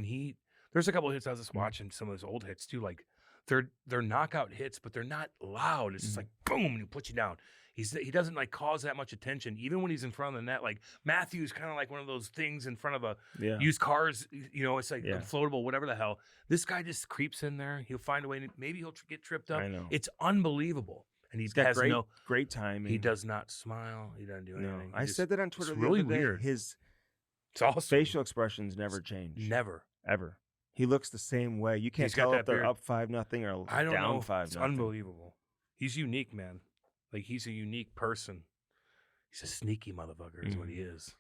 there's a couple of hits I was just watching some of his old hits too. Like they're knockout hits, but they're not loud. It's just like boom, and he puts you down. He doesn't cause that much attention, even when he's in front of the net. Like Matthews, kind of like one of those things in front of a used cars. It's like floatable, whatever the hell. This guy just creeps in there. He'll find a way. Maybe he'll get tripped up. I know. It's unbelievable, and He's got has great timing. He does not smile. He doesn't do No, anything. I said that on Twitter. It's the really other day. weird. His It's awesome. facial expressions never change. Never. Ever. He looks the same way. You can't He's got tell that if they're beard. up 5-0 or I don't down know. 5-0. It's unbelievable. He's unique, man. He's a unique person. He's a sneaky motherfucker, is what he is.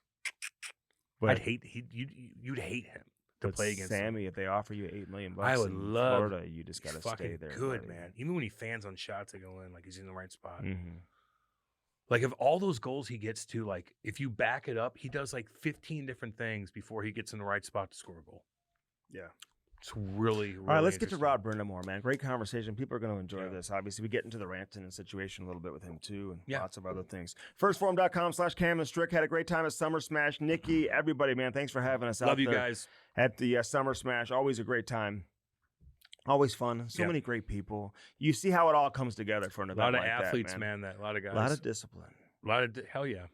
But You'd hate him to But play against him. Sammy, if they offer you $8 million I would in love. Florida, you just got to He's fucking stay there. good, buddy. man. Even when he fans on shots that go in, he's in the right spot. Mhm. If all those goals he gets to, if you back it up, he does 15 different things before he gets in the right spot to score a goal. Yeah. It's really, really All right, let's get to interesting. Rod Brind'Amour, man. Great conversation. People are going to enjoy Yeah. this. Obviously, we get into the Rantanen situation a little bit with him, too, and Yeah. lots of other things. Firstform.com/Cam and Strick had a great time at Summer Smash. Nikki, everybody, man, thanks for having us out Love you there guys. at the Summer Smash. Always a great time. Always fun. So Yeah. many great people. You see how it all comes together for an A event lot of like athletes, that, man. A lot of guys. A lot of discipline. Hell yeah.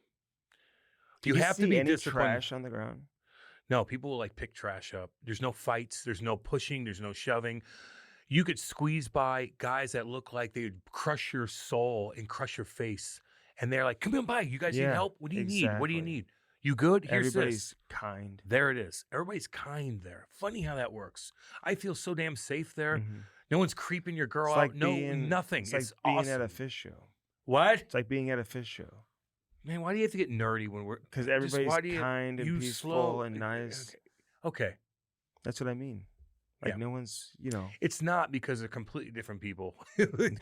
Do You have to see be any disciplined. trash on the ground? No, people will pick trash up. There's no fights. There's no pushing. There's no shoving. You could squeeze by guys that look like they would crush your soul and crush your face. And they're like, come on by. You guys need Yeah, help? What do you need? What do you exactly. need? You good? Here's Everybody's this. kind. There it is. Everybody's kind there. Funny how that works. I feel so damn safe there. Mhm. No one's creeping your girl It's out. like No, being, nothing. It's like It's being awesome. at a fish show. What? It's like being at a fish show. Man, why do you have to get nerdy when we're... Because why everybody's do you- kind and you peaceful slow- and nice. Okay. That's what I mean. Like Yeah. no one's, It's not because they're completely different people.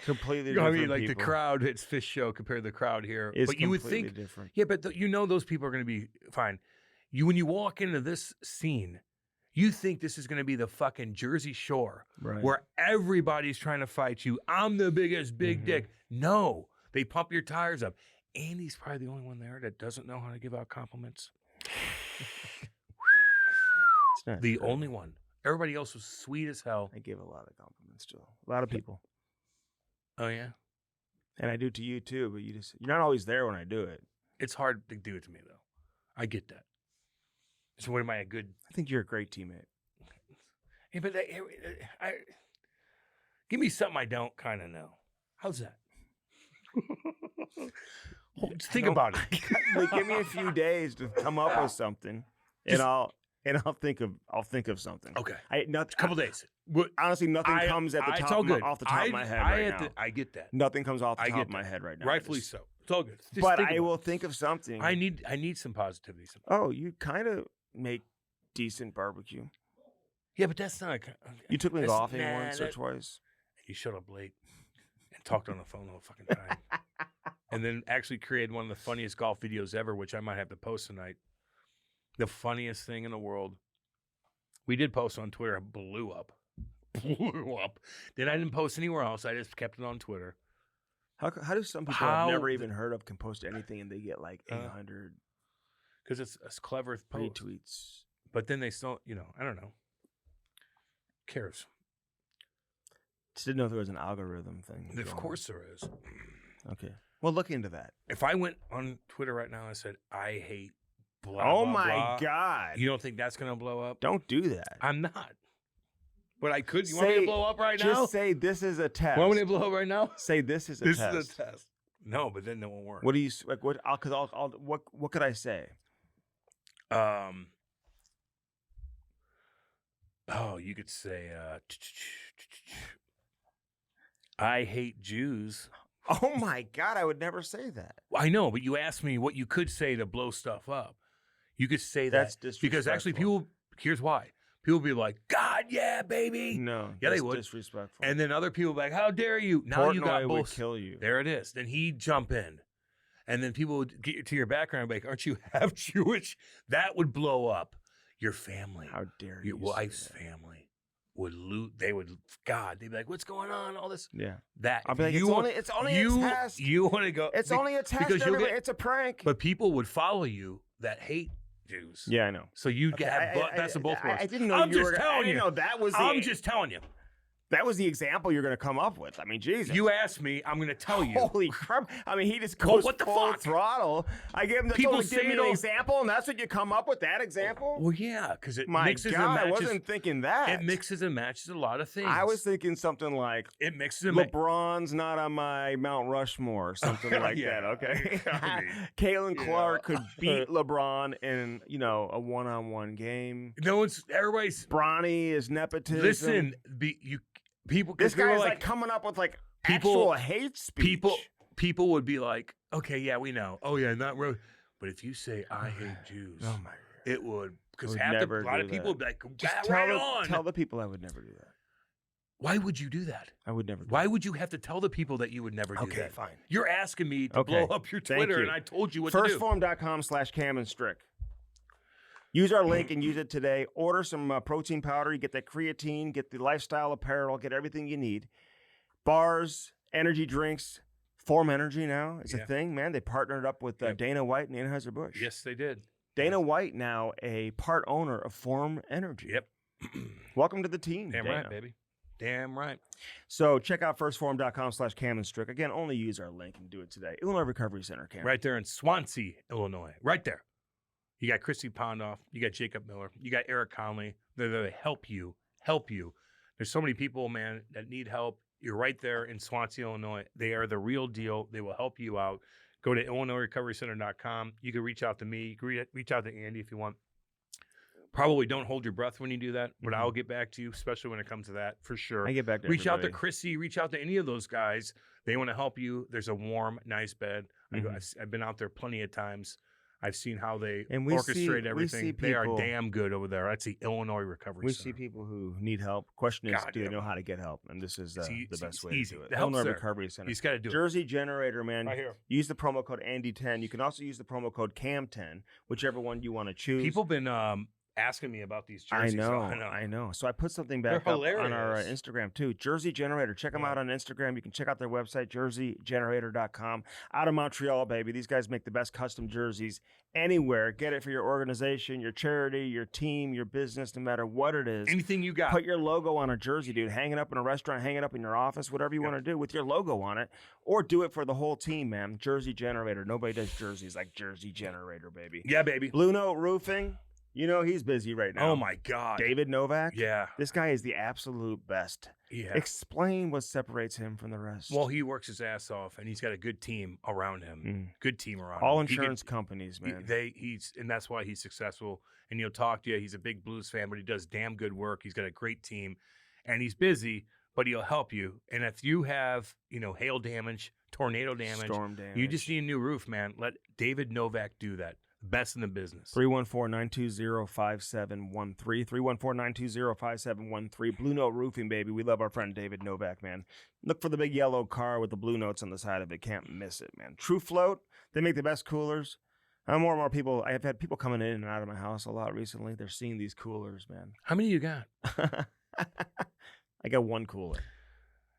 completely You know what different I mean, people. the crowd, it's fish show compared to the crowd here. is But you would completely think, different. yeah, but those people are going to be fine. When you walk into this scene, you think this is going to be the fucking Jersey Shore, Right. where everybody's trying to fight you. I'm the biggest big Mhm. dick. No, they pump your tires up. Andy's probably the only one there that doesn't know how to give out compliments. It's not The true. only one. Everybody else was sweet as hell. I give a lot of compliments to a lot of people. Oh yeah, And I do to you too, but you're not always there when I do it. it's hard to do it to me though. I get that. So, what am I a good? I think you're a great teammate. Yeah, but give me something I don't kind of know. How's that? Just think about it. Like, give me a few days to come up with something, Just- and I'll think of something. Okay, A couple days. Honestly, nothing comes at the it's top all of my, good. off the top of my head right now. I get that. Nothing comes off the I top get of my that. head right now. Rightfully Just- so. It's all good. Just But think I about will it. think of something. I need some positivity. Oh, you kind of make decent barbecue. Yeah, but that's not. You took me That's- golfing nah, once or that- twice. You showed up late and talked on the phone the whole fucking time. And then actually created one of the funniest golf videos ever, which I might have to post tonight. The funniest thing in the world. We did post on Twitter. It blew up. Blew up. Then I didn't post anywhere else. I just kept it on Twitter. How do some people How I've never the- even heard of can post anything and they get like 800 Because it's a clever post. retweets? But then they still, I don't know. Cares. Just didn't know if there was an algorithm thing. Of course there is. Okay. Well, look into that. If I went on Twitter right now and said, I hate blah, Oh blah, my blah, God. you don't think that's going to blow up? Don't do that. I'm not. But I could. You want me to blow up right now? Just say this is a test. Want me to blow up right now? Say this is a This test. is a test. No, but then it won't work. What do you like? What? Because what could I say? Oh, you could say, I hate Jews. Oh my God, I would never say that. I know, but you asked me what you could say to blow stuff up. You could say That's that because actually disrespectful. people. Here's why. People be like, God, yeah, baby. No. Yeah, they that's would. Disrespectful. And then other people be like, how dare you? Now you got Portnoy both. would kill you. There it is. Then he'd jump in. And then people would get to your background and be like, aren't you half Jewish? That would blow up. Your family, How dare your you? say wife's that. family would loot. They would, God, they'd be like, what's going on? All this. Yeah. That. I'll be like, you it's want- only a test. You want to go. It's only a test. because you'll Everybody. get- It's a prank. But people would follow you that hate Jews. Yeah, I know. So you Okay, have best of both worlds. I didn't know I'm you just were. I telling didn't you. know that was. I'm just telling you. That was the example you're going to come up with. I mean, Jesus. You asked me, I'm going to tell you. Holy crap! I mean, he just Well, goes what the full fuck? throttle. I gave him the People told him to give say me it an all- example, and that's what you come up with. That example. Well, yeah, because it My mixes God, and I matches. wasn't thinking that. It mixes and matches a lot of things. I was thinking something like It mixes and matches. LeBron's not on my Mount Rushmore, or something like Yeah, that. Okay, I mean, Kalen yeah. Clark could beat LeBron in a one-on-one game. Everybody's Bronny is nepotism. listen. People. 'cause This they were guy's like coming up with like people- actual hate speech. People would be like, okay, yeah, we know. Oh yeah, not really. But if you say I hate Jews, Oh my! it would because would a never lot do of people that. would be like, Just right on. tell the people I would never do that. Why would you do that? I would never. Do Why would you have to tell the people that you would never do Okay, that? fine. You're asking me to Okay, blow up your thank Twitter, you. and I told you what to do. Firstform.com/Cam and Strick. Use our link and use it today. Order some protein powder. You get that creatine, get the lifestyle apparel, get everything you need. Bars, energy drinks. Form Energy now is Yeah. a thing, man. They partnered up with Yep. Dana White and Anheuser-Busch. Yes, they did. Dana White now a part owner of Form Energy. Yep. Welcome to the team, Damn Dana. right, baby. Damn right. So check out firstform.com/Cam and Strick. Again, only use our link and do it today. Illinois Recovery Center, Cam. Right there in Swansea, Illinois. Right there. You got Christy Pondoff. You got Jacob Miller. You got Eric Conley. They're there to help you. There's so many people, man, that need help. You're right there in Swansea, Illinois. They are the real deal. They will help you out. Go to IllinoisRecoveryCenter.com. You can reach out to me. You can reach out to Andy if you want. Probably don't hold your breath when you do that, but I'll get back to you, especially when it comes to that, for sure. I get back to Reach out to everybody. Chrissy. Reach out to any of those guys. They want to help you. There's a warm, nice bed. I've been out there plenty of times. I've seen how they And we orchestrate see- we everything. see They are people- damn good over there. That's the Illinois Recovery We Center. see people who need help. Question is, God do they damn. know how to get help? And this is the best it's way easy. to do it. The help's Illinois there. Recovery Center. You just got to do it. Jersey Generator, man. Right here. Use the promo code Andy10. You can also use the promo code CAM10, whichever one you want to choose. People been asking me about these I jerseys. know. So I put something They're back up on our hilarious. Instagram too. Jersey Generator. Check them out on Instagram. You can check out their website, jerseygenerator.com. Out of Montreal, baby. These guys make the best custom jerseys anywhere. Get it for your organization, your charity, your team, your business, no matter what it is. Anything you got. Put your logo on a jersey, dude. Hang it up in a restaurant, hang it up in your office, whatever you want to do with your logo on it. Or do it for the whole team, man. Jersey Generator. Nobody does jerseys like Jersey Generator, baby. Yeah, baby. Blue Note Roofing. You know he's busy right now. Oh, my God. David Novak. Yeah. This guy is the absolute best. Yeah. Explain what separates him from the rest. Well, he works his ass off, and he's got a good team around him. Good team around all him. He insurance could- companies, man. And that's why he's successful. And he'll talk to you. He's a big Blues fan, but he does damn good work. He's got a great team, and he's busy, but he'll help you. And if you have, hail damage, tornado damage, Storm damage. you just need a new roof, man. Let David Novak do that. Best in the business. 314-920-5713. 314-920-5713. Blue Note Roofing, baby. We love our friend David Novak, man. Look for the big yellow car with the blue notes on the side of it. Can't miss it, man. True Float. They make the best coolers. More and more people. I have had people coming in and out of my house a lot recently. They're seeing these coolers, man. How many you got? I got one cooler.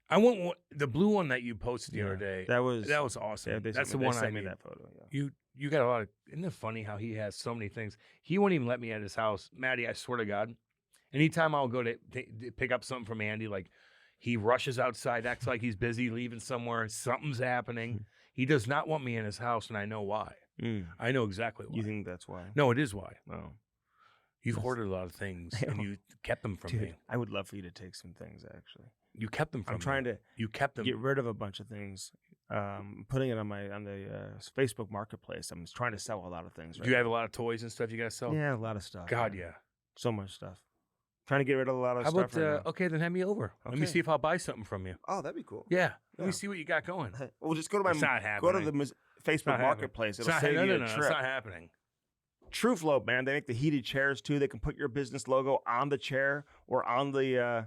I want the blue one that you posted the other day. That was awesome. Yeah, That's the one I sent me need. that photo. Yeah. You got a lot of. Isn't it funny how he has so many things? He won't even let me at his house, Maddie. I swear to God, anytime I'll go to pick up something from Andy, like he rushes outside, acts like he's busy, leaving somewhere. Something's happening. He does not want me in his house, and I know why. I know exactly why. You think that's why? No, it is why. Oh. You've hoarded a lot of things, and you kept them from me. I would love for you to take some things, actually. You kept them from me. I'm trying to get rid of a bunch of things. Putting it on the Facebook Marketplace. I'm trying to sell a lot of things. Do you have a lot of toys and stuff you got to sell? Yeah, a lot of stuff. God, man. yeah. So much stuff. Trying to get rid of a lot of How stuff. about, okay, then have me over. Let me see if I'll buy something from you. Oh, that'd be cool. Yeah. Let me see what you got going. Well, just go to my It's not happening. go to the Facebook Marketplace. It'll save you a trip. It's not happening. True Float, man. They make the heated chairs too. They can put your business logo on the chair or on the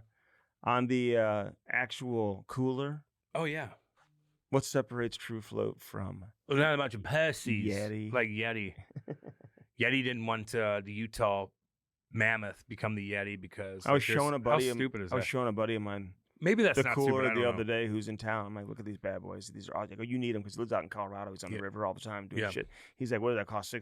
actual cooler. Oh yeah. What separates True Float from Well, not a bunch of pussies. Yeti? Like Yeti. Yeti didn't want the Utah Mammoth become the Yeti because I was showing a buddy. How stupid is that? I was showing a buddy of mine Maybe that's the not cooler stupid. I the don't other know. day who's in town. I'm like, look at these bad boys. These are, I go, you need them because he lives out in Colorado. He's on the river all the time doing shit. He's like, what does that cost?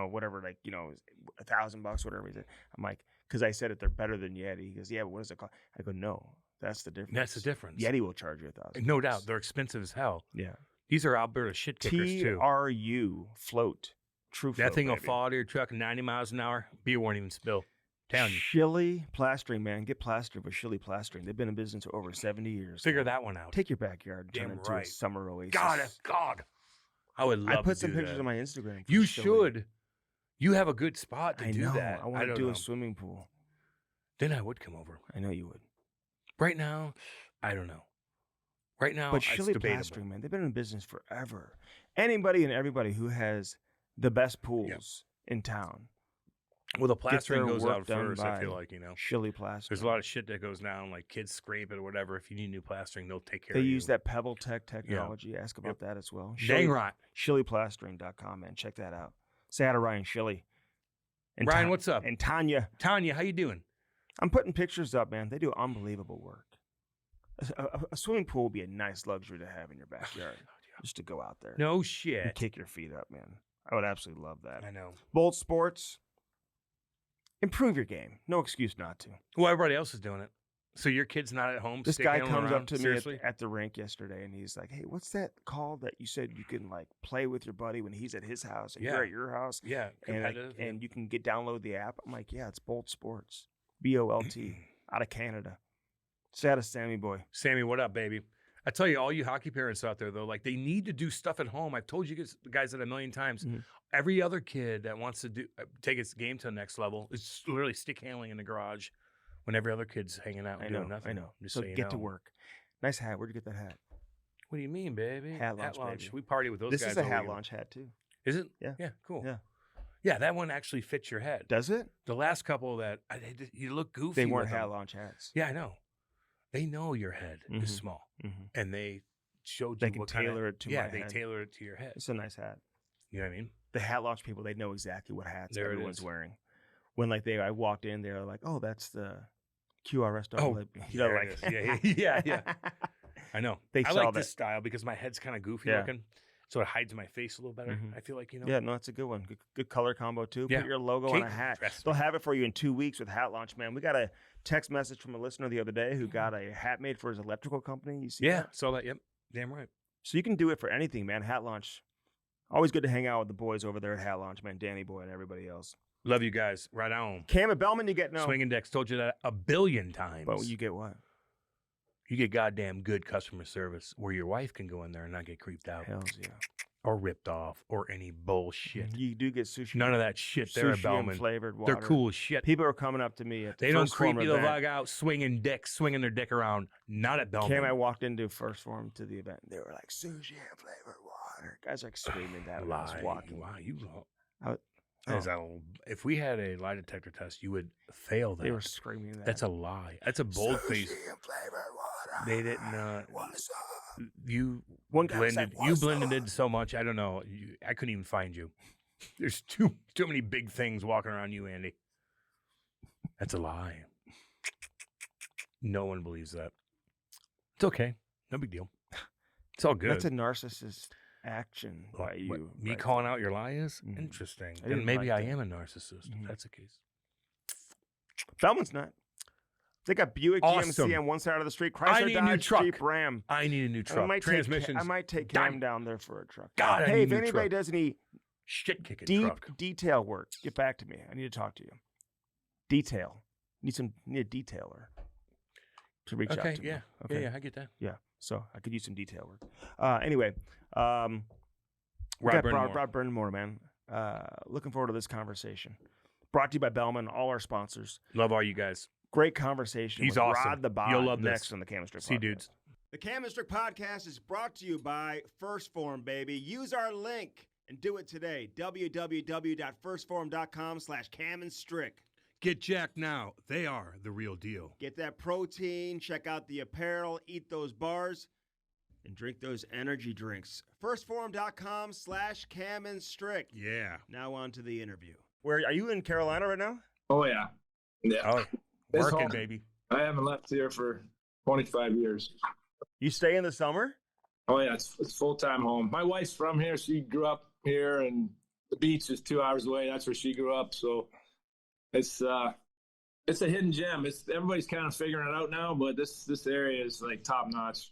Whatever, like, $1,000, whatever. He said. I'm like, because I said it, they're better than Yeti. He goes, yeah, but what does it cost? I go, no, that's the difference. That's the difference. Yeti will charge you $1,000. No doubt. They're expensive as hell. Yeah. These are Alberta shit kickers too. TRU Float. True Float. That thing will baby. fall out of your truck 90 miles an hour. Beer won't even spill. Telling you. Shilly Plastering, man. Get plastered with Shilly Plastering. They've been in business for over 70 years. Figure that one out. Take your backyard and turn Damn it into a right. summer oasis. God. I would love I put to some do pictures that. on my Instagram. For You Shilly. should. You have a good spot to I do know. that. I want to don't do know. a swimming pool. Then I would come over. I know you would. Right now, I don't know. Right now, But it's Shilly debatable. Plastering, man, they've been in business forever. Anybody and everybody who has the best pools in town. Well, the Gets plastering their goes work out done first, I by feel like, Shilly Plastering. There's a lot of shit that goes down, like kids scrape it or whatever. If you need new plastering, they'll take care They of you. use that Pebble Tech technology. Ask about that as well. Dang right. ShillyPlastering.com, man. Check that out. Say hi to Ryan Shilly. And Ryan, what's up? And Tanya. Tanya, how you doing? I'm putting pictures up, man. They do unbelievable work. A swimming pool would be a nice luxury to have in your backyard. Just to go out there. No And shit. kick your feet up, man. I would absolutely love that. I know. Bolt Sports. Improve your game. No excuse not to. Well, everybody else is doing it. So your kid's not at home. This stick guy handling comes around? up to Seriously? me at the rink yesterday, and he's like, "Hey, what's that called that you said you can like play with your buddy when he's at his house and you're at your house, Yeah, competitive. and you can download the app?" I'm like, "Yeah, it's Bolt Sports, BOLT, out of Canada." Say hi to Sammy boy. Sammy, what up, baby? I tell you, all you hockey parents out there, though, like they need to do stuff at home. I've told you guys that a million times. Mhm. Every other kid that wants to take its game to the next level is literally stick handling in the garage when every other kid's hanging out and doing nothing. I know. Just So so you get to know. work. Nice hat. Where'd you get that hat? What do you mean, baby? Hat launch, baby. We party with those This guys. is a all hat weekend. launch hat too. Is it? Yeah. Yeah, cool. Yeah. Yeah, that one actually fits your head. Does it? The last couple that you look goofy. They weren't with hat them. launch hats. Yeah, I know. They know your head Mhm. is small, Mhm. and they showed They you can what kind of, tailor it to yeah, my they head. tailor it to your head. It's a nice hat. You know what I mean? The hat launch people, they know exactly what hats There it everyone's is. wearing. When I walked in, they were like, "Oh, that's the QRS." Oh, there it is. Yeah. I know. They I saw like that. this style because my head's kind of goofy Yeah. looking, so it hides my face a little better. Mhm. I feel like Yeah, no, it's a good one. Good color combo too. Yeah. Put your logo on a hat. Trust They'll me. have it for you in 2 weeks with Hat Launch, man. We got a text message from a listener the other day who got a hat made for his electrical company. You see Yeah, that? saw that. Yep, damn right. So you can do it for anything, man. Hat Launch. Always good to hang out with the boys over there at Hat Launch, man. Danny Boy and everybody else. Love you guys. Right on. Cam at Bellman, you get no. Swinging Decks told you that a billion times. But you get what? You get goddamn good customer service where your wife can go in there and not get creeped out Hells yeah. or ripped off or any bullshit. You do get sushi. None of that shit there at sushi Bellman. and flavored water. They're cool as shit. People are coming up to me at the They don't First Form creep you the event. fuck out swinging dicks, swinging their dick around. Not at Bellman. Cam, I walked into First Form to the event. They were like, sushi and flavored water. Guys like screaming that when I was walking. Wow, you is, if we had a lie detector test, you would fail that. They were screaming that. That's a lie. That's a bold face. They didn't. You blended in so much. I don't know. I couldn't even find you. There's too many big things walking around you, Andy. That's a lie. No one believes that. It's okay. No big deal. It's all good. That's a narcissist action by you. Me calling out your lie is interesting. And maybe I am a narcissist if that's the case. Feldman's not. They got Buick GMC on one side of the street. Chrysler, Dodge, Jeep, Ram. I need a new truck. Transmissions. I might take Cam down there for a truck. God, hey, if anybody does any shit-kicking detail work, get back to me. I need to talk to you. Detail. Need a detailer to reach out to me. Okay, yeah, I get that. Yeah, so I could use some detail work. Anyway, Rod Brind'Amour, man. Looking forward to this conversation. Brought to you by Bellman, all our sponsors. Love all you guys. Great conversation. He's with awesome. Rod the Bod. You'll love next this. on the Cam and Strick See, podcast. dudes. The Cam and Strick podcast is brought to you by First Form, baby. Use our link and do it today. www.firstform.com/camandstrick. Get jacked now. They are the real deal. Get that protein, check out the apparel, eat those bars, and drink those energy drinks. Firstform.com/camandstrick. Yeah. Now on to the interview. Where are you in Carolina right now? Oh, yeah. Yeah. Oh, It's working, home. baby. I haven't left here for 25 years. You stay in the summer? Oh, yeah. It's full-time home. My wife's from here. She grew up here, and the beach is 2 hours away. That's where she grew up. So it's a hidden gem. Everybody's kind of figuring it out now, but this area is like top-notch.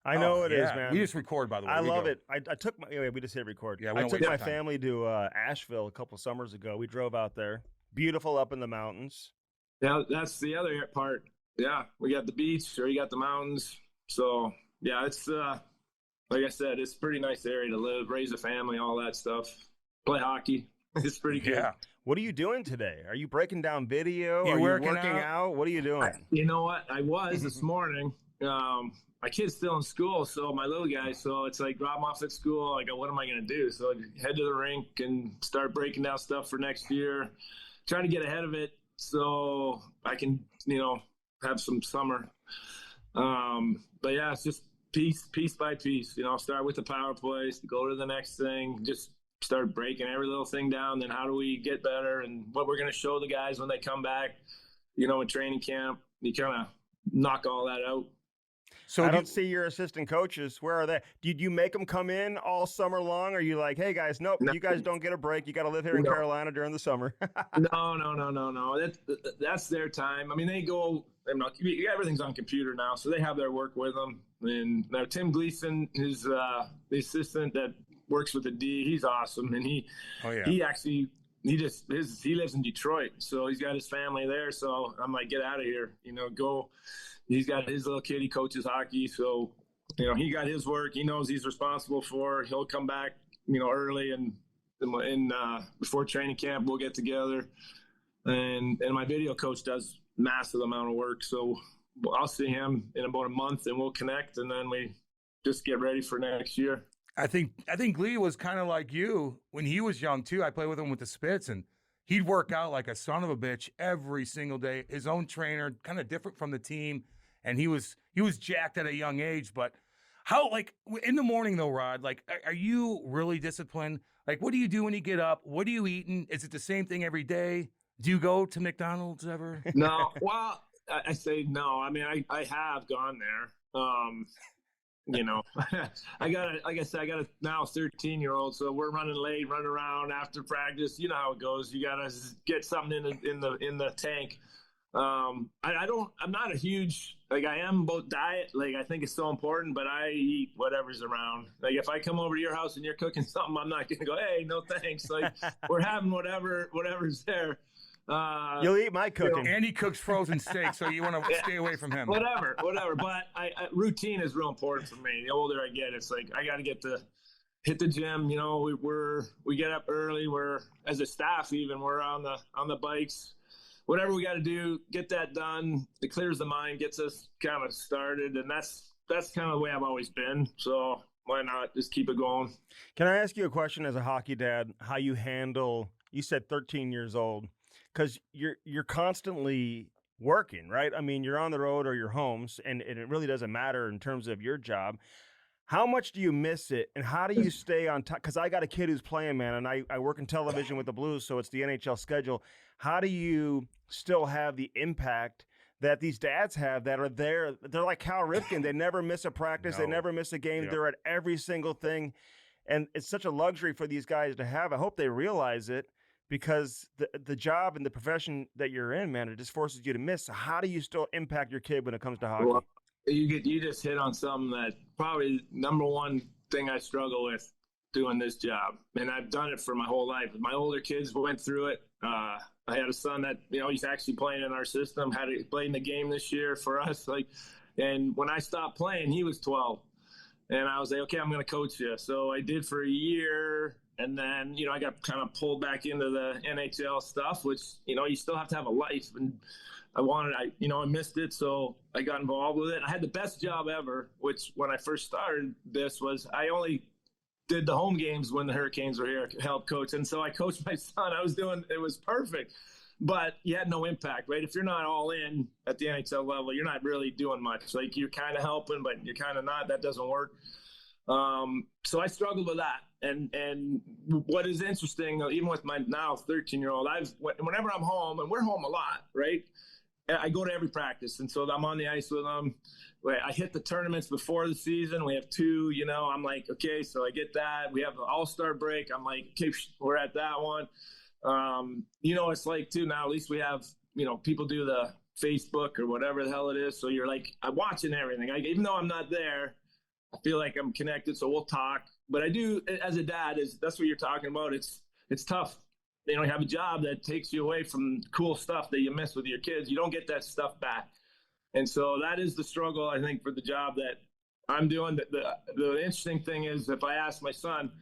I know it is, man. We just record, by the way. I love it. I took my we just hit record. Yeah, I took my family to Asheville a couple summers ago. We drove out there. Beautiful up in the mountains. Yeah, that's the other part. Yeah, we got the beach, or you got the mountains. So yeah, it's like I said, it's a pretty nice area to live, raise a family, all that stuff. Play hockey. It's pretty good. Yeah. What are you doing today? Are you breaking down video? You are working you working out? What are you doing? You know what? I was this morning. My kid's still in school, so my little guy, so it's like drop him off at school. I go, what am I going to do? So I head to the rink and start breaking down stuff for next year, trying to get ahead of it so I can, have some summer. But yeah, it's just piece by piece, start with the power plays, go to the next thing, just start breaking every little thing down. Then how do we get better and what we're going to show the guys when they come back, in training camp. You kind of knock all that out. So I don't see your assistant coaches. Where are they? Did you make them come in all summer long? Or are you like, hey guys, nope, you guys don't get a break. You got to live here in Carolina during the summer. No. That's their time. I mean, they go. Everything's on computer now, so they have their work with them. And now Tim Gleason is the assistant that works with the D. He's awesome, and he lives in Detroit, so he's got his family there. So I'm like, get out of here, go. He's got his little kid. He coaches hockey. So, he got his work. He knows he's responsible for. He'll come back, early and before training camp, we'll get together. And my video coach does massive amount of work. So I'll see him in about a month and we'll connect. And then we just get ready for next year. I think Glee was kind of like you when he was young too. I played with him with the Spits, and he'd work out like a son of a bitch every single day. His own trainer, kind of different from the team. And he was jacked at a young age, but how, like, in the morning though, Rod, like, are you really disciplined? Like, what do you do when you get up? What are you eating? Is it the same thing every day? Do you go to McDonald's ever? No, well, I say no. I mean, I have gone there. I got a now 13-year-old, so we're running late, running around after practice. You know how it goes. You got to get something in the tank. I'm not a huge, I am about diet. Like, I think it's so important, but I eat whatever's around. Like, if I come over to your house and you're cooking something, I'm not going to go, hey, no thanks. Like, we're having whatever's there. You'll eat my cooking. Andy cooks frozen steak, so you want to stay away from him. Whatever. But routine is real important for me. The older I get, it's like, I got to hit the gym. We get up early. We're, as a staff, even we're on the bikes. Whatever we got to do, get that done. It clears the mind, gets us kind of started, and that's kind of the way I've always been. So why not just keep it going? Can I ask you a question as a hockey dad? How you handle, you said 13 years old, because you're constantly working, right? I mean, you're on the road or you're home, and it really doesn't matter in terms of your job. How much do you miss it, and how do you stay on top? Because I got a kid who's playing, man, and I work in television with the Blues, so it's the NHL schedule. How do you still have the impact that these dads have that are there? They're like Cal Ripken. They never miss a practice. They never miss a game. Yep. They're at every single thing. And it's such a luxury for these guys to have. I hope they realize it, because the job and the profession that you're in, man, it just forces you to miss. So how do you still impact your kid when it comes to hockey? Well, you just hit on something that probably number one thing I struggle with doing this job. And I've done it for my whole life. My older kids went through it. I had a son that, he's actually playing in our system, played in the game this year for us. And when I stopped playing, he was 12. And I was like, okay, I'm going to coach you. So I did for a year. And then, I got kind of pulled back into the NHL stuff, which, you still have to have a life. And I missed it. So I got involved with it. I had the best job ever, which when I first started this was I only did the home games when the Hurricanes were here, help coach. And so I coached my son. It was perfect, but you had no impact, right? If you're not all in at the NHL level, you're not really doing much. Like, you're kind of helping, but you're kind of not. That doesn't work. So I struggled with that. And what is interesting, even with my now 13-year-old, whenever I'm home, and we're home a lot, right? I go to every practice, and so I'm on the ice with them. I hit the tournaments before the season. We have 2, I'm like, okay, so I get that. We have the All-Star break. I'm like, okay, we're at that one. It's like, too, now at least we have, people do the Facebook or whatever the hell it is. So you're like, I'm watching everything. Even though I'm not there, I feel like I'm connected, so we'll talk. But I do, as a dad, that's what you're talking about. It's tough. You have a job that takes you away from cool stuff that you miss with your kids. You don't get that stuff back. And so that is the struggle, I think, for the job that I'm doing. The interesting thing is, if I ask my son,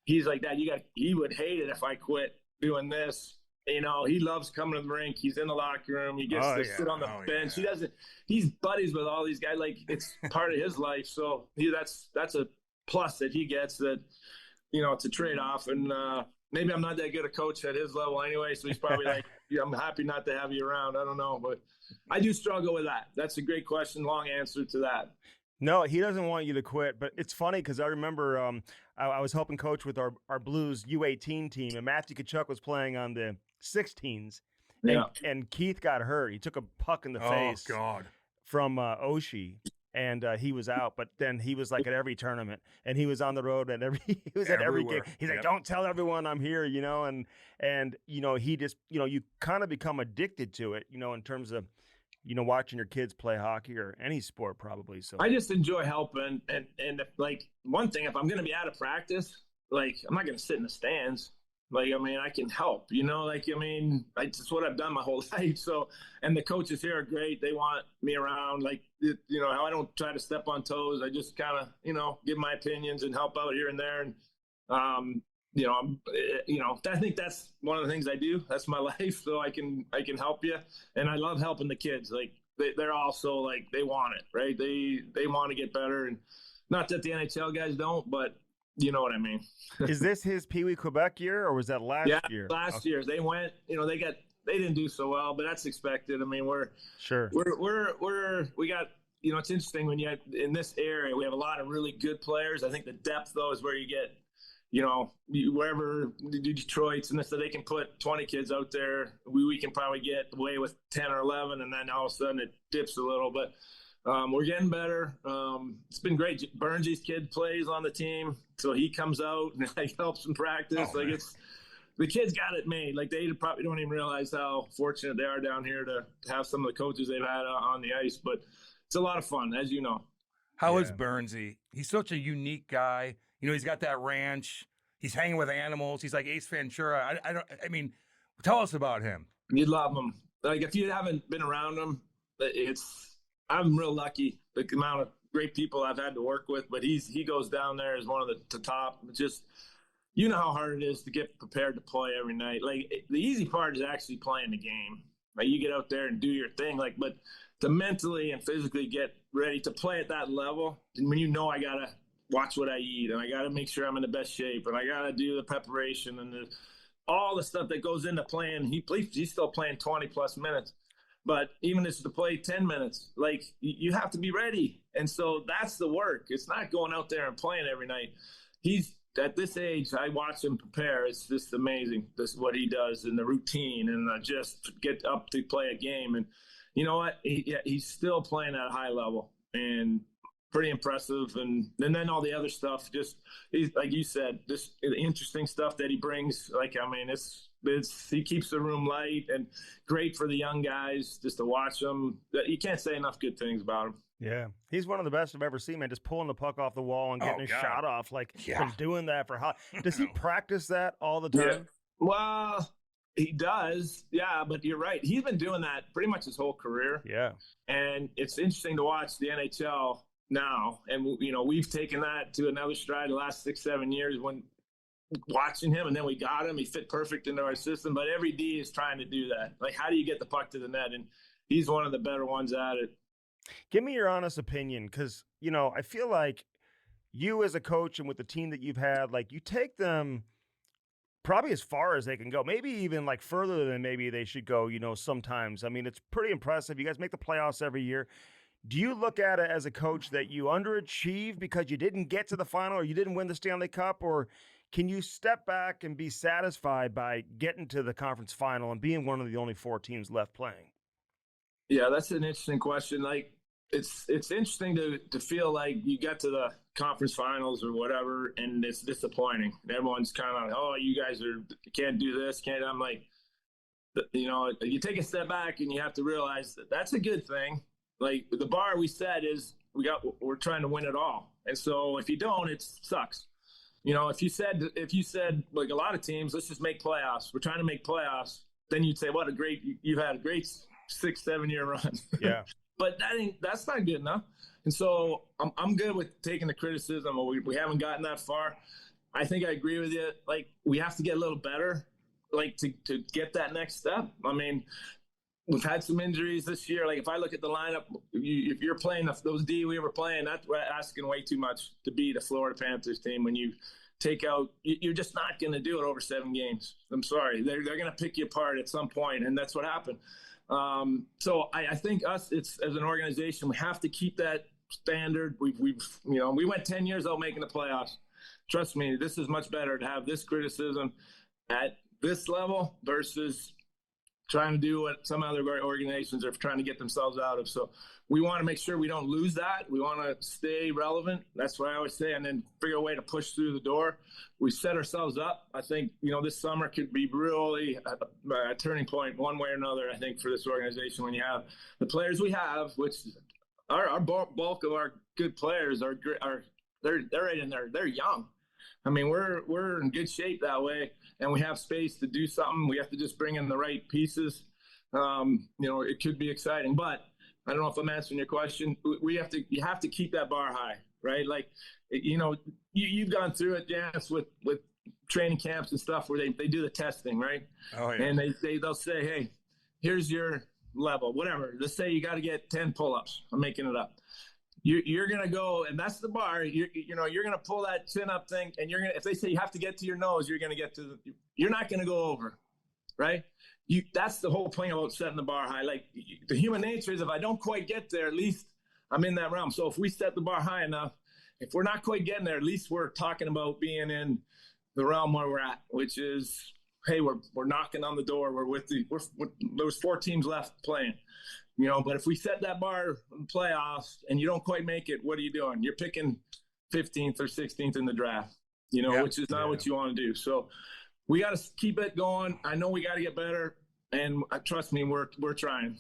he's like, Dad, he would hate it if I quit doing this. He loves coming to the rink. He's in the locker room. He gets to sit on the bench. Yeah. He's buddies with all these guys. Like, it's part of his life. So that's a plus that he gets, that, it's a trade-off. And, maybe I'm not that good a coach at his level anyway, so he's probably like, I'm happy not to have you around. I don't know, but I do struggle with that. That's a great question, long answer to that. No, he doesn't want you to quit, but it's funny because I remember I was helping coach with our Blues U18 team, and Matthew Tkachuk was playing on the 16s, and Keith got hurt. He took a puck in the face from Oshie. And he was out, but then he was like at every tournament, and he was on the road at he was at every game. He's like, don't tell everyone I'm here, and he just, you kind of become addicted to it, in terms of, watching your kids play hockey or any sport probably. So I just enjoy helping. And if, like, one thing, if I'm going to be out of practice, like, I'm not going to sit in the stands. Like, I can help, it's what I've done my whole life. So, and the coaches here are great. They want me around. Like, I don't try to step on toes. I just kind of, give my opinions and help out here and there. And, I think that's one of the things I do. That's my life. So I can help you. And I love helping the kids. Like, they're also like, they want it, right? They want to get better. And not that the NHL guys don't, but you know what I mean. Is this his Pee Wee Quebec year, or was that last year? Yeah, last year. They went, they didn't do so well, but that's expected. We got, it's interesting when you in this area, we have a lot of really good players. I think the depth, though, is where you get, wherever the Detroit's and this, so they can put 20 kids out there. We can probably get away with 10 or 11, and then all of a sudden it dips a little, but we're getting better. It's been great. Burnsy's kid plays on the team, so he comes out and helps in practice. The kids got it made. Like, they probably don't even realize how fortunate they are down here to have some of the coaches they've had on the ice. But it's a lot of fun, as you know. How is Burnsy? He's such a unique guy. He's got that ranch. He's hanging with animals. He's like Ace Ventura. Tell us about him. You'd love him. Like, if you haven't been around him, I'm real lucky, the amount of great people I've had to work with, but he goes down there as one of the top. Just, how hard it is to get prepared to play every night. Like, the easy part is actually playing the game. Like, you get out there and do your thing. Like, but to mentally and physically get ready to play at that level, and when I got to watch what I eat, and I got to make sure I'm in the best shape, and I got to do the preparation and all the stuff that goes into playing. He's still playing 20-plus minutes. But even just to play 10 minutes, like, you have to be ready. And so that's the work. It's not going out there and playing every night. He's at this age, I watch him prepare. It's just amazing. This is what he does in the routine and just get up to play a game. And you know what? He's still playing at a high level and pretty impressive. And then all the other stuff, just like you said, just interesting stuff that he brings. Like, I mean, he keeps the room light and great for the young guys just to watch them. You can't say enough good things about him. Yeah, he's one of the best I've ever seen, man. Just pulling the puck off the wall and getting his shot off, been doing that for how? Does he practice that all the time? Yeah. Well, he does, yeah. But you're right. He's been doing that pretty much his whole career. Yeah, and it's interesting to watch the NHL now, and we've taken that to another stride the last 6-7 years when watching him, and then we got him. He fit perfect into our system. But every D is trying to do that. Like, how do you get the puck to the net? And he's one of the better ones at it. Give me your honest opinion, because, I feel like you as a coach and with the team that you've had, like, you take them probably as far as they can go, maybe even like further than maybe they should go, sometimes. I mean, it's pretty impressive. You guys make the playoffs every year. Do you look at it as a coach that you underachieve because you didn't get to the final or you didn't win the Stanley Cup, or can you step back and be satisfied by getting to the conference final and being one of the only 4 teams left playing? Yeah, that's an interesting question. Like, it's interesting to feel like you get to the conference finals or whatever, and it's disappointing. And everyone's kind of, oh, you guys can't do this, can't. I'm like, you take a step back and you have to realize that that's a good thing. Like, the bar we set is we're trying to win it all, and so if you don't, it sucks. If you said like a lot of teams, let's just make playoffs. We're trying to make playoffs. Then you'd say, you've had a great 6-7 year run. Yeah. But that's not good enough. And so I'm good with taking the criticism. We haven't gotten that far. I think I agree with you. Like, we have to get a little better, like, to get that next step. I mean, we've had some injuries this year. Like, if I look at the lineup, if you're playing those D we were playing, that's asking way too much to beat a Florida Panthers team. When you take out, you're just not going to do it over 7 games. I'm sorry. They're going to pick you apart at some point, and that's what happened. So I think it's as an organization, we have to keep that standard. We went 10 years without making the playoffs. Trust me, this is much better to have this criticism at this level versus trying to do what some other organizations are trying to get themselves out of. So we want to make sure we don't lose that. We want to stay relevant. That's what I always say, and then figure a way to push through the door. We set ourselves up. I think, this summer could be really a turning point one way or another, I think, for this organization when you have the players we have, which our bulk of our good players they're right in there. They're young. I mean, we're in good shape that way, and we have space to do something. We have to just bring in the right pieces. It could be exciting, but I don't know if I'm answering your question. You have to keep that bar high, right? Like, you've gone through it, Janice, with training camps and stuff where they do the testing, right? Oh, yeah. And they'll say, hey, here's your level, whatever. Let's say you got to get 10 pull-ups. I'm making it up. You're going to go, and that's the bar. You're going to pull that chin up thing, and if they say you have to get to your nose, you're going to get to you're not going to go over, right? That's the whole point about setting the bar high. Like, the human nature is, if I don't quite get there, at least I'm in that realm. So if we set the bar high enough, if we're not quite getting there, at least we're talking about being in the realm where we're at, which is, hey, we're knocking on the door. There's 4 teams left playing. But if we set that bar in playoffs and you don't quite make it, what are you doing? You're picking 15th or 16th in the draft, which is not what you want to do. So we got to keep it going. I know we got to get better, and trust me, we're trying.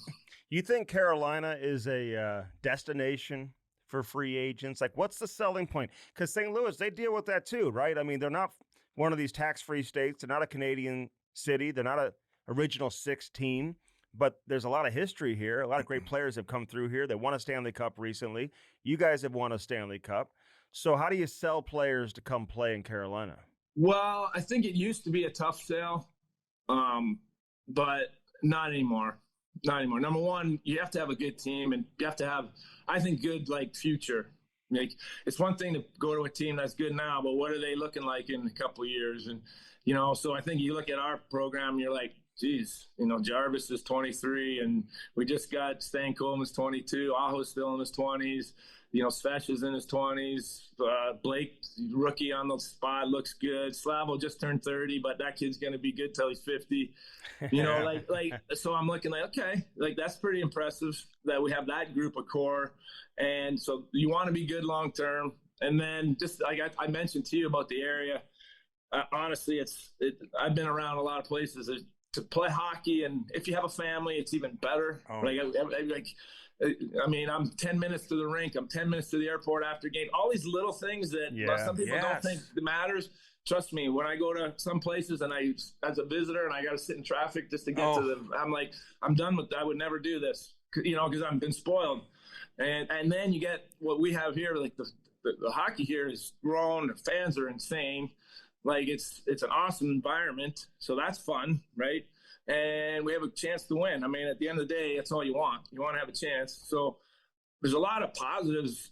You think Carolina is a destination for free agents? Like, what's the selling point? Because St. Louis, they deal with that too, right? I mean, they're not one of these tax-free states. They're not a Canadian city. They're not a original 6 team. But there's a lot of history here. A lot of great players have come through here. They won a Stanley Cup recently. You guys have won a Stanley Cup. So how do you sell players to come play in Carolina? Well, I think it used to be a tough sale, but not anymore. Not anymore. Number one, you have to have a good team, and you have to have, I think, good, like, future. Like, it's one thing to go to a team that's good now, but what are they looking like in a couple of years? And, so I think you look at our program, you're like, geez, Jarvis is 23, and we just got Stankoven's 22. Aho's still in his 20s. Svesh is in his 20s. Blake, rookie on the spot, looks good. Slavo just turned 30, but that kid's going to be good till he's 50. So I'm looking like, okay, like that's pretty impressive that we have that group of core. And so you want to be good long term. And then just like I mentioned to you about the area, honestly, I've been around a lot of places to play hockey, and if you have a family, it's even better. Oh. I'm 10 minutes to the rink. I'm 10 minutes to the airport after game. All these little things that some people don't think matters. Trust me, when I go to some places and as a visitor, and I got to sit in traffic just to get to them, I'm like, I'm done with that. I would never do this, because I've been spoiled. And then you get what we have here, like the hockey here is grown. The fans are insane. Like it's an awesome environment. So that's fun, right? And we have a chance to win. I mean, at the end of the day, that's all you want. You want to have a chance. So there's a lot of positives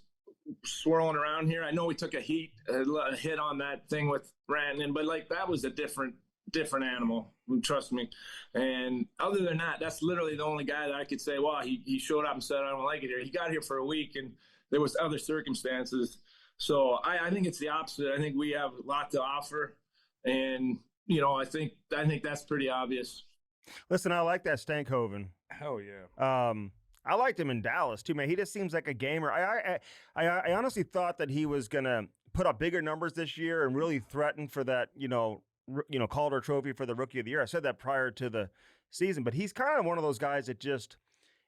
swirling around here. I know we took a hit on that thing with Rantanen, but like that was a different animal. Trust me. And other than that, that's literally the only guy that I could say, well, he showed up and said, I don't like it here. He got here for a week, and there was other circumstances. So I think it's the opposite. I think we have a lot to offer, and I think that's pretty obvious. Listen, I like that Stankoven. Hell yeah. I liked him in Dallas too, man. He just seems like a gamer. I honestly thought that he was gonna put up bigger numbers this year and really threaten for that, Calder Trophy for the Rookie of the Year. I said that prior to the season, but he's kind of one of those guys that just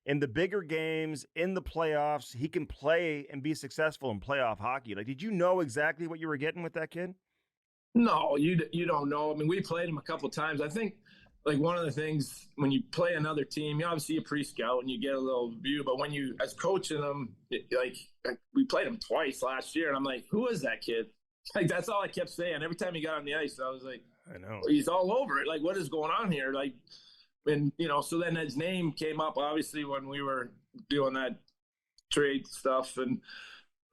in the bigger games, in the playoffs, he can play and be successful in playoff hockey. Like, did you know exactly what you were getting with that kid? No, you don't know. I mean, we played him a couple times. I think. Like one of the things when you play another team, obviously you pre-scout and you get a little view, but when you, as coaching them, like we played him twice last year, and I'm like, who is that kid? Like that's all I kept saying. Every time he got on the ice, I was like, I know he's all over it. Like what is going on here? Like, and so then his name came up obviously when we were doing that trade stuff, and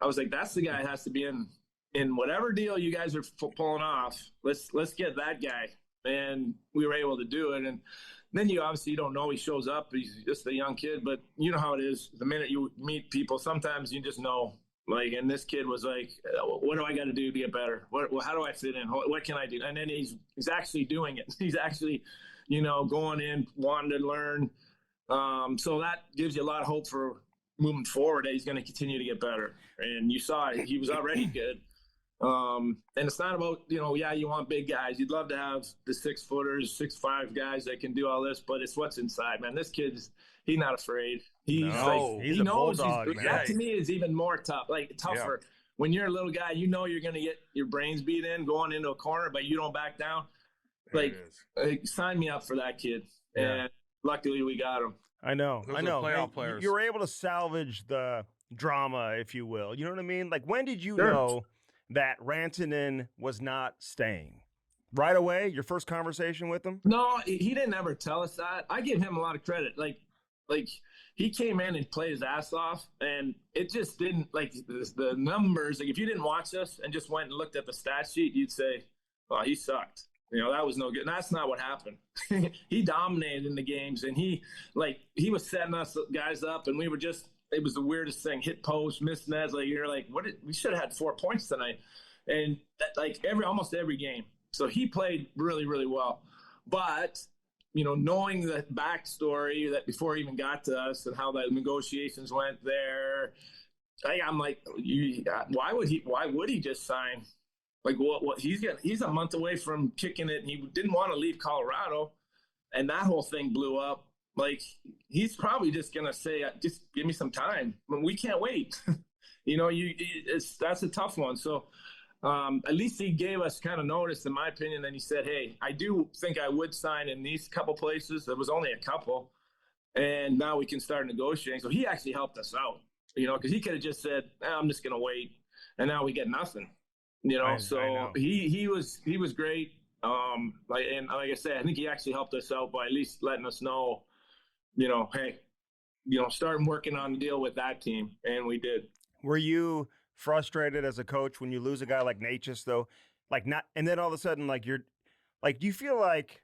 I was like, that's the guy that has to be in whatever deal you guys are pulling off. Let's get that guy. And we were able to do it. And then you obviously don't know he shows up. He's just a young kid, but you know how it is. The minute you meet people, sometimes you just know. Like, and this kid was like, what do I got to do to get better? How do I fit in? What can I do? And then he's actually doing it. He's actually, going in, wanting to learn. So that gives you a lot of hope for moving forward that he's going to continue to get better. And you saw it. He was already good. And it's not about, you want big guys. You'd love to have the 6-footers, 6'5" guys that can do all this, but it's what's inside, man. This kid's, he's not afraid. He's a bulldog, man. That to me is even more tougher. Yeah. When you're a little guy, you're going to get your brains beat in going into a corner, but you don't back down. Sign me up for that kid. Yeah. And luckily we got him. I know. Those are playoff players. You were able to salvage the drama, if you will. You know what I mean? Like, when did you know that Rantanen was not staying? Right away, your first conversation with him? No, he didn't ever tell us that. I give him a lot of credit. Like he came in and played his ass off, and it just didn't, like, the numbers. Like, if you didn't watch us and just went and looked at the stat sheet, you'd say, oh, he sucked. That was no good. And that's not what happened. He dominated in the games, and he was setting us guys up, and we were just, it was the weirdest thing. Hit post, missed nets. Like, you're like, we should have had 4 points tonight. And almost every game. So he played really, really well. But, knowing the backstory that before he even got to us and how the negotiations went there, I'm like, why would he just sign? Like, what he's a month away from kicking it, and he didn't want to leave Colorado, and that whole thing blew up. Like, he's probably just going to say, just give me some time. We can't wait. That's a tough one. So at least he gave us kind of notice, in my opinion, and he said, hey, I do think I would sign in these couple places. There was only a couple. And now we can start negotiating. So he actually helped us out, because he could have just said, I'm just going to wait. And now we get nothing, So he was great. And like I said, I think he actually helped us out by at least letting us know, hey, starting working on the deal with that team. And we did. Were you frustrated as a coach when you lose a guy like Natchez, though? Like not, and then all of a sudden, like you're, like, do you feel like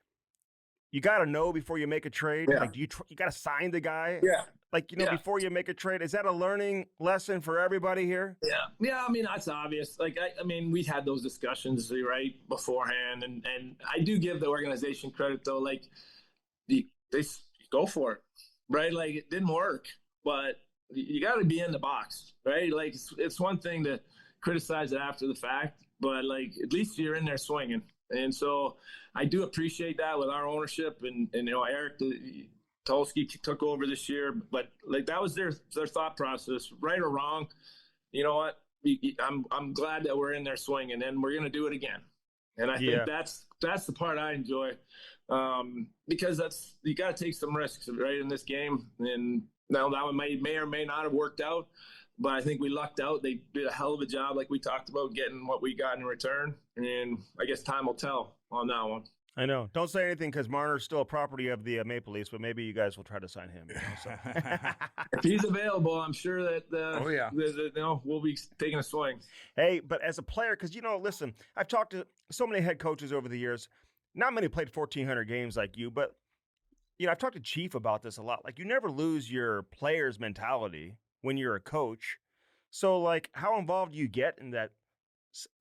you got to know before you make a trade? Yeah. Like, do you you got to sign the guy? Yeah. Like, you know, Yeah. before you make a trade, is that a learning lesson for everybody here? Yeah. Yeah. I mean, that's obvious. Like, I mean, we had those discussions, right, beforehand. And I do give the organization credit, though. Like, they go for it, right? Like, it didn't work, but you got to be in the box, right? Like, it's one thing to criticize it after the fact, but, like, at least you're in there swinging. And so I do appreciate that with our ownership. And you know, Eric Tulsky took over this year, but like that was their thought process, right or wrong. You know what? I'm glad that we're in there swinging, and we're going to do it again. And I think that's the part I enjoy, because you got to take some risks, right, in this game. And now that one may or may not have worked out, but I think we lucked out. They did a hell of a job, like we talked about, getting what we got in return. And I guess time will tell on that one. I know. Don't say anything because Marner's still a property of the Maple Leafs, but maybe you guys will try to sign him. You know, so. If he's available, I'm sure that we'll be taking a swing. Hey, but as a player, because, you know, listen, I've talked to so many head coaches over the years. Not many played 1,400 games like you, but, you know, I've talked to Chief about this a lot. Like, you never lose your player's mentality when you're a coach. So, like, how involved do you get in that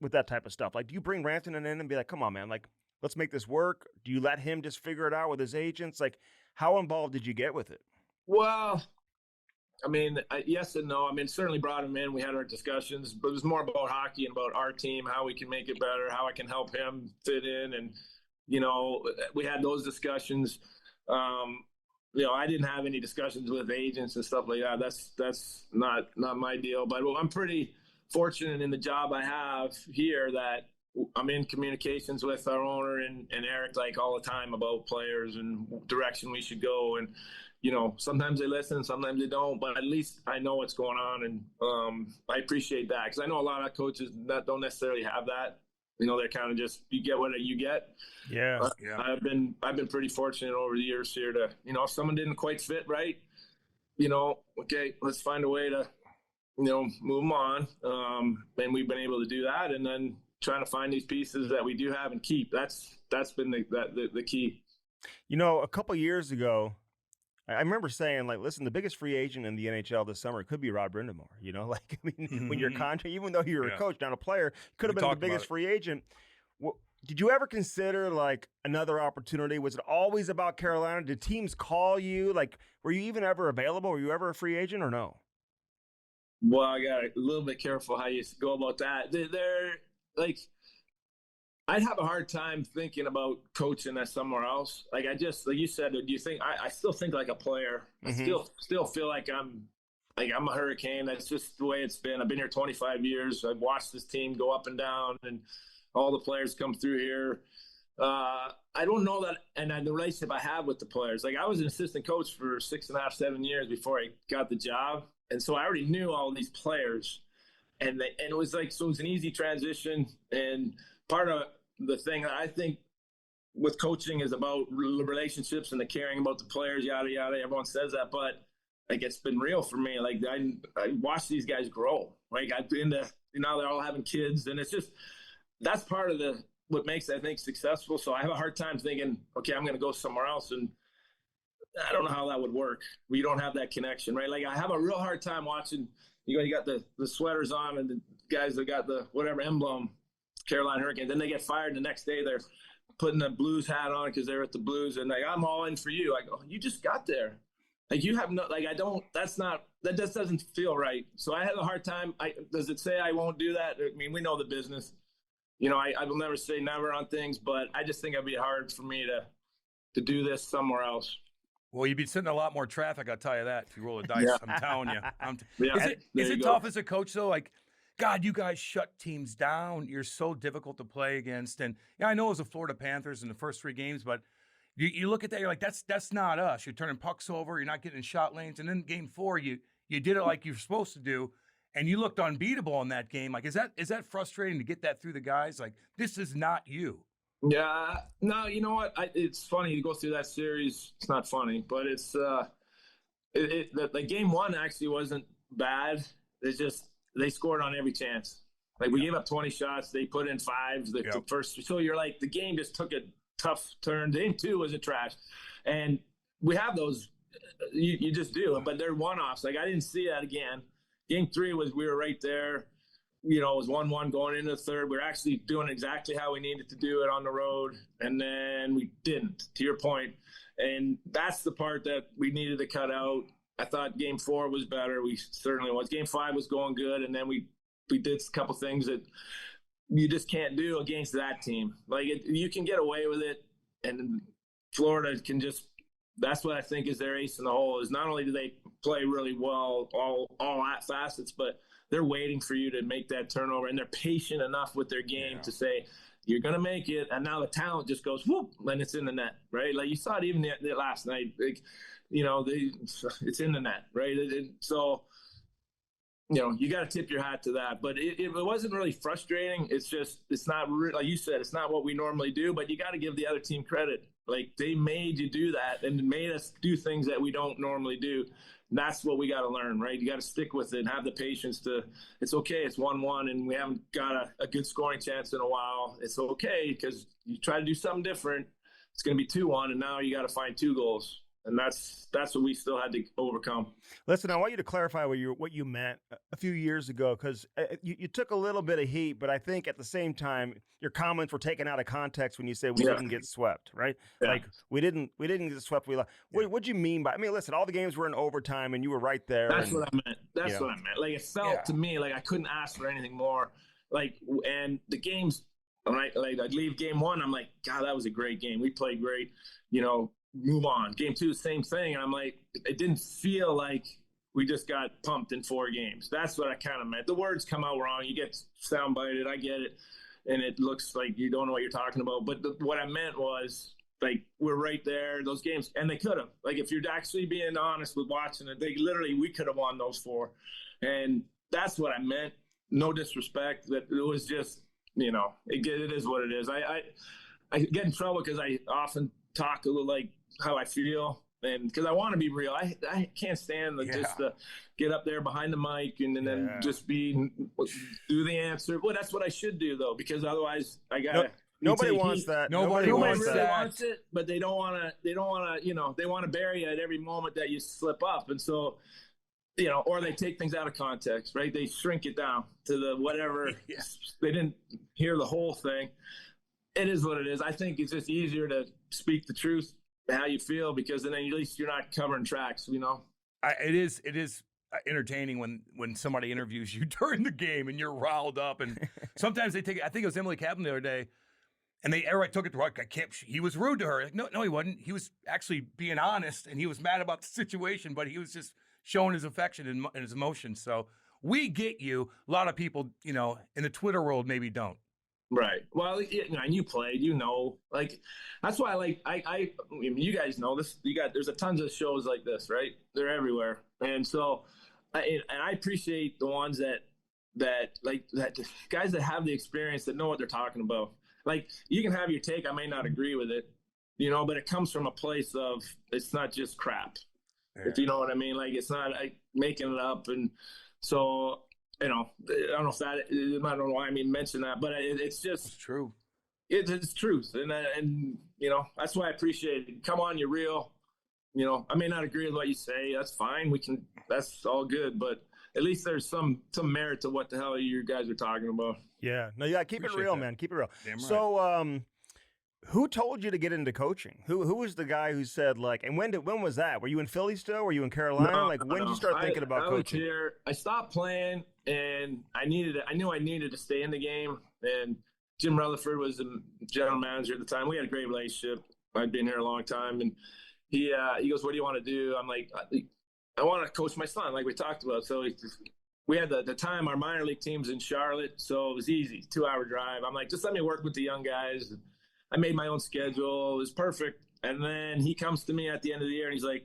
with that type of stuff? Like, do you bring Rantanen in and be like, come on, man, like, let's make this work? Do you let him just figure it out with his agents? Like, how involved did you get with it? Well, I mean, yes and no. I mean, certainly brought him in. We had our discussions, but it was more about hockey and about our team, how we can make it better, how I can help him fit in. And, you know, we had those discussions. You know, I didn't have any discussions with agents and stuff like that. That's not my deal. But I'm pretty fortunate in the job I have here that I'm in communications with our owner and Eric, like, all the time about players and direction we should go. And, you know, sometimes they listen, sometimes they don't, but at least I know what's going on. And I appreciate that, because I know a lot of coaches that don't necessarily have that. You know, they're kind of just, you get what you get. Yeah. I've been pretty fortunate over the years here to, you know, if someone didn't quite fit right, you know, okay, let's find a way to, you know, move them on. And we've been able to do that. And then trying to find these pieces that we do have and keep. That's been the key. You know, a couple years ago, I remember saying, like, listen, the biggest free agent in the NHL this summer could be Rod Brind'Amour. You know, like, I mean, when you're contract, even though you're a coach, not a player, could have been the biggest free agent. Did you ever consider, like, another opportunity? Was it always about Carolina? Did teams call you? Like, were you even ever available? Were you ever a free agent or no? Well, I got a little bit careful how you go about that. They're like, I'd have a hard time thinking about coaching at somewhere else. Like, I just, like you said, do you think I still think like a player? Mm-hmm. I still feel like I'm a Hurricane. That's just the way it's been. I've been here 25 years. I've watched this team go up and down, and all the players come through here. I don't know that, and the relationship I have with the players. Like, I was an assistant coach for 6.5, 7 years before I got the job, and so I already knew all these players. And it was like, so it was an easy transition. And part of the thing I think with coaching is about relationships and the caring about the players, yada, yada. Everyone says that, but like, it's been real for me. Like, I watched these guys grow. Like, I've been to, you know, they're all having kids, and it's just, that's part of what makes, I think, successful. So I have a hard time thinking, okay, I'm going to go somewhere else. And I don't know how that would work. We don't have that connection, right? Like, I have a real hard time watching. You got the sweaters on, and the guys that got the whatever emblem, Carolina Hurricanes. Then they get fired. The next day they're putting the Blues hat on because they're at the Blues, and like, I'm all in for you. I go, you just got there. Like, you have no, like, I don't. That just doesn't feel right. So I have a hard time. Does it say I won't do that? I mean, we know the business. You know, I will never say never on things, but I just think it'd be hard for me to do this somewhere else. Well, you'd be sitting in a lot more traffic, I'll tell you that, if you roll the dice. Yeah. I'm telling you. Is it tough as a coach, though? Like, God, you guys shut teams down. You're so difficult to play against. And yeah, I know it was the Florida Panthers in the first 3 games, but you look at that, you're like, that's not us. You're turning pucks over. You're not getting in shot lanes. And then game 4, you did it like you're supposed to do, and you looked unbeatable in that game. Like, is that frustrating to get that through the guys? Like, this is not you. Yeah, no, you know what? It's funny to go through that series. It's not funny, but it's the game 1 actually wasn't bad. It's just they scored on every chance. Like, we gave up 20 shots. They put in 5s the first. So you're like, the game just took a tough turn. Game 2 was a trash. And we have those. You just do. But they're one-offs. Like, I didn't see that again. Game 3 we were right there. It was 1-1 going into the third. We were actually doing exactly how we needed to do it on the road. And then we didn't, to your point. And that's the part that we needed to cut out. I thought game 4 was better. We certainly was. Game 5 was going good. And then we did a couple things that you just can't do against that team. Like, you can get away with it, and Florida can just – that's what I think is their ace in the hole, is not only do they play really well all facets, but they're waiting for you to make that turnover, and they're patient enough with their game to say, you're going to make it, and now the talent just goes, whoop, and it's in the net, right? Like, you saw it even the last night. Like, it's in the net, right? So – you got to tip your hat to that. But it wasn't really frustrating. It's not, like you said, it's not what we normally do, but you got to give the other team credit. Like, they made you do that and made us do things that we don't normally do. And that's what we got to learn, right? You got to stick with it and have the patience it's okay. It's 1-1 and we haven't got a good scoring chance in a while. It's okay, because you try to do something different. It's going to be 2-1, and now you got to find 2 goals. And that's what we still had to overcome. Listen, I want you to clarify what you meant a few years ago, because you took a little bit of heat, but I think at the same time your comments were taken out of context when you said we didn't get swept, right? Yeah. Like, we didn't get swept. What'd you mean by? I mean, listen, all the games were in overtime, and you were right there. That's what I meant. That's what I meant. Like, it felt to me like I couldn't ask for anything more. Like, and the games, I'd leave game 1, I'm like, God, that was a great game. We played great. Move on. Game 2, same thing. And I'm like, it didn't feel like we just got pumped in 4 games. That's what I kind of meant. The words come out wrong. You get soundbited. I get it. And it looks like you don't know what you're talking about. But what I meant was, like, we're right there, those games. And they could have. Like, if you're actually being honest with watching it, we could have won those 4. And that's what I meant. No disrespect. That it was just, it is what it is. I get in trouble because I often talk a little like how I feel, and because I want to be real. I can't stand just to get up there behind the mic and then just do the answer. Well, that's what I should do, though, because otherwise I got to. Nobody wants that. Nobody wants really that. wants it, but they don't want to. They don't want to. They want to bury you at every moment that you slip up, and so. Or they take things out of context, right? They shrink it down to the whatever. They didn't hear the whole thing. It is what it is. I think it's just easier to speak the truth, how you feel, because then at least you're not covering tracks, It is entertaining when somebody interviews you during the game and you're riled up, and sometimes they take it. I think it was Emily Kaplan the other day, and everybody took it to Rod. He was rude to her. Like, no, he wasn't. He was actually being honest, and he was mad about the situation, but he was just showing his affection and his emotions. So we get you. A lot of people, in the Twitter world maybe don't. Right. Well, and you played, like, that's why I mean, you guys know this. There's a tons of shows like this, right? They're everywhere. And so, I appreciate the ones that guys that have the experience, that know what they're talking about. Like, you can have your take. I may not agree with it, but it comes from a place of, it's not just crap. Yeah. If you know what I mean? Like, it's not making it up. And so, I don't know if that, I don't know why I mention that, but it's just. It's true. It's truth. And that's why I appreciate it. Come on, you're real. I may not agree with what you say. That's fine. That's all good. But at least there's some merit to what the hell you guys are talking about. Yeah. No, yeah, keep it real, man. Keep it real. Damn right. So, who told you to get into coaching? Who was the guy who said, like, and when was that? Were you in Philly still? Were you in Carolina? No, when did you start thinking about coaching? I was here. I stopped playing, and I knew I needed to stay in the game. And Jim Rutherford was the general manager at the time. We had a great relationship. I'd been here a long time, and he goes, "What do you want to do?" I'm like, "I want to coach my son," like we talked about. So we had the time, our minor league teams in Charlotte, so it was easy, 2-hour drive. I'm like, just let me work with the young guys. I made my own schedule. It was perfect. And then he comes to me at the end of the year, and he's like,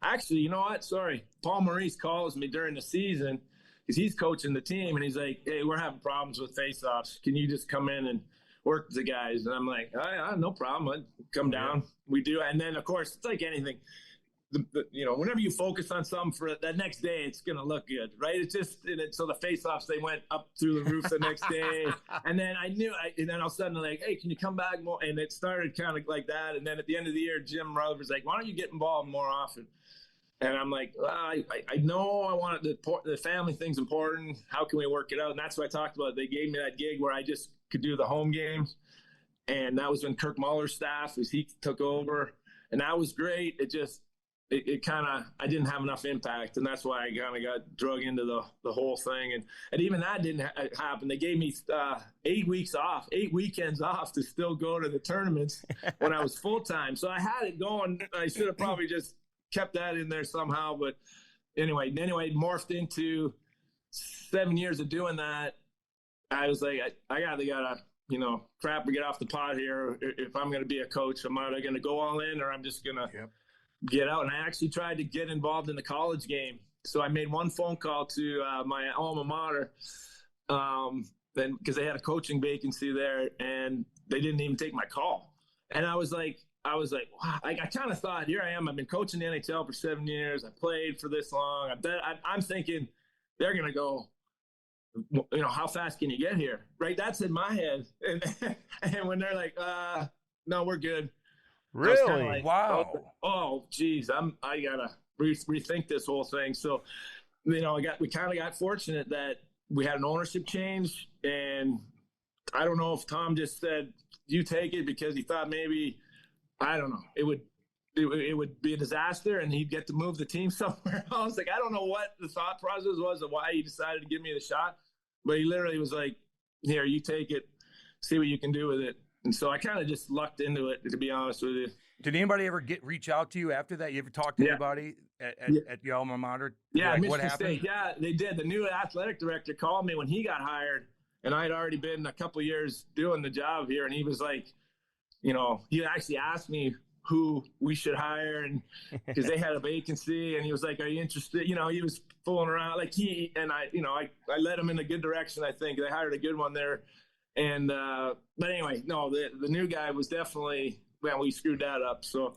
actually, you know what? Sorry. Paul Maurice calls me during the season because he's coaching the team, and he's like, hey, we're having problems with faceoffs. Can you just come in and work with the guys? And I'm like, no problem. I'd come down. We do. And then, of course, it's like anything. whenever you focus on something for that next day, it's going to look good, right? It's just, so the face-offs, they went up through the roof the next day. And then and then all of a sudden, like, hey, can you come back more? And it started kind of like that. And then at the end of the year, Jim Rutherford's like, why don't you get involved more often? And I'm like, well, I know I want the family thing's important. How can we work it out? And that's what I talked about. They gave me that gig where I just could do the home games. And that was when Kirk Muller's staff, as he took over. And that was great. It kind of, I didn't have enough impact. And that's why I kind of got drug into the whole thing. And even that didn't happen. They gave me 8 weekends off to still go to the tournaments when I was full-time. So I had it going. I should have probably just kept that in there somehow. But anyway, morphed into 7 years of doing that. I was like, I gotta, crap or get off the pot here. If I'm going to be a coach, I'm either going to go all in or I'm just going to get out. And I actually tried to get involved in the college game. So I made one phone call to my alma mater, then because they had a coaching vacancy there, and they didn't even take my call. And I was like, wow. I kind of thought, here I am. I've been coaching the NHL for 7 years. I played for this long. I'm thinking they're going to go, how fast can you get here? Right? That's in my head. And when they're like, no, we're good. Really? Like, Wow. Oh, geez. I gotta rethink this whole thing. So, we kind of got fortunate that we had an ownership change, and I don't know if Tom just said, you take it, because he thought maybe, I don't know, it would be a disaster and he'd get to move the team somewhere else. Like, I don't know what the thought process was of why he decided to give me the shot, but he literally was like, here, you take it, see what you can do with it. And so I kind of just lucked into it, to be honest with you. Did anybody ever reach out to you after that? You ever talk to anybody at your alma mater? Yeah, like, Michigan what happened? State. Yeah, they did. The new athletic director called me when he got hired, and I'd already been a couple years doing the job here, and he was like, he actually asked me who we should hire, and because they had a vacancy, and he was like, are you interested? He was fooling around. Like I led him in a good direction. I think they hired a good one there. And, but anyway, no, the new guy was definitely, well, we screwed that up. So,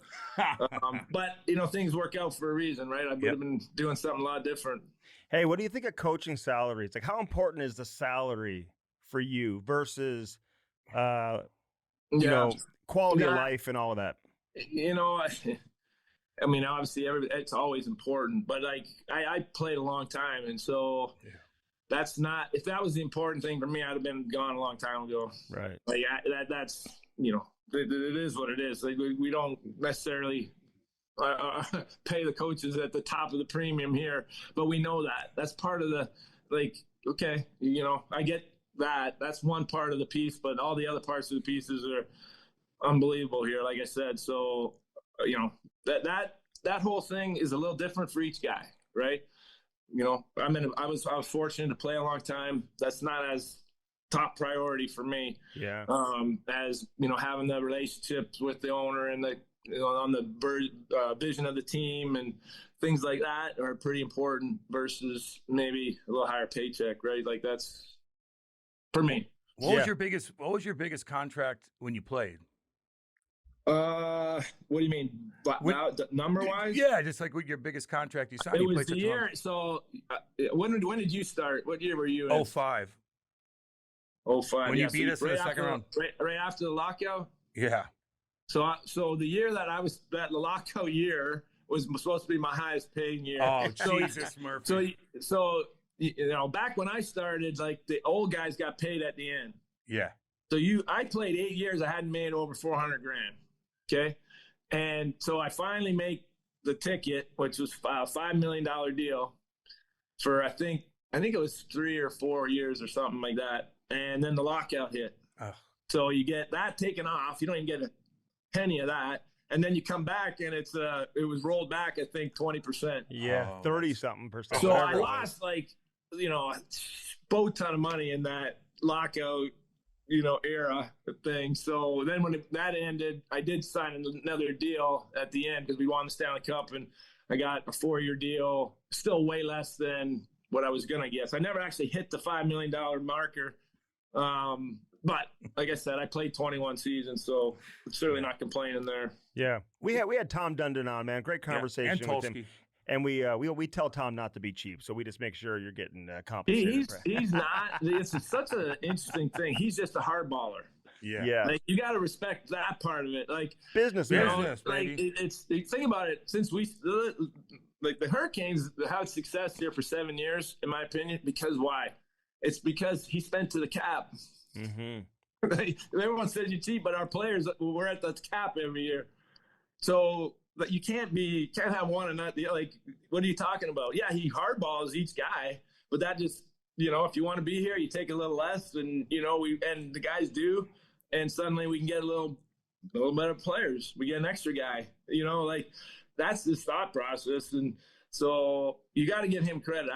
but things work out for a reason, right? I would have been doing something a lot different. Hey, what do you think of coaching salaries? Like, how important is the salary for you versus, quality of life and all of that? I mean, obviously it's always important, but like I played a long time. And so that's not, if that was the important thing for me, I'd have been gone a long time ago. Right. Like that's, it is what it is. Like we don't necessarily pay the coaches at the top of the premium here, but we know that's part of the, like, okay, I get that. That's one part of the piece, but all the other parts of the pieces are unbelievable here, like I said. So, that whole thing is a little different for each guy, right? I was fortunate to play a long time. That's not as top priority for me. Yeah. As having the relationships with the owner and on the vision of the team and things like that are pretty important versus maybe a little higher paycheck, right? Like that's for me. What was your biggest contract when you played? What do you mean? Number wise? Yeah, just like what your biggest contract you signed. It was the year. So when did you start? What year were you in? 05. 05. When you beat us in the second round. Right after the lockout? Yeah. So the year that the lockout year was supposed to be my highest paying year. Oh, Jesus, Murphy. So back when I started, like the old guys got paid at the end. Yeah. So I played 8 years. I hadn't made over $400,000. Okay. And so I finally make the ticket, which was a $5 million deal for, I think it was 3 or 4 years or something like that. And then the lockout hit. Oh. So you get that taken off. You don't even get a penny of that. And then you come back and it was rolled back, I think 20%. Yeah. 30 something percent. So I lost a boat ton of money in that lockout era thing. So then when that ended, I did sign another deal at the end because we won the Stanley Cup, and I got a 4-year deal, still way less than what I was going to get. So I never actually hit the $5 million marker. But like I said, I played 21 seasons, so I'm certainly not complaining there. Yeah, we had Tom Dundon on, man. Great conversation and with him. Tolsky. And we tell Tom not to be cheap, so we just make sure you're getting compensated. He's not. It's such an interesting thing. He's just a hardballer. Yeah. Like, you got to respect that part of it. Like, Business, you man. know, Business, like baby. think about it. Since like the Hurricanes had success here for 7 years, in my opinion, because why? It's because he spent to the cap. Mm-hmm. Everyone says you cheap, but our players, we're at the cap every year. So but you can't have one and not the other. Like, what are you talking about? Yeah, he hardballs each guy, but that just, you know, if you want to be here, you take a little less, and you know, and the guys do, and suddenly we can get a little better players. We get an extra guy, you know, like that's his thought process, and so you got to give him credit.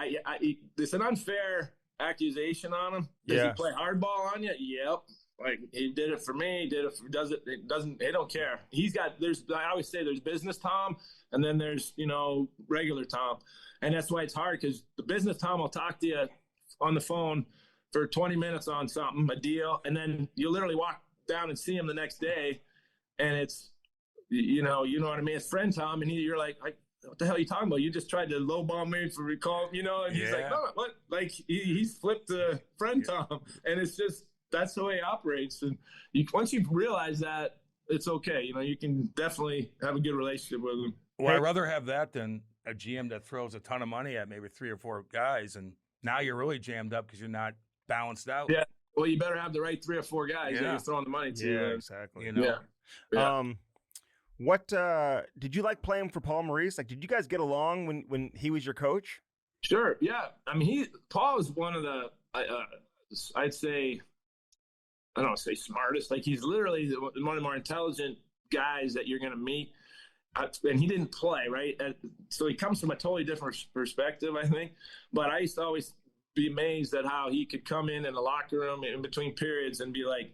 It's an unfair accusation on him. Does he play hardball on you? Yep. Like, he did it for me. He did it. They don't care. I always say there's business Tom, and then there's, you know, regular Tom, and that's why it's hard, because the business Tom will talk to you on the phone for 20 minutes on something, a deal, and then you literally walk down and see him the next day, and it's, you know what I mean. It's friend Tom, and you're like, what the hell are you talking about? You just tried to lowball me for recall, you know? And he's like, no, what? Like, he's flipped to friend Tom, and it's just. That's the way he operates. And once you realize that, it's okay. You know, you can definitely have a good relationship with him. Well, I'd rather have that than a GM that throws a ton of money at maybe 3 or 4 guys, and now you're really jammed up because you're not balanced out. Yeah. Well, you better have the right 3 or 4 guys that you're throwing the money to. Yeah, exactly. You know? Yeah. What did you like playing for Paul Maurice? Like, did you guys get along when he was your coach? Sure. Yeah. I mean, Paul is one of the, I'd say, I don't want to say smartest. Like, he's literally one of the more intelligent guys that you're going to meet. And he didn't play, right? So he comes from a totally different perspective, I think. But I used to always be amazed at how he could come in the locker room in between periods and be like,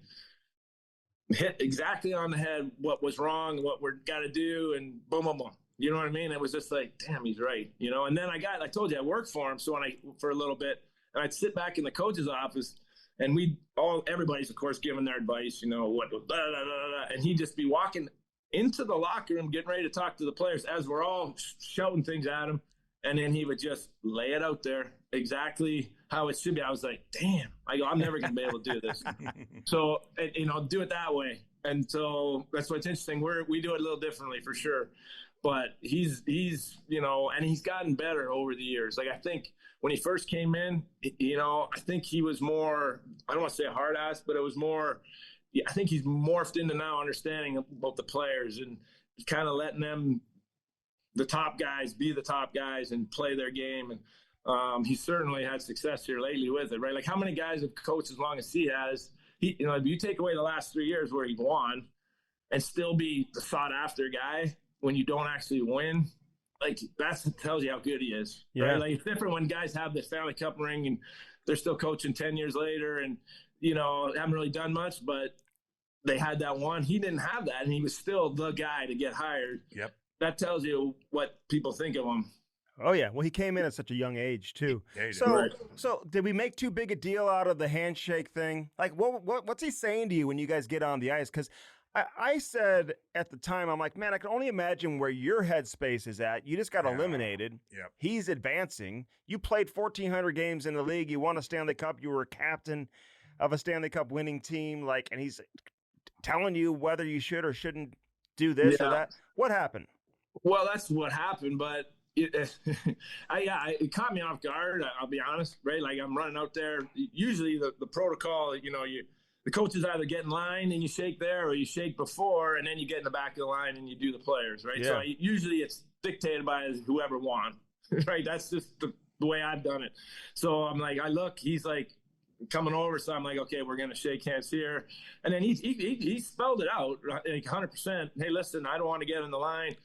hit exactly on the head what was wrong, what we're got to do, and boom, boom, boom. You know what I mean? It was just like, damn, he's right. You know. And then I told you, I worked for him. So for a little bit, and I'd sit back in the coach's office. And everybody's, of course, giving their advice, you know, what, blah, blah, blah, blah, and he'd just be walking into the locker room, getting ready to talk to the players as we're all shouting things at him. And then he would just lay it out there exactly how it should be. I was like, damn, I'm never going to be able to do this. So, you know, do it that way. And so that's what's interesting. We do it a little differently for sure. But he's, you know, and he's gotten better over the years. Like, I think when he first came in, you know, I think he was more, I don't want to say a hard ass, but it was more, I think he's morphed into now understanding about the players and kind of letting them, the top guys, be the top guys and play their game. And he certainly had success here lately with it, right? Like, how many guys have coached as long as he has? You know, if you take away the last 3 years where he won and still be the sought after guy when you don't actually win, like, that tells you how good he is. Yeah. Right? Like, it's different when guys have the Stanley Cup ring and they're still coaching 10 years later and, you know, haven't really done much, but they had that one. He didn't have that, and he was still the guy to get hired. Yep. That tells you what people think of him. Oh, yeah. Well, he came in at such a young age, too. Yeah, So did we make too big a deal out of the handshake thing? Like, what's he saying to you when you guys get on the ice? Because I said at the time, I'm like, man, I can only imagine where your headspace is at. You just got eliminated. Yep. He's advancing. You played 1,400 games in the league. You won a Stanley Cup. You were a captain of a Stanley Cup winning team. Like, and he's telling you whether you should or shouldn't do this or that. What happened? Well, that's what happened, but it caught me off guard. I'll be honest, right? Like, I'm running out there. Usually the protocol, you know, the coaches either get in line and you shake there, or you shake before, and then you get in the back of the line and you do the players, right? Yeah. So usually it's dictated by whoever won, right? That's just the way I've done it. So I'm like, he's like coming over, so I'm like, okay, we're gonna shake hands here, and then he spelled it out like 100%. Hey, listen, I don't want to get in the line.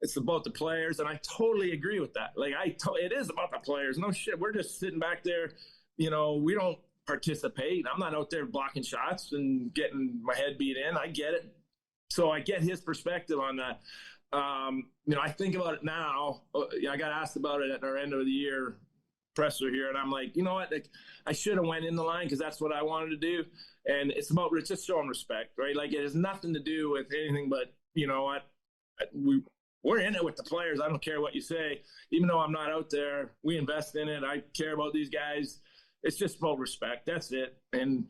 It's about the players, and I totally agree with that. Like, it is about the players. No shit, we're just sitting back there. You know, we don't participate. I'm not out there blocking shots and getting my head beat in. I get it. So I get his perspective on that. You know, I think about it now. I got asked about it at our end of the year presser here, and I'm like, you know what? Like, I should have went in the line because that's what I wanted to do. And it's about just showing respect, right? Like, it has nothing to do with anything but, you know what? We're in it with the players. I don't care what you say. Even though I'm not out there, we invest in it. I care about these guys. It's just about respect. That's it. And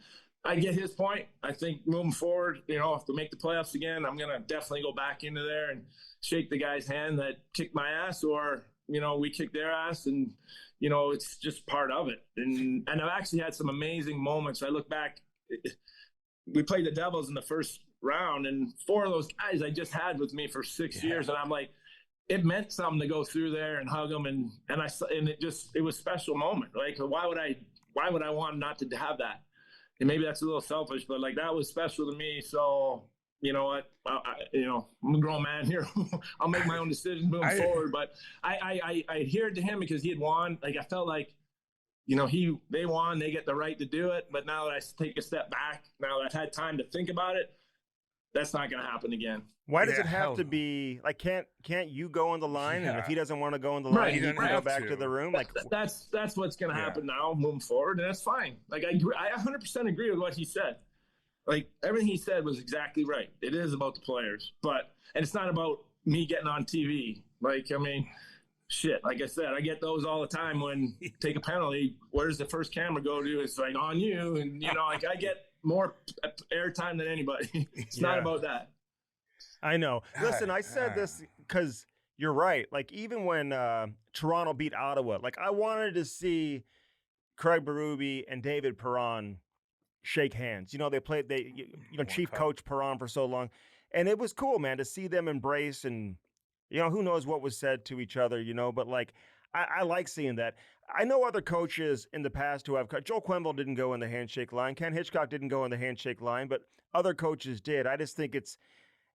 I get his point. I think moving forward, you know, if we make the playoffs again, I'm going to definitely go back into there and shake the guy's hand that kicked my ass, or, you know, we kicked their ass, and, you know, it's just part of it. And I've actually had some amazing moments. I look back, we played the Devils in the first round, and 4 of those guys I just had with me for 6 years. And I'm like, it meant something to go through there and hug them. And it was a special moment. Like, why would I want not to have that? And maybe that's a little selfish, but like, that was special to me. So, you know what, I'm a grown man here. I'll make my own decisions moving forward. But I adhered to him because he had won. Like, I felt like, you know, they won, they get the right to do it. But now that I take a step back, now that I've had time to think about it, that's not going to happen again. Why does it have to be like? Can't you go on the line? And if he doesn't want to go on the line, he can go back to the room. Like, that's what's going to happen now, moving forward, and that's fine. Like, I 100% agree with what he said. Like, everything he said was exactly right. It is about the players, and it's not about me getting on TV. Like, I mean, shit. Like I said, I get those all the time when take a penalty. Where does the first camera go to? It's like on you, and you know, like, I get more airtime than anybody. It's not about that. I know. Listen, I said this because you're right. Like, even when Toronto beat Ottawa, like, I wanted to see Craig Berube and David Perron shake hands. You know, chief coach Perron for so long. And it was cool, man, to see them embrace, and, you know, who knows what was said to each other, you know, but like, I like seeing that. I know other coaches in the past who have – Joel Quenneville didn't go in the handshake line. Ken Hitchcock didn't go in the handshake line, but other coaches did. I just think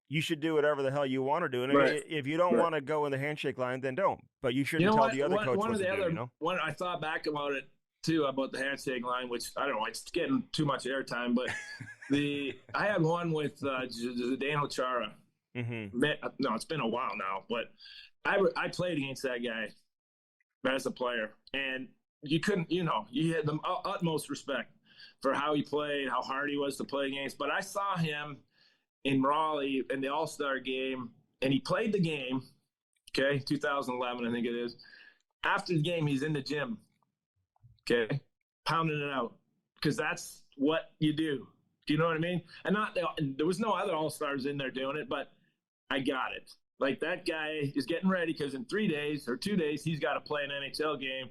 you should do whatever the hell you want to do. And if you don't want to go in the handshake line, then don't. But you shouldn't tell the other coach what to do, you know? One, I thought back about it, too, about the handshake line, which, I don't know, it's getting too much airtime. But I had one with Zdeno Chara. Mm-hmm. No, it's been a while now. But I played against that guy as a player, and you couldn't, you know, you had the utmost respect for how he played, how hard he was to play against. But I saw him in Raleigh in the All-Star game, and he played the game, 2011, I think it is. After the game, he's in the gym, pounding it out, because that's what you do. Do you know what I mean? And there was no other All-Stars in there doing it, but I got it. Like, that guy is getting ready because in 3 days or 2 days, he's got to play an NHL game,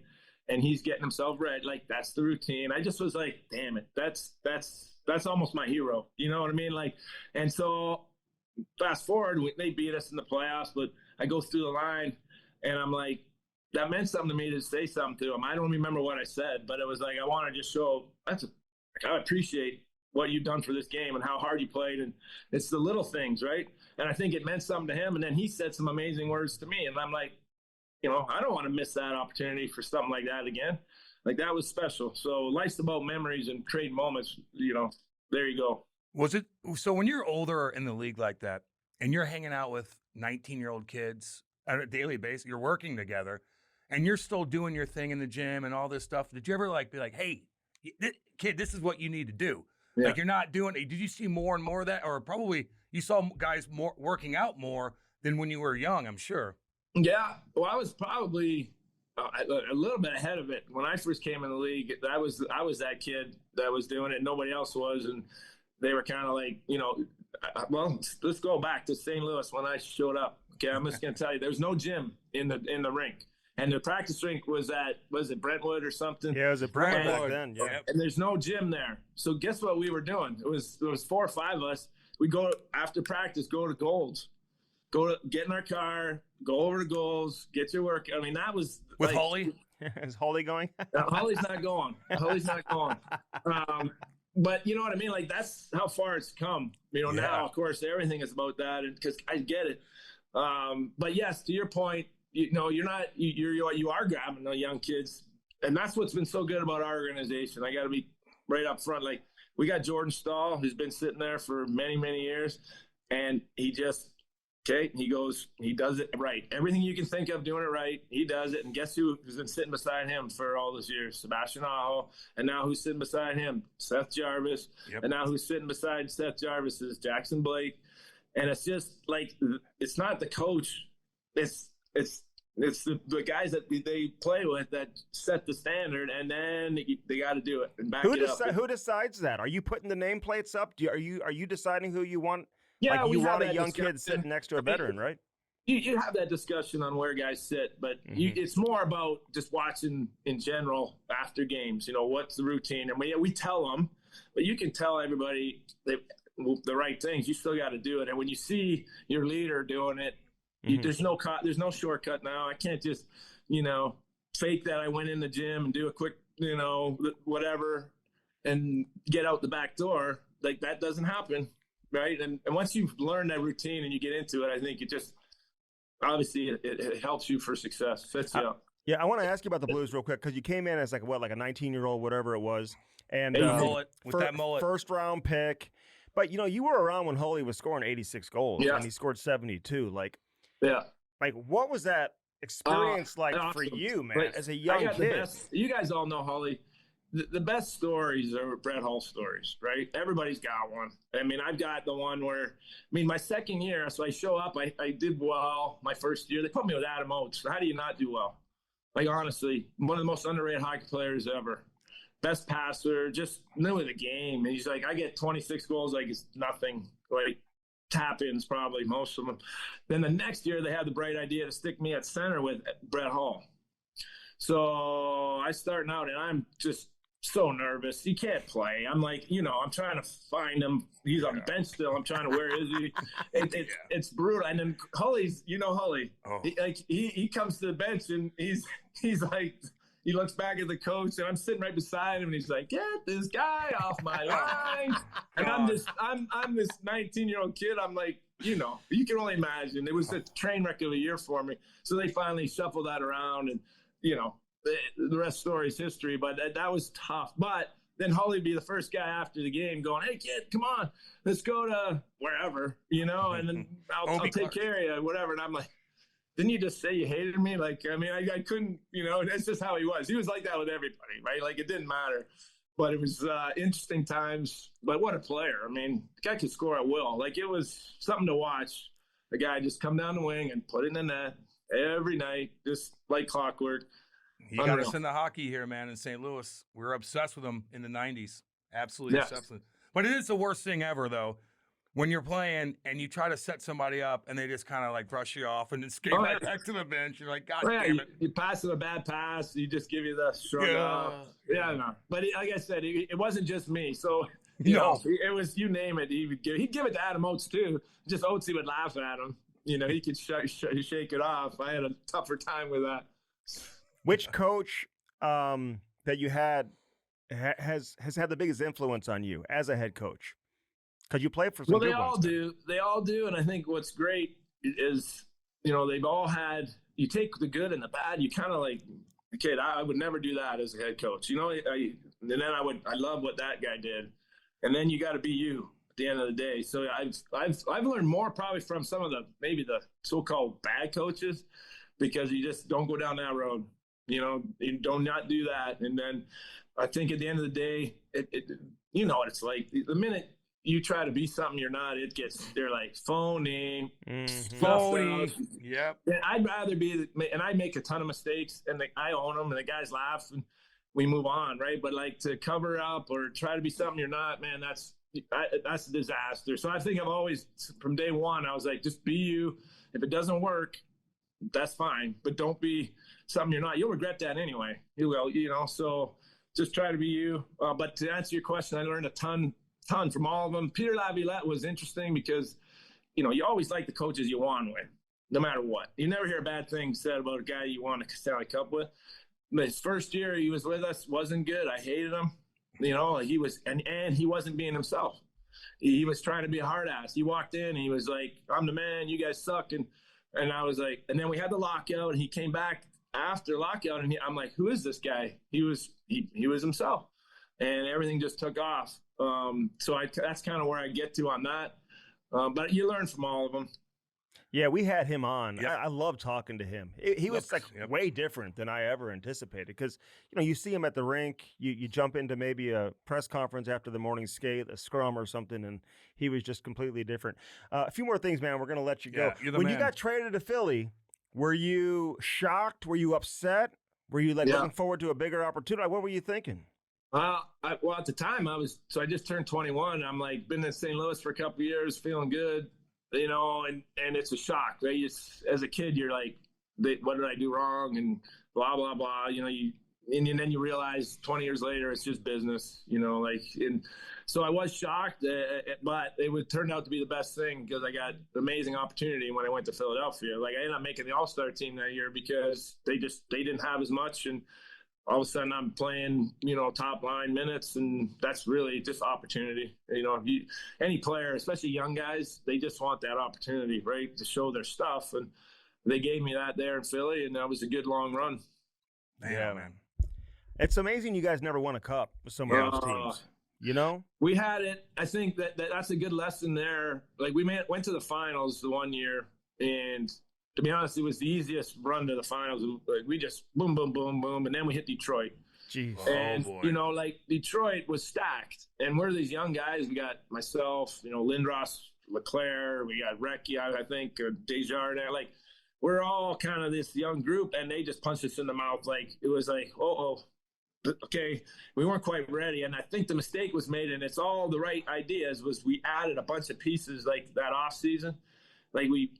and he's getting himself ready. Like, that's the routine. I just was like, damn it, that's almost my hero. You know what I mean? Like, and so fast forward, they beat us in the playoffs, but I go through the line, and I'm like, that meant something to me to say something to him. I don't remember what I said, but it was like, I want to just show I appreciate what you've done for this game and how hard you played. And it's the little things, right? And I think it meant something to him. And then he said some amazing words to me. And I'm like, you know, I don't want to miss that opportunity for something like that again. Like, that was special. So life's about memories and creating moments, you know, there you go. So when you're older in the league like that, and you're hanging out with 19-year-old kids on a daily basis, you're working together, and you're still doing your thing in the gym and all this stuff, did you ever be like, hey, kid, this is what you need to do? Yeah. Like, you're not doing it. Did you see more and more of that? Or probably you saw guys more working out more than when you were young, I'm sure. Yeah. Well, I was probably a little bit ahead of it. When I first came in the league, I was that kid that was doing it. Nobody else was. And they were kind of like, you know, well, let's go back to St. Louis when I showed up. Okay, I'm just going to tell you, there's no gym in the rink. And the practice rink was it Brentwood or something? Yeah, it was at Brentwood back then. Yeah. And there's no gym there. So guess what we were doing? It was 4 or 5 of us. We go after practice, go to Gold's, get in our car, go over to Gold's, get your work. I mean, that was with Holly. Is Holly going? Holly's not going. Holly's not going. But you know what I mean? Like, that's how far it's come. You know, now of course everything is about that, and because I get it. But yes, to your point. You know, you are grabbing the young kids, and that's what's been so good about our organization. I got to be right up front. Like, we got Jordan Stahl, who's been sitting there for many, many years, and he just Okay, he goes, he does it right. Everything you can think of doing it right, he does it. And guess who has been sitting beside him for all those years? Sebastian Aho. And now who's sitting beside him? Seth Jarvis. Yep. And now who's sitting beside Seth Jarvis is Jackson Blake. And it's just like, it's not the coach. It's the guys that they play with that set the standard, and then they got to do it and back it up. Who decides that? Are you putting the nameplates up? Are you deciding who you want? Yeah, like you we have want a that young discussion. kid sitting next to a veteran, right? You have that discussion on where guys sit, but it's more about just watching in general after games. You know, what's the routine? And we tell them, but you can tell everybody the right things. You still got to do it. And when you see your leader doing it, there's no shortcut now. I can't just, fake that I went in the gym and do a quick, whatever, and get out the back door. Like, that doesn't happen, right? And once you've learned that routine and you get into it, I think it just obviously it helps you for success. Sets you up. Yeah, I want to ask you about the Blues real quick because you came in as like a 19-year-old, whatever it was, and that mullet, first round pick. But you were around when Holy was scoring 86 goals, and he scored 72. Like what was that experience like for you, man, as a young kid? You guys all know Holly. The best stories are Brett Hull stories, right? Everybody's got one. I mean, I've got the one where, my second year, so I show up, I did well my first year. They put me with Adam Oates. How do you not do well? Like, honestly, one of the most underrated hockey players ever. Best passer, just knew the game. And he's like, I get 26 goals like it's nothing. Like, tap-ins probably, most of them. Then the next year, they had the bright idea to stick me at center with Brett Hull. So I starting out, and I'm just so nervous. He can't play. I'm like, I'm trying to find him. He's on the bench still. I'm trying to, where is he? It's brutal. And then Hully's, Hully. Oh. He comes to the bench, and he's like, he looks back at the coach, and I'm sitting right beside him, and he's like, "Get this guy off my line." And I'm this 19-year-old kid. I'm like, you can only imagine. It was a train wreck of a year for me. So they finally shuffled that around, and the rest story is history. But that was tough. But then Holly would be the first guy after the game going, "Hey kid, come on, let's go to wherever, and then I'll take care of you, whatever." And I'm like, didn't you just say you hated me? Like, I couldn't, that's just how he was. He was like that with everybody, right? Like, it didn't matter. But it was interesting times. But what a player. The guy could score at will. Like, it was something to watch. The guy just come down the wing and put it in the net every night, just like clockwork. He got us into hockey here, man, in St. Louis. We were obsessed with him in the 90s. Absolutely obsessed with him. But it is the worst thing ever, though. When you're playing and you try to set somebody up and they just kind of like brush you off and then skate right back to the bench, you're like, God damn it. You pass them a bad pass, you just give you the shrug off. Yeah, no. But like I said, it wasn't just me. So, it was, you name it. He'd give it to Adam Oates too. Just Oatesy would laugh at him. He could shake it off. I had a tougher time with that. Which coach that you had has had the biggest influence on you as a head coach? Because you played for some good ones. They all do. And I think what's great is, they've all had, you take the good and the bad, you kind of like, okay, I would never do that as a head coach. And then I love what that guy did. And then you got to be you at the end of the day. So I've learned more probably from some of maybe the so-called bad coaches, because you just don't go down that road. You do not do that. And then I think at the end of the day, what it's like. The minute you try to be something you're not, they're like phony. Phony. Yep. I'd rather be, and I make a ton of mistakes, and I own them, and the guys laugh, and we move on, right? But like, to cover up or try to be something you're not, man, that's a disaster. So I think I've always, from day one, I was like, just be you. If it doesn't work, that's fine, but don't be something you're not. You'll regret that anyway. You will, so just try to be you. But to answer your question, I learned a ton from all of them. Peter Laviolette was interesting because, you always like the coaches you won with, no matter what. You never hear a bad thing said about a guy you won a Stanley Cup with. But his first year he was with us wasn't good. I hated him. He was, and he wasn't being himself. He was trying to be a hard ass. He walked in and he was like, "I'm the man, you guys suck." And I was like, and then we had the lockout, and he came back after lockout, and I'm like, who is this guy? He was himself, and everything just took off. So that's kind of where I get to on that. But you learn from all of them. Yeah, we had him on. Yep. I love talking to him. He was like way different than I ever anticipated because, you see him at the rink, you jump into maybe a press conference after the morning skate, a scrum or something, and he was just completely different. A few more things, man. We're going to let you go. Yeah, you're the when you man. got traded to Philly, were you shocked? Were you upset? Were you looking forward to a bigger opportunity? What were you thinking? Well, at the time I just turned 21. I'm like, been in St. Louis for a couple of years, feeling good, and it's a shock, right? As a kid, you're like, what did I do wrong? And blah, blah, blah, and then you realize 20 years later, it's just business, and so I was shocked, but it turned out to be the best thing because I got an amazing opportunity when I went to Philadelphia. Like I ended up making the All-Star team that year because they didn't have as much, and all of a sudden I'm playing, top line minutes, and that's really just opportunity. Any player, especially young guys, they just want that opportunity, right, to show their stuff. And they gave me that there in Philly, and that was a good long run. Man. It's amazing you guys never won a cup with some of those teams. We had it. I think that's a good lesson there. Like we went to the finals the one year, and to be honest, it was the easiest run to the finals. Like we just boom, boom, boom, boom, and then we hit Detroit. Jeez. And, boy. Detroit was stacked. And we're these young guys. We got myself, Lindros, LeClaire, we got Recchi, I think, Desjardins. Like, we're all kind of this young group, and they just punched us in the mouth. Like, it was like, okay, we weren't quite ready. And I think the mistake was made, and it's all the right ideas, was we added a bunch of pieces like that off season. Like we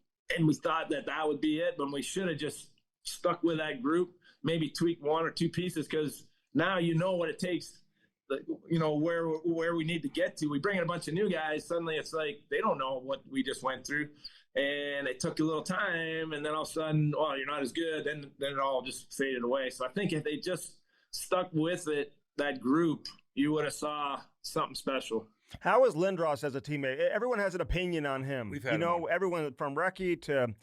thought that would be it, but we should have just stuck with that group, maybe tweak one or two pieces, because now what it takes, where we need to get to. We bring in a bunch of new guys. Suddenly it's like they don't know what we just went through, and it took a little time, and then all of a sudden, you're not as good. Then it all just faded away. So I think if they just stuck with it, that group, you would have saw something special. How is Lindros as a teammate? Everyone has an opinion on him. We've had him on. Everyone from Recchi to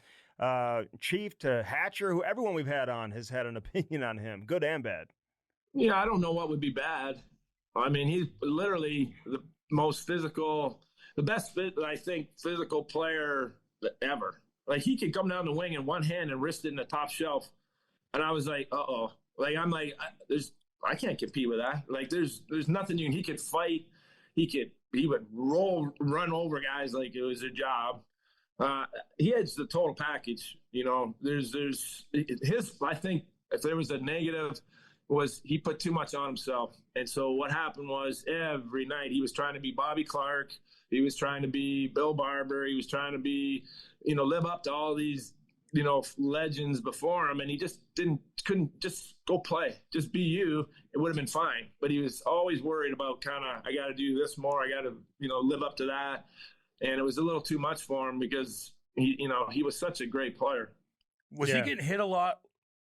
Chief to Hatcher, everyone we've had on has had an opinion on him, good and bad. Yeah, I don't know what would be bad. I mean, he's literally the most physical, the best physical player ever. Like he could come down the wing in one hand and wrist it in the top shelf, and I was like, uh-oh. Like I'm like, I can't compete with that. Like there's nothing he could fight. He would run over guys like it was a job. He has the total package. There's his. I think if there was a negative, was he put too much on himself. And so what happened was every night he was trying to be Bobby Clark. He was trying to be Bill Barber. He was trying to be, live up to all these, legends before him. And he just couldn't just go play, just be you. It would have been fine. But he was always worried about I got to do this more. I got to, live up to that. And it was a little too much for him because he was such a great player. Was he getting hit a lot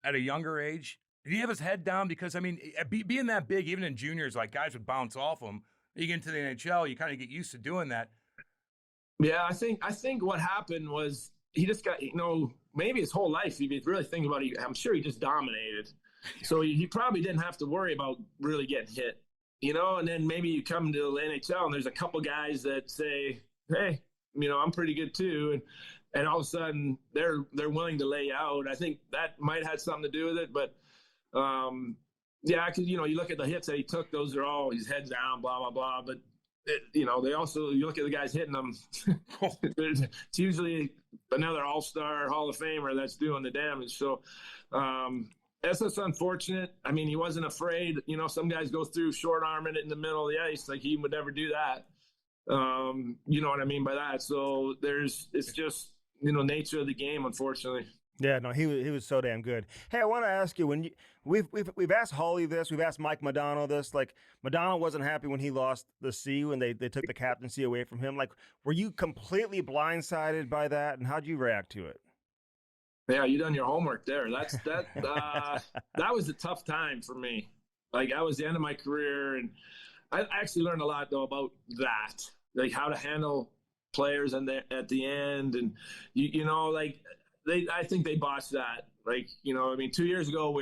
at a younger age? Did he have his head down? Because, I mean, being that big, even in juniors, like guys would bounce off him. You get into the NHL, you kind of get used to doing that. Yeah, I think what happened was he just got, maybe his whole life, if you really think about it, I'm sure he just dominated. So he probably didn't have to worry about really getting hit, and then maybe you come to the NHL and there's a couple guys that say, hey, I'm pretty good too. And all of a sudden they're willing to lay out. I think that might have something to do with it, but because, you look at the hits that he took, those are all his head's down, blah, blah, blah. But, they also, you look at the guys hitting them, it's usually another all-star Hall of Famer that's doing the damage. So that's just unfortunate. I mean, he wasn't afraid. Some guys go through short-arming it in the middle of the ice. Like, he would never do that. You know what I mean by that? So it's just, nature of the game, unfortunately. Yeah, no, he was so damn good. Hey, I want to ask you, when we've asked Holly this, we've asked Mike Modano this. Like, Modano wasn't happy when he lost the C when they took the captaincy away from him. Like, were you completely blindsided by that, and how'd you react to it? Yeah, you done your homework there. That was a tough time for me. Like, that was the end of my career, and I actually learned a lot though about that, like how to handle players at the end, and I think they botched that. Like, 2 years ago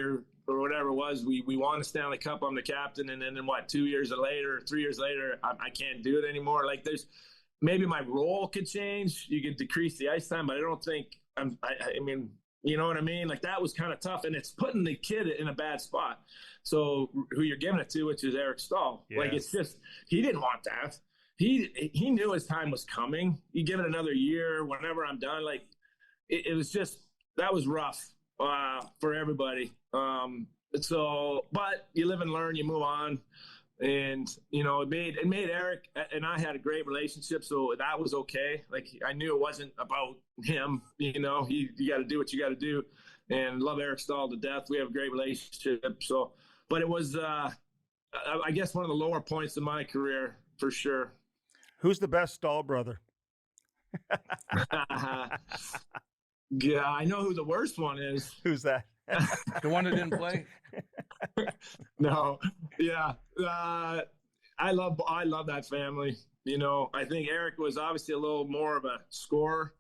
or whatever it was, we won a Stanley Cup. I'm the captain, and then 2 years later, 3 years later, I can't do it anymore. Like maybe my role could change. You could decrease the ice time, but I don't think I mean, you know what I mean? Like, that was kind of tough, and it's putting the kid in a bad spot. So who you're giving it to, which is Eric Stahl. Yeah. Like, it's just, he didn't want that. He knew his time was coming. You give it another year, whenever I'm done. Like, it was just, that was rough for everybody. So, but you live and learn, you move on. And, you know, it made Eric and I had a great relationship. So that was okay. Like, I knew it wasn't about him, you know, you got to do what you got to do, and love Eric Stahl to death. We have a great relationship. So, but it was, I guess, one of the lower points of my career for sure. Who's the best Stahl brother? Yeah, I know who the worst one is. Who's that? The one that didn't play? No. Yeah. I love that family. You know, I think Eric was obviously a little more of a scorer,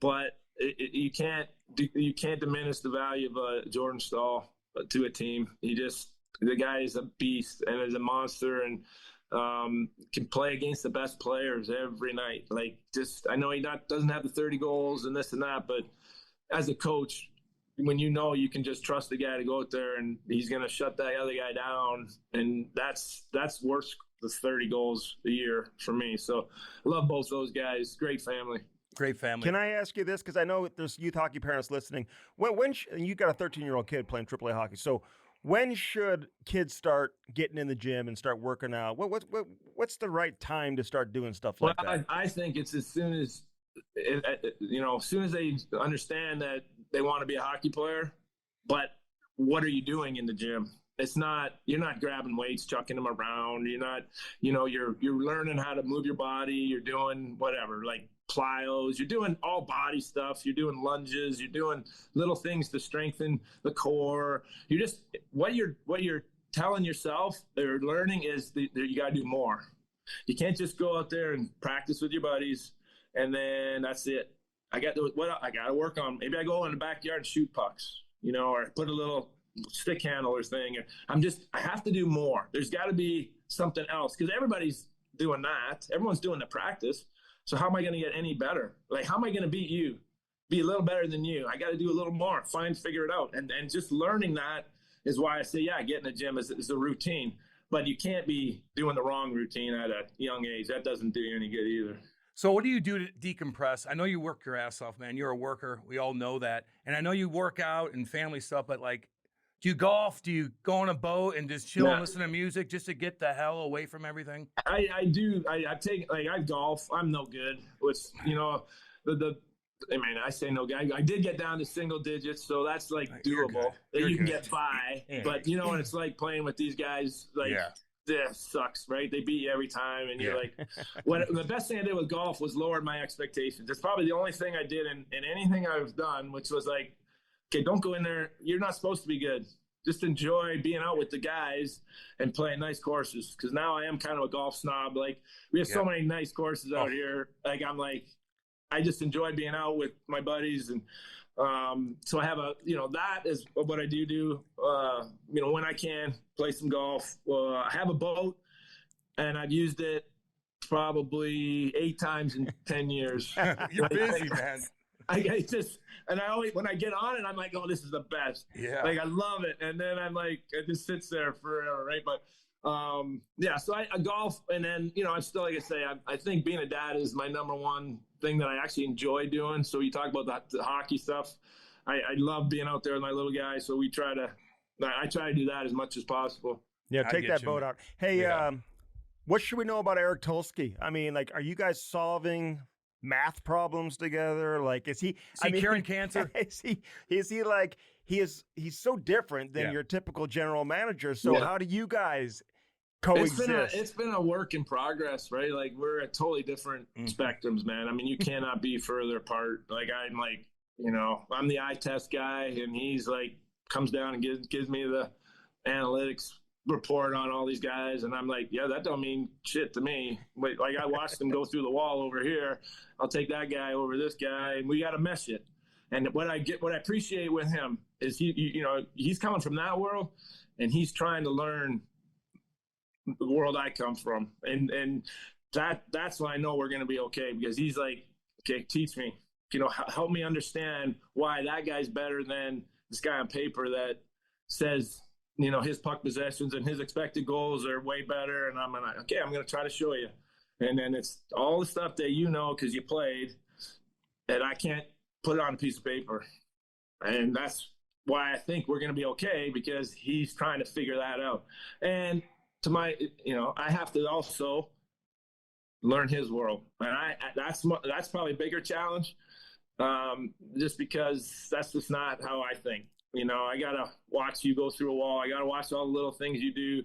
but you can't diminish the value of Jordan Stahl to a team. The guy is a beast and is a monster, and can play against the best players every night. Like, just, I know he doesn't have the 30 goals and this and that, but as a coach, when you know you can just trust the guy to go out there and he's going to shut that other guy down, and that's worth the 30 goals a year for me. So I love both those guys. Great family. Great family. Can I ask you this? Because I know there's youth hockey parents listening. And you got a 13-year-old kid playing AAA hockey. So when should kids start getting in the gym and start working out? What's the right time to start doing stuff like that? I think it's as soon as they understand that they want to be a hockey player. But what are you doing in the gym? You're not grabbing weights, chucking them around. You're not, you're learning how to move your body. You're doing whatever, like plyos. You're doing all body stuff. You're doing lunges. You're doing little things to strengthen the core. You're just, what you're telling yourself or learning is that you got to do more. You can't just go out there and practice with your buddies and then that's it. I got to work on. Maybe I go in the backyard and shoot pucks, or put a little stick handler thing. I have to do more. There's got to be something else, because everybody's doing that. Everyone's doing the practice. So how am I going to get any better? Like, how am I going to beat you? Be a little better than you. I got to do a little more, figure it out. And just learning that is why I say, yeah, get in the gym is a routine, but you can't be doing the wrong routine at a young age. That doesn't do you any good either. So what do you do to decompress? I know you work your ass off, man. You're a worker. We all know that. And I know you work out and family stuff, but like, do you golf? Do you go on a boat and just chill and listen to music just to get the hell away from everything? I do. I golf. I'm no good. With, I say no good. I did get down to single digits, so that's like doable. You can get by. Yeah. But you know what it's like playing with these guys, like, this sucks, right? They beat you every time, and you're like, the best thing I did with golf was lowered my expectations. It's probably the only thing I did in anything I've done, which was like, okay, don't go in there. You're not supposed to be good. Just enjoy being out with the guys and playing nice courses. Because now I am kind of a golf snob. Like, we have so many nice courses out here. Like, I just enjoy being out with my buddies. And so I have that is what I do. When I can, play some golf. I have a boat, and I've used it probably 8 times in 10 years. You're busy, man. I always, when I get on it, I'm like, oh, this is the best. Yeah. Like, I love it. And then I'm like, it just sits there forever, right? But, so I golf, and then, I'm still, like I say, I think being a dad is my number one thing that I actually enjoy doing. So you talk about the hockey stuff. I love being out there with my little guy. So I try to do that as much as possible. Yeah. Take that boat out. Hey, what should we know about Eric Tulsky? I mean, like, are you guys solving math problems together? Like, is he curing cancer? Is he like, he's so different than your typical general manager. So how do you guys coexist? It's been a work in progress, right? Like, we're at totally different spectrums, man. I mean, you cannot be further apart. Like, I'm like, I'm the eye test guy, and he's like, comes down and gives me the analytics report on all these guys, and I'm like, that don't mean shit to me. But like, I watched them go through the wall over here. I'll take that guy over this guy, and we got to mesh it. And what I appreciate with him is he's coming from that world, and he's trying to learn the world I come from, and that's when I know we're going to be okay, because he's like, okay, teach me, help me understand why that guy's better than this guy on paper that says, his puck possessions and his expected goals are way better. And I'm going to try to show you. And then it's all the stuff that because you played, that I can't put it on a piece of paper. And that's why I think we're going to be okay, because he's trying to figure that out. And to my, I have to also learn his world. And that's probably a bigger challenge, just because that's just not how I think. I got to watch you go through a wall. I got to watch all the little things you do.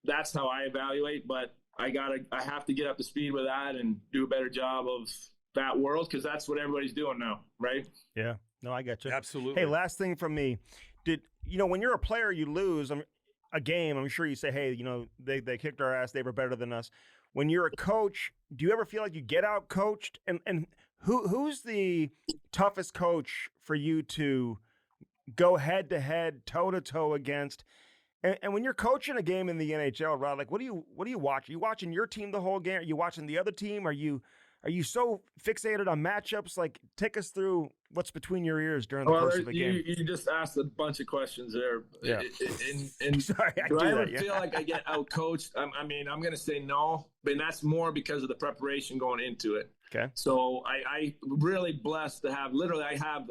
That's how I evaluate, but I have to get up to speed with that and do a better job of that world, because that's what everybody's doing now, right? Yeah. No, I got you. Absolutely. Hey, last thing from me. When you're a player, you lose a game, I'm sure you say, hey, they kicked our ass. They were better than us. When you're a coach, do you ever feel like you get out coached? And who's the toughest coach for you to go head to head, toe to toe against? And when you're coaching a game in the NHL, Rod, like what do you watch? Are you watching your team the whole game? Are you watching the other team? Are you so fixated on matchups? Like, take us through what's between your ears during the course of the game. You just asked a bunch of questions there. Yeah. And Sorry, do I ever feel like I get out coached? I'm going to say no, but that's more because of the preparation going into it. Okay. So I really blessed to have. Literally,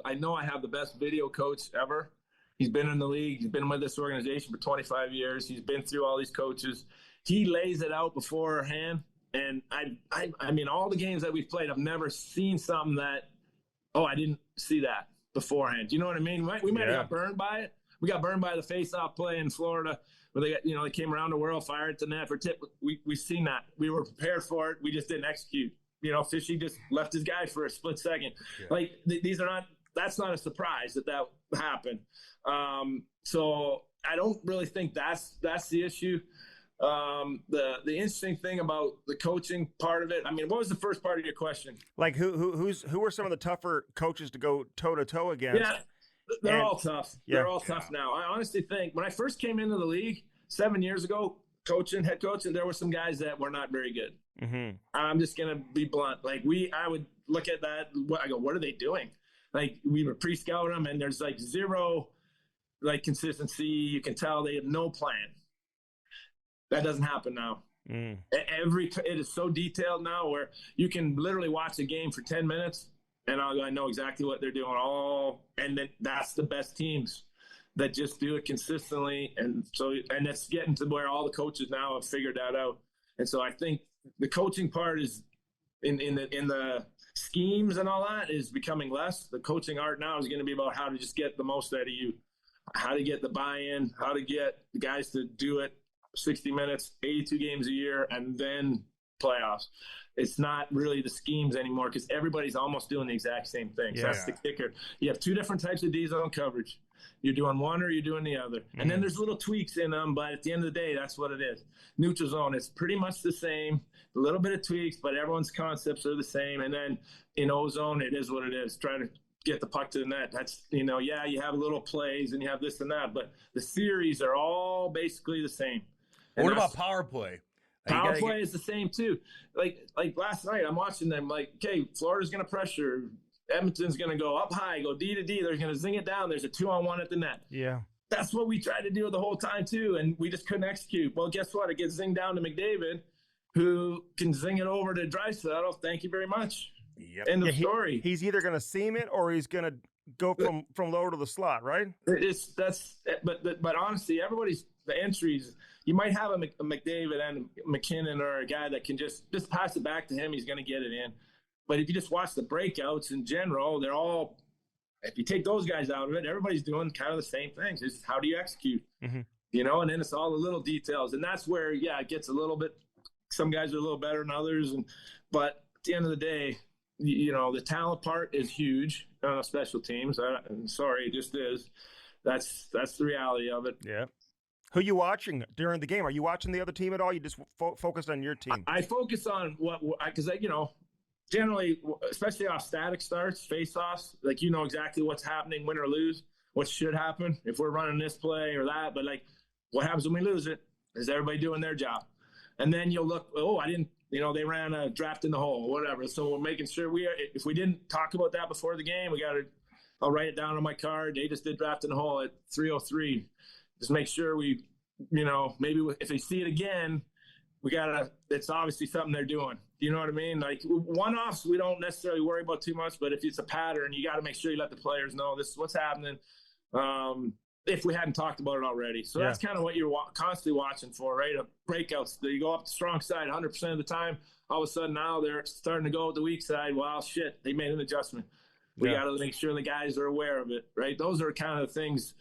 I know I have the best video coach ever. He's been in the league. He's been with this organization for 25 years. He's been through all these coaches. He lays it out beforehand. And I mean, all the games that we've played, I've never seen something that, I didn't see that beforehand. You know what I mean? We might have got burned by it. We got burned by the face-off play in Florida where they came around the world, fired at the net for tip. We've seen that. We were prepared for it. We just didn't execute. Fishy just left his guy for a split second. Yeah. That's not a surprise that happened. So I don't really think that's the issue. The interesting thing about the coaching part of it, what was the first part of your question? Like who are some of the tougher coaches to go toe to toe against? Yeah, they're all tough. Yeah. They're all tough now. I honestly think when I first came into the league 7 years ago, head coaching, there were some guys that were not very good. Mm-hmm. I'm just gonna be blunt. I would look at that. I go, what are they doing? We would pre-scout them, and there's zero consistency. You can tell they have no plan. That doesn't happen now. It is so detailed now where you can literally watch a game for 10 minutes and I know exactly what they're doing and then that's the best teams that just do it consistently. And it's getting to where all the coaches now have figured that out. And so I think the coaching part is in the schemes and all that is becoming less. The coaching art now is going to be about how to just get the most out of you, how to get the buy-in, how to get the guys to do it 60 minutes, 82 games a year, and then playoffs. It's not really the schemes anymore because everybody's almost doing the exact same thing. So that's the kicker. You have two different types of D-zone coverage. You're doing one or you're doing the other. And then there's little tweaks in them, but at the end of the day, that's what it is. Neutral zone, it's pretty much the same. A little bit of tweaks, but everyone's concepts are the same. And then in O-zone, it is what it is. Try to get the puck to the net. That's, you have little plays and you have this and that, but the theories are all basically the same. What about power play? Power play is the same too. Like last night, I'm watching them. Okay, Florida's going to pressure. Edmonton's going to go up high, go D to D. They're going to zing it down. There's a 2-on-1 at the net. Yeah, that's what we tried to do the whole time too, and we just couldn't execute. Well, guess what? It gets zinged down to McDavid, who can zing it over to Draisaitl. Thank you very much. Yep. End of story. He's either going to seam it or he's going to go from lower to the slot, right? But honestly, the entries. You might have a McDavid and McKinnon or a guy that can just pass it back to him. He's going to get it in. But if you just watch the breakouts in general, they're all – if you take those guys out of it, everybody's doing kind of the same things. It's how do you execute? Mm-hmm. And then it's all the little details. And that's where, it gets a little bit – some guys are a little better than others. But at the end of the day, the talent part is huge on special teams. I'm sorry, it just is. That's the reality of it. Yeah. Who are you watching during the game? Are you watching the other team at all? You just focused on your team? I focus on because generally, especially off static starts, face-offs, exactly what's happening, win or lose, what should happen if we're running this play or that. But what happens when we lose it? Is everybody doing their job? And then you'll look, I didn't, they ran a draft in the hole, whatever. So we're making sure if we didn't talk about that before the game, I'll write it down on my card. They just did draft in the hole at 3:03. Just make sure we, maybe if they see it again, it's obviously something they're doing. You know what I mean? Like one-offs, we don't necessarily worry about too much, but if it's a pattern, you got to make sure you let the players know this is what's happening. If we hadn't talked about it already. So that's kind of what you're constantly watching for, right? Breakouts. You go up the strong side 100% of the time. All of a sudden now they're starting to go with the weak side. Well, shit, they made an adjustment. We got to make sure the guys are aware of it, right? Those are kind of the things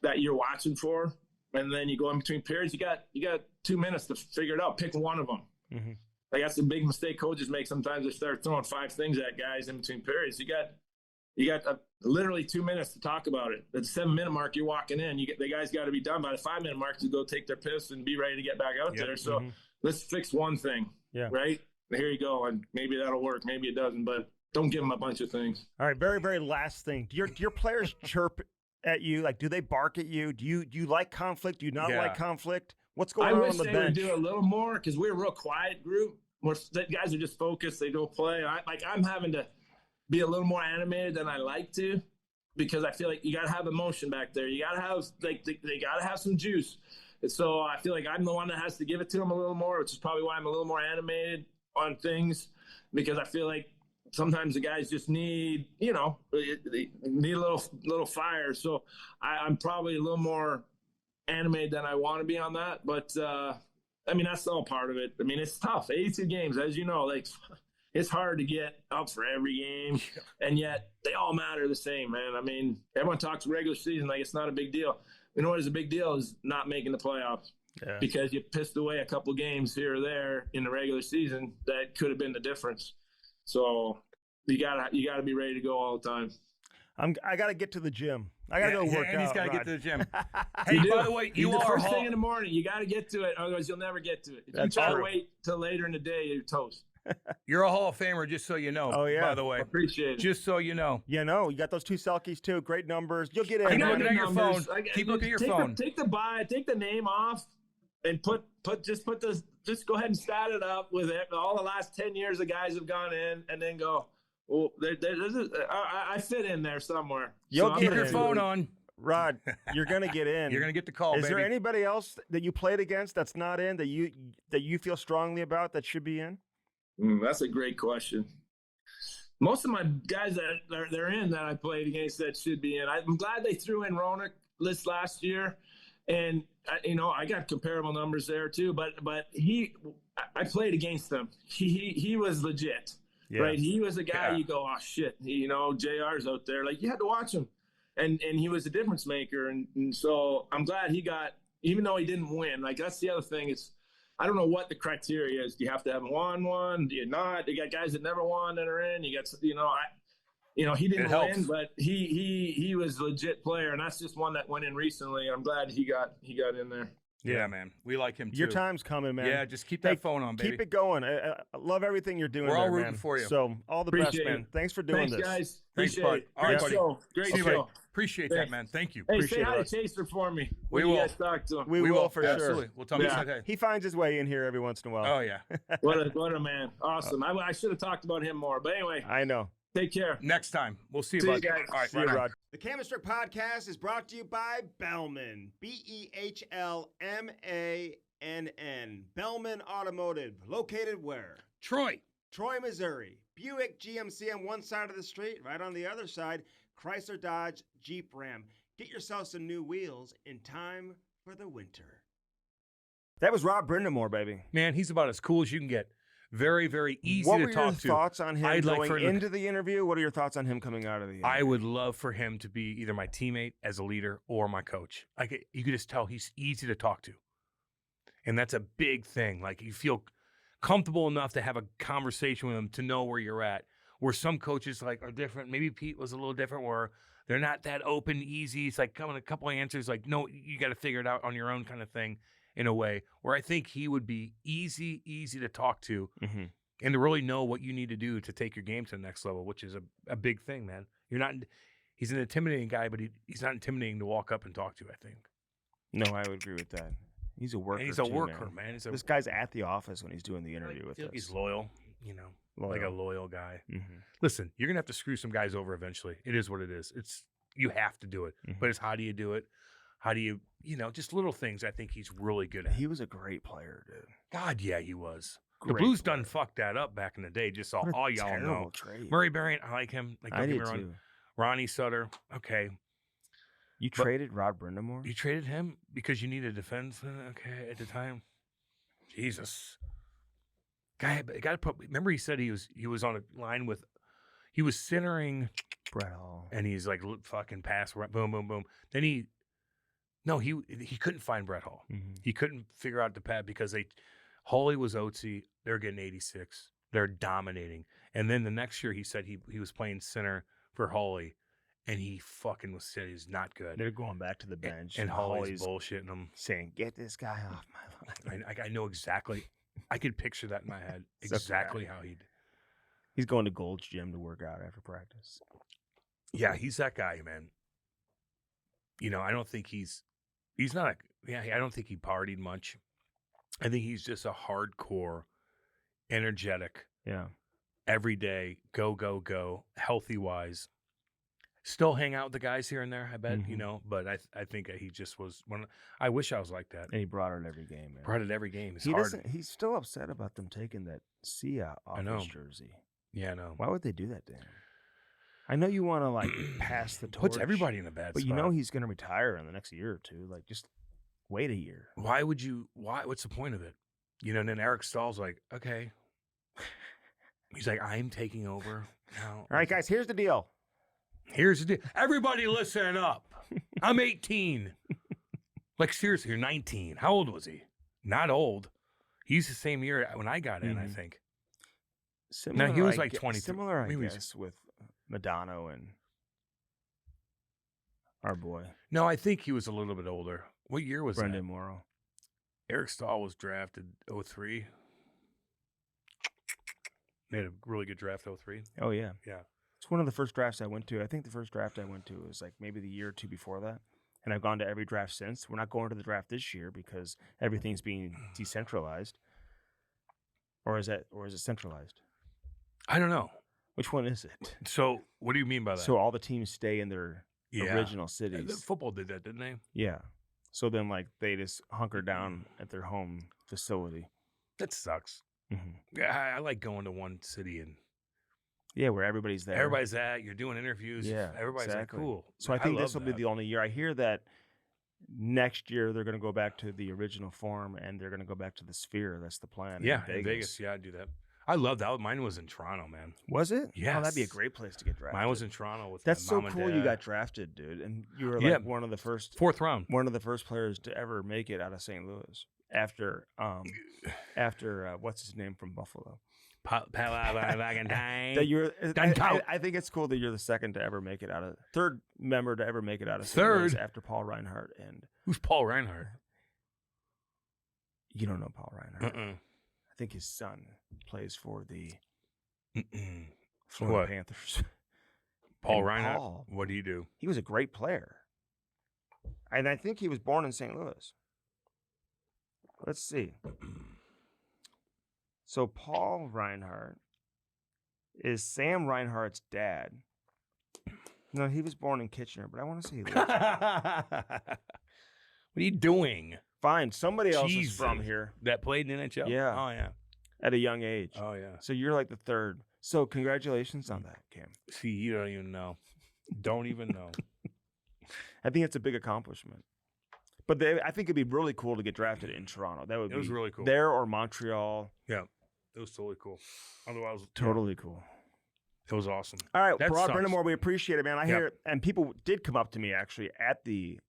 that you're watching for. And then you go in between periods. You got 2 minutes to figure it out. Pick one of them. Mm-hmm. Like that's a big mistake coaches make sometimes. They start throwing 5 things at guys in between periods. You got literally 2 minutes to talk about it. At the 7-minute mark, you're walking in. The guys got to be done by the 5-minute mark to go take their piss and be ready to get back out there. So let's fix one thing, right? Here you go, and maybe that'll work. Maybe it doesn't, but don't give them a bunch of things. All right, very, very last thing. Do your players chirp at you? Like, do they bark at you? Do you like conflict? Do you not like conflict? What's going on the bench? I wish they would do a little more because we're a real quiet group. The guys are just focused. They don't play. I'm having to be a little more animated than I like to because I feel like you got to have emotion back there. You got to have they got to have some juice. And so I feel like I'm the one that has to give it to them a little more, which is probably why I'm a little more animated on things because I feel like sometimes the guys just need, they need a little fire. So I'm probably a little more animated than I want to be on that. But, that's all part of it. It's tough. 82 games, as you know, like it's hard to get up for every game. And yet they all matter the same, man. Everyone talks regular season like it's not a big deal. You know what is a big deal is not making the playoffs. Yeah. Because you pissed away a couple games here or there in the regular season that could have been the difference. So you gotta be ready to go all the time. I gotta get to the gym. I gotta go work out. And he's gotta Rod. get to the gym. Hey, by the way, you the are first thing in the morning. You gotta get to it, otherwise you'll never get to it. If you try to wait till later in the day, you're toast. You're a Hall of Famer, just so you know. Oh yeah. By the way, appreciate it. Just so you know. You got those 2 Selkies too. Great numbers. You'll get in. Keep looking at your phone. Keep looking at your phone. Take the name off, and just go ahead and stat it up with it. All the last 10 years the guys have gone in, and then go. Well, I fit in there somewhere. You'll keep your phone on. Rod, you're going to get in. You're going to get the call, Is there anybody else that you played against that's not in that you feel strongly about that should be in? That's a great question. Most of my guys that they're in that I played against that should be in. I'm glad they threw in Roenick this last year. And, I got comparable numbers there too. But I played against him. He was legit. Yeah. Right, he was a guy you go, oh shit, JR's out there. Like you had to watch him, and he was a difference maker, and so I'm glad he got, even though he didn't win. Like that's the other thing. I don't know what the criteria is. Do you have to have won one? Do you not? You got guys that never won that are in. You got, he didn't win, but he was a legit player, and that's just one that went in recently. I'm glad he got in there. Yeah, man. We like him too. Your time's coming, man. Yeah, just keep that phone on, baby. Keep it going. I love everything you're doing. We're all rooting man. For you. So all the best, man. Thanks for doing this. Guys. Thanks, bud. All right, buddy. Great show. Appreciate that, man. Thank you. Hey, Appreciate say hi to Chaser for me. We will. You guys talk to him. We will for Absolutely. sure. We'll tell him hey. He finds his way in here every once in a while. Oh, yeah. What a man. Awesome. I should have talked about him more. But anyway. I know. Take care. Next time. We'll see you, bud. All right, see you, Rod. The Camistrick Podcast is brought to you by Bellman. BEHLMANN. Bellman Automotive. Located where? Troy, Missouri. Buick GMC on one side of the street. Right on the other side, Chrysler Dodge Jeep Ram. Get yourself some new wheels in time for the winter. That was Rod Brind'Amour, baby. man, he's about as cool as you can get. Very, very easy to talk to. What were your thoughts on him I'd like going for into the interview? What are your thoughts on him coming out of the interview? I would love for him to be either my teammate as a leader or my coach. Like you could just tell he's easy to talk to. And that's a big thing. Like you feel comfortable enough to have a conversation with him to know where you're at. Where some coaches are different. Maybe Pete was a little different where they're not that open, easy. It's like coming a couple of answers like, no, you got to figure it out on your own kind of thing in a way. Where I think he would be easy to talk to. Mm-hmm. And to really know what you need to do to take your game to the next level, which is a big thing, man. He's an intimidating guy, but he's not intimidating to walk up and talk to, I think. No, I would agree with that. He's a worker. And he's a too, worker, man. He's This guy's at the office when he's doing the interview with us. He's loyal, like a loyal guy. Mm-hmm. Listen, you're gonna have to screw some guys over eventually. It is what it is. You have to do it. Mhm. But it's how do you do it? How do you, just little things. I think he's really good at. He was a great player, dude. God, yeah, he was. The Great Blues player. done fucked that up back in the day. Just What a all y'all terrible know. trade. Murray Barron, I like him. Like, I don't get did me wrong. too. Ronnie Sutter, okay. You traded Rod Brind'Amour? You traded him because you needed defense, okay, at the time. Jesus, guy, got to put. Remember, he said he was on a line with, he was centering, Brett Hall. and he's like fucking pass, boom, boom, boom. Then he couldn't find Brett Hall. Mm-hmm. He couldn't figure out the pad because Hawley was OT. They're getting 86. They're dominating. And then the next year, he said he was playing center for Hawley. And he fucking said he's not good. They're going back to the bench. And Hawley's bullshitting him. saying, get this guy off my line. I know exactly. I could picture that in my head. So Exactly bad. how he'd. He's going to Gold's Gym to work out after practice. Yeah, he's that guy, man. I don't think he's not I don't think he partied much. I think he's just a hardcore, energetic, Yeah. every day, go, healthy wise. Still hang out with the guys here and there, I bet, Mhm. but I think he just was one. I wish I was like that. And he brought it every game, man. Brought it every game. It's He hard. doesn't. He's still upset about them taking that Sia off know. his jersey. Yeah, I know. Why would they do that to him? I know you want to like pass the torch. Puts everybody in a bad But spot. you know he's going to retire in the next year or two. Like, just wait a year. Why would you? Why? What's the point of it? And then Eric Stahl's like, okay. He's like, I'm taking over now. All right, guys. Here's the deal. Here's the deal. Everybody listen up. I'm 18. Like, seriously, you're 19. How old was he? Not old. He's the same year when I got in, I Mhm. think. Similar, he was I like gue- 23. Similar, I Maybe he's- guess, with Madonna and our boy No, I think he was a little bit older. What year was Brendan that? Morrow. Eric Stahl was drafted 03. They had a really good draft 03. Oh yeah, Yeah. it's one of the first drafts I went to. I think the first draft I went to was like maybe the year or two before that, and I've gone to every draft since. We're not going to the draft this year because everything's being decentralized. Or is it centralized? I don't know. Which one is it? So, what do you mean by that? So all the teams stay in their Yeah. original The cities. football did that, didn't they? Yeah. So then, like, they just hunker down at their home facility. That sucks. hmm Yeah, I like going to one city and Yeah, where everybody's there. everybody's at. You're doing interviews. Yeah, Everybody's exactly. like, cool. So I think love this will be that. the only year. I hear that next year they're going to go back to the original form and they're going to go back to the Sphere. That's the plan. Yeah, in Vegas. Yeah, I'd do that. I love that. Mine was in Toronto, man. Was it? Oh, that'd be a Yes. great place to get drafted. Mine was in Toronto with That's my so mom and cool. You dad. got drafted, dude, and you were like Yeah. one of the first 4th round. players to ever make it out of St. Louis after what's his name from Buffalo. That you're. I think it's cool that you're the second to ever make it out of third member to ever make it out of St. Louis Third? after Paul Reinhardt, and Who's Paul Reinhardt? you don't know Paul Reinhardt. Uh-uh. I think his son plays for the Mm-mm. Florida What? Panthers. Paul And Reinhardt? Paul. What do you do? He was a great player, and I think he was born in St. Louis. Let's see. So Paul Reinhardt is Sam Reinhardt's dad. No, he was born in Kitchener, but I want to say he lived. What are you doing? Fine, somebody else is from Jesus. here That played in NHL? Yeah. Oh, yeah. at a young age. Oh, yeah. So you're like the third. So congratulations on that, Cam. See, you don't even know. Don't even know. I think it's a big accomplishment. But I think it'd be really cool to get drafted in Toronto. That would It was be really cool. there or Montreal. Yeah. It was totally cool. Otherwise, Totally cool. It was awesome. All right, That Rod sucks. Brind'Amour, we appreciate it, man. I Yeah. hear, and people did come up to me actually at the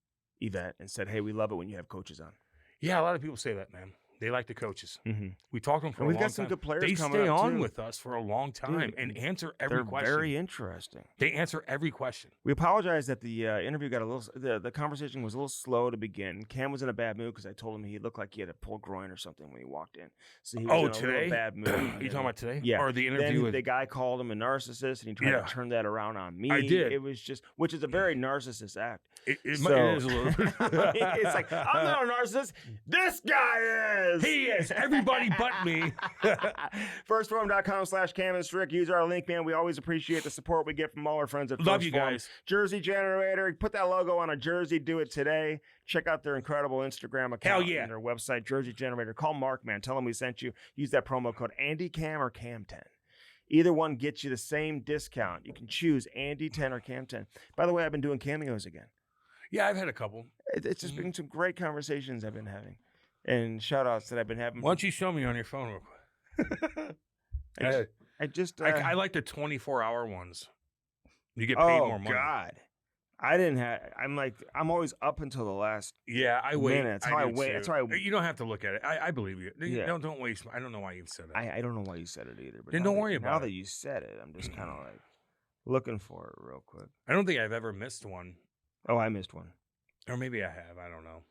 event and said, "Hey, we love it when you have coaches on." Yeah, a lot of people say that, man. They like the coaches. Mm-hmm. We talked to them for And a we've long got some time. good players They coming stay up, on too. with us for a long time and answer every They're question. very interesting. They answer every question. We apologize that the interview got a little. The conversation was a little slow to begin. Cam was in a bad mood because I told him he looked like he had a pulled groin or something when he walked in. So he was in a today? little bad mood. Are you talking about today? Yeah. Or the interview Then with the guy called him a narcissist, and he tried Yeah. to turn that around on me. I did. It was just, which is a very narcissist act. It is a little bit. It's like, I'm not a narcissist. This guy is. He is. Everybody but me. Firstform.com/Cam and Strick. Use our link, man. We always appreciate the support we get from all our friends at Love First you Form. guys. Jersey Generator. Put that logo on a jersey. Do it today. Check out their incredible Instagram account Hell yeah. and their website, Jersey Generator. Call Mark, man. Tell him we sent you. Use that promo code AndyCam or Cam10. Either one gets you the same discount. You can choose Andy10 or Cam10. By the way, I've been doing cameos again. Yeah, I've had a couple. It's just been some great conversations I've been having. And shout outs that I've been having. Why don't you show me on your phone real quick? I just I like the 24-hour ones. You get paid more money. Oh, God. I didn't have. I'm always up until the last. Yeah, I wait. Minutes. That's how I do wait. too. That's why You don't have to look at it. I believe you. Yeah. Don't waste. I don't know why you said it. I don't know why you said it either. But Then now don't that- worry Now about that it. you said it, I'm just kind of like looking for it real quick. I don't think I've ever missed one. Oh, I missed one. Or maybe I have. I don't know.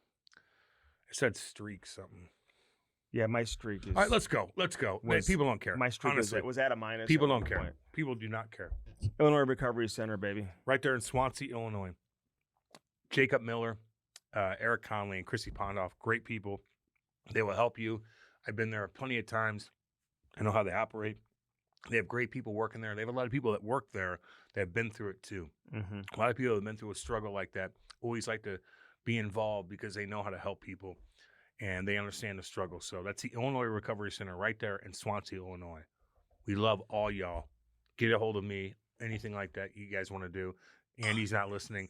It said streak something. Yeah, my streak is. All right, let's go. Let's go. Man, was- people don't care. My streak Honestly, was at a minus. people at don't one care. point. People do not care. Illinois Recovery Center, baby. Right there in Swansea, Illinois. Jacob Miller, Eric Conley, and Chrissy Pondoff, great people. They will help you. I've been there plenty of times. I know how they operate. They have great people working there. They have a lot of people that work there that have been through it too. Mm-hmm. A lot of people that have been through a struggle like that always like to be involved because they know how to help people and they understand the struggle. So that's the Illinois Recovery Center right there in Swansea, Illinois. We love all y'all. Get a hold of me. Anything like that you guys want to do. Andy's not listening.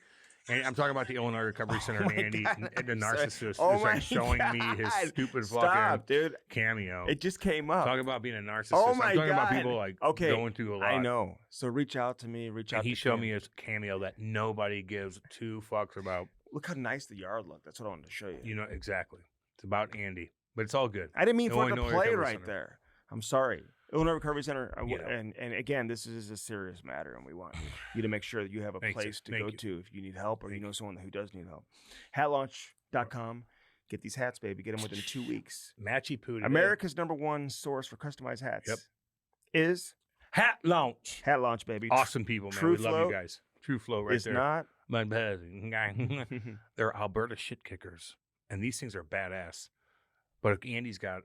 And I'm talking about the Illinois Recovery Center and Andy, the narcissist, Oh is like my showing me his God. stupid Stop, fucking dude. cameo. It just came up. Talking about being a narcissist. Oh my I'm talking about God. people like Okay, going through a lot. I know. So reach out to me. Reach out. And he to showed Cam. me his cameo that nobody gives two fucks about. Look how nice the yard looked. That's what I wanted to show you. You know, exactly. It's about Andy. But it's all good. I didn't mean for it to Illinois play Recovery right Center. there. I'm sorry. Illinois Recovery Center, Yeah. and again, this is a serious matter, and we want you to make sure that you have a Thanks, place to thank go you. to if you need help or you know someone who does need help. Hatlaunch.com. Get these hats, baby. Get them within 2 weeks. Matchy Poo. America's #1 source for customized hats Yep. is Hat Launch. Hat Launch, baby. Awesome people, man. True we love Flow you guys. True Flow right It's there. not. My bad. They're Alberta shit kickers. And these things are badass. But Andy's got,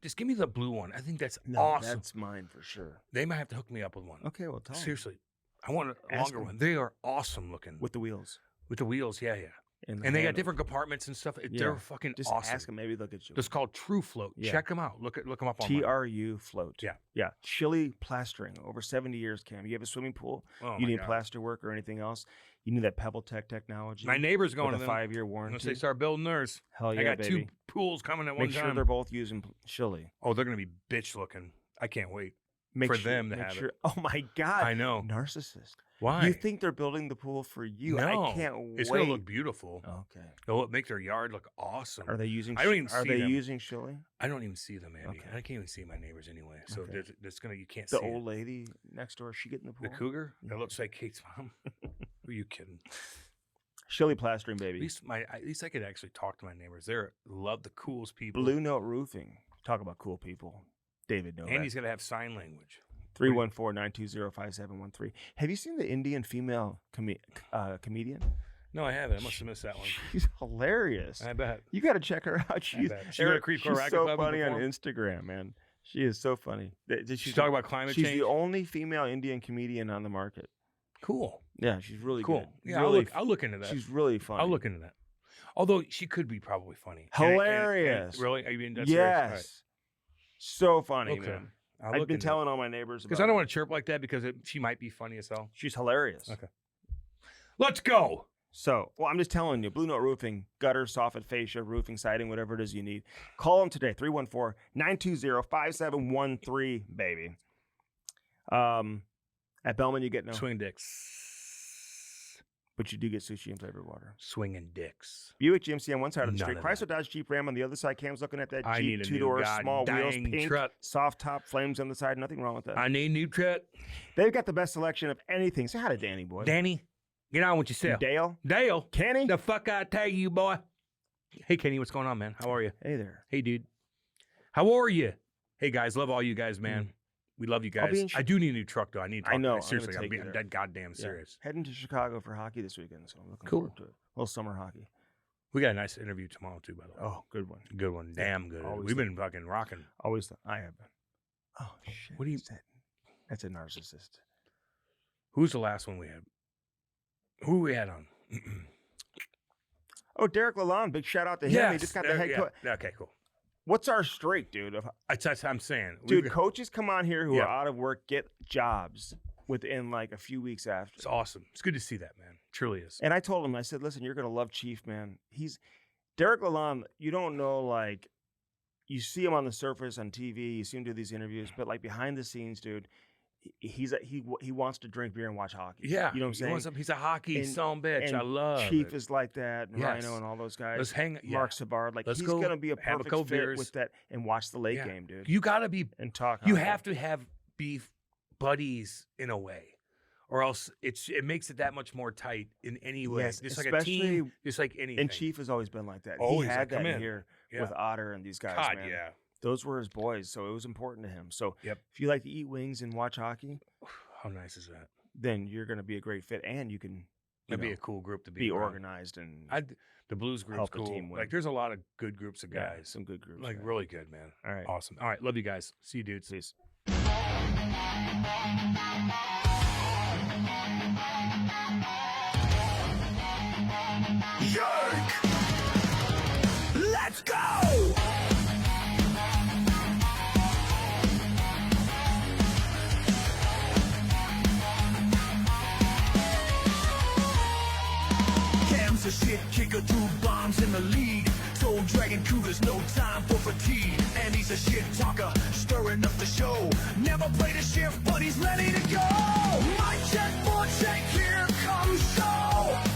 just give me the blue one. I think that's No, awesome. that's mine for sure. They might have to hook me up with one. Okay, well, tell 'em. Seriously. I want a Ask longer them. one. They are awesome looking. With the wheels. With the wheels, yeah. the And they got handle. different compartments and stuff. Yeah. They're fucking Just awesome. ask them. Maybe they'll get you. It's called True Float. Yeah. Check them out. Look them up online. TRU Float. Yeah. Yeah. Chili plastering. Over 70 years, Cam. You have a swimming pool. Oh, You my need God. plaster work or anything else. You need that Pebble Tech technology. My neighbor's going with to a them. 5-year Once warranty. they start building theirs. Hell yeah, I got baby. 2 pools coming at one Make sure time. they're both using chili. Oh, they're going to be bitch looking. I can't wait. Make For sure, them to make have it. sure. Oh my God. I know. Narcissist. Why? You think they're building the pool for you? No. I can't It's wait. going to look beautiful. Okay. It'll make their yard look awesome. Are they using? I don't even Are see they them. using chili? I don't even see them, Andy. Okay. I can't even see my neighbors anyway. So Okay. there's gonna you can't The see old it. lady next door. Is she getting the pool? The cougar Yeah. that looks like Kate's mom. Who are you kidding? Chili plastering, baby. At least I could actually talk to my neighbors. They love the coolest people. Blue Note Roofing. Talk about cool people. David Novak. Andy's gonna have sign language. 314-920-5713. Have you seen the Indian female comedian? No, I haven't. I must have missed that one. She's hilarious. I bet. You got to check her out. She's, bet. She go to Creek Hill she's Racket so Club and funny on perform? Instagram, man. She is so funny. She's talking about climate She's change. the only female Indian comedian on the market. Cool. Yeah, she's really Cool. good. Yeah, really, I'll look into that. She's really funny. I'll look into that. Although she could be probably funny. Hilarious. Really? Are you being dead Yes. serious? So funny, Okay. man. I'll I've look been into telling all my neighbors because about I don't her. want to chirp like that because she might be funny as hell. She's hilarious. Okay. Let's go. So, well, I'm just telling you, Blue Note Roofing, gutter, soffit, fascia, roofing, siding, whatever it is you need. Call them today, 314-920-5713, baby. At Bellman, you get no. Swing dicks. but you do get sushi and flavored water. Swinging dicks. Buick GMC on one side of the None street. of Chrysler Dodge Jeep Ram on the other side. Cam's looking at that I need Jeep, a new two-door, small wheels, goddamn pink, truck. soft top, flames on the side. Nothing wrong with that. I need a new truck. They've got the best selection of anything. Say hi to Danny, boy. Danny, get on with yourself. Dale. Dale. Kenny. The fuck I tell you, boy. Hey, Kenny, what's going on, man? How are you? Hey there. Hey, dude. How are you? Hey, guys, love all you guys, man. We love you I'll be guys. in I do need a new truck, though. I need. I know. Seriously, I'm I'm gonna take you being there. dead goddamn Yeah. serious. Heading to Chicago for hockey this weekend, so I'm looking Cool. forward to it. A little summer hockey. We got a nice interview tomorrow, too, by the way. Oh, good one. Good one. Damn good. Always We've been fucking rocking. Always. I have been. Oh shit. What do you- That's a narcissist. Who's the last one we had? Who we had on? Oh, Derek Lalonde. Big shout out to him. He just got the head coach. Okay, cool. What's our streak, dude? That's what I'm saying. Dude, coaches come on here who Yeah. are out of work get jobs within like a few weeks after. It's awesome. It's good to see that, man. Truly is. And I told him, I said, listen, you're going to love Chief, man. He's Derek Lalonde. You don't know, like, you see him on the surface on TV, you see him do these interviews, but like behind the scenes, dude, he wants to drink beer and watch hockey. Yeah. You know what I'm saying? He's a hockey And- son bitch. and I love Chief it. is like that, and Yes. Rhino and all those guys. Let's hang. Yeah. Mark Savard, like Let's he's go going to be a have a perfect couple fit beers. with that and watch the late Yeah. game, dude. You gotta be. And talk. You hockey. have to be buddies in a way, or else it makes it that much more tight in any way. Yes, just like a team, especially- just like anything. And Chief has always been like that. Always, he had like, that come in. here Yeah. with Otter and these guys, God, man. yeah. Those were his boys, so it was important to him. So Yep. if you like to eat wings and watch hockey, How nice is that? then you're going to be a great fit, and you can That'd be a cool group to be around. organized and The blues group's help the cool. team win. Like, there's a lot of good groups of yeah, guys. some good groups. Like, man. really good, man. All right. Awesome. All right. Love you guys. See you, dudes. Peace. Yerk! Let's go! Cam's a shit kicker, 2 bombs in the lead. Soul Dragon Cougars, no time for fatigue. And he's a shit talker, stirring up the show. Never played a shift, but he's ready to go. My check for check, here comes show.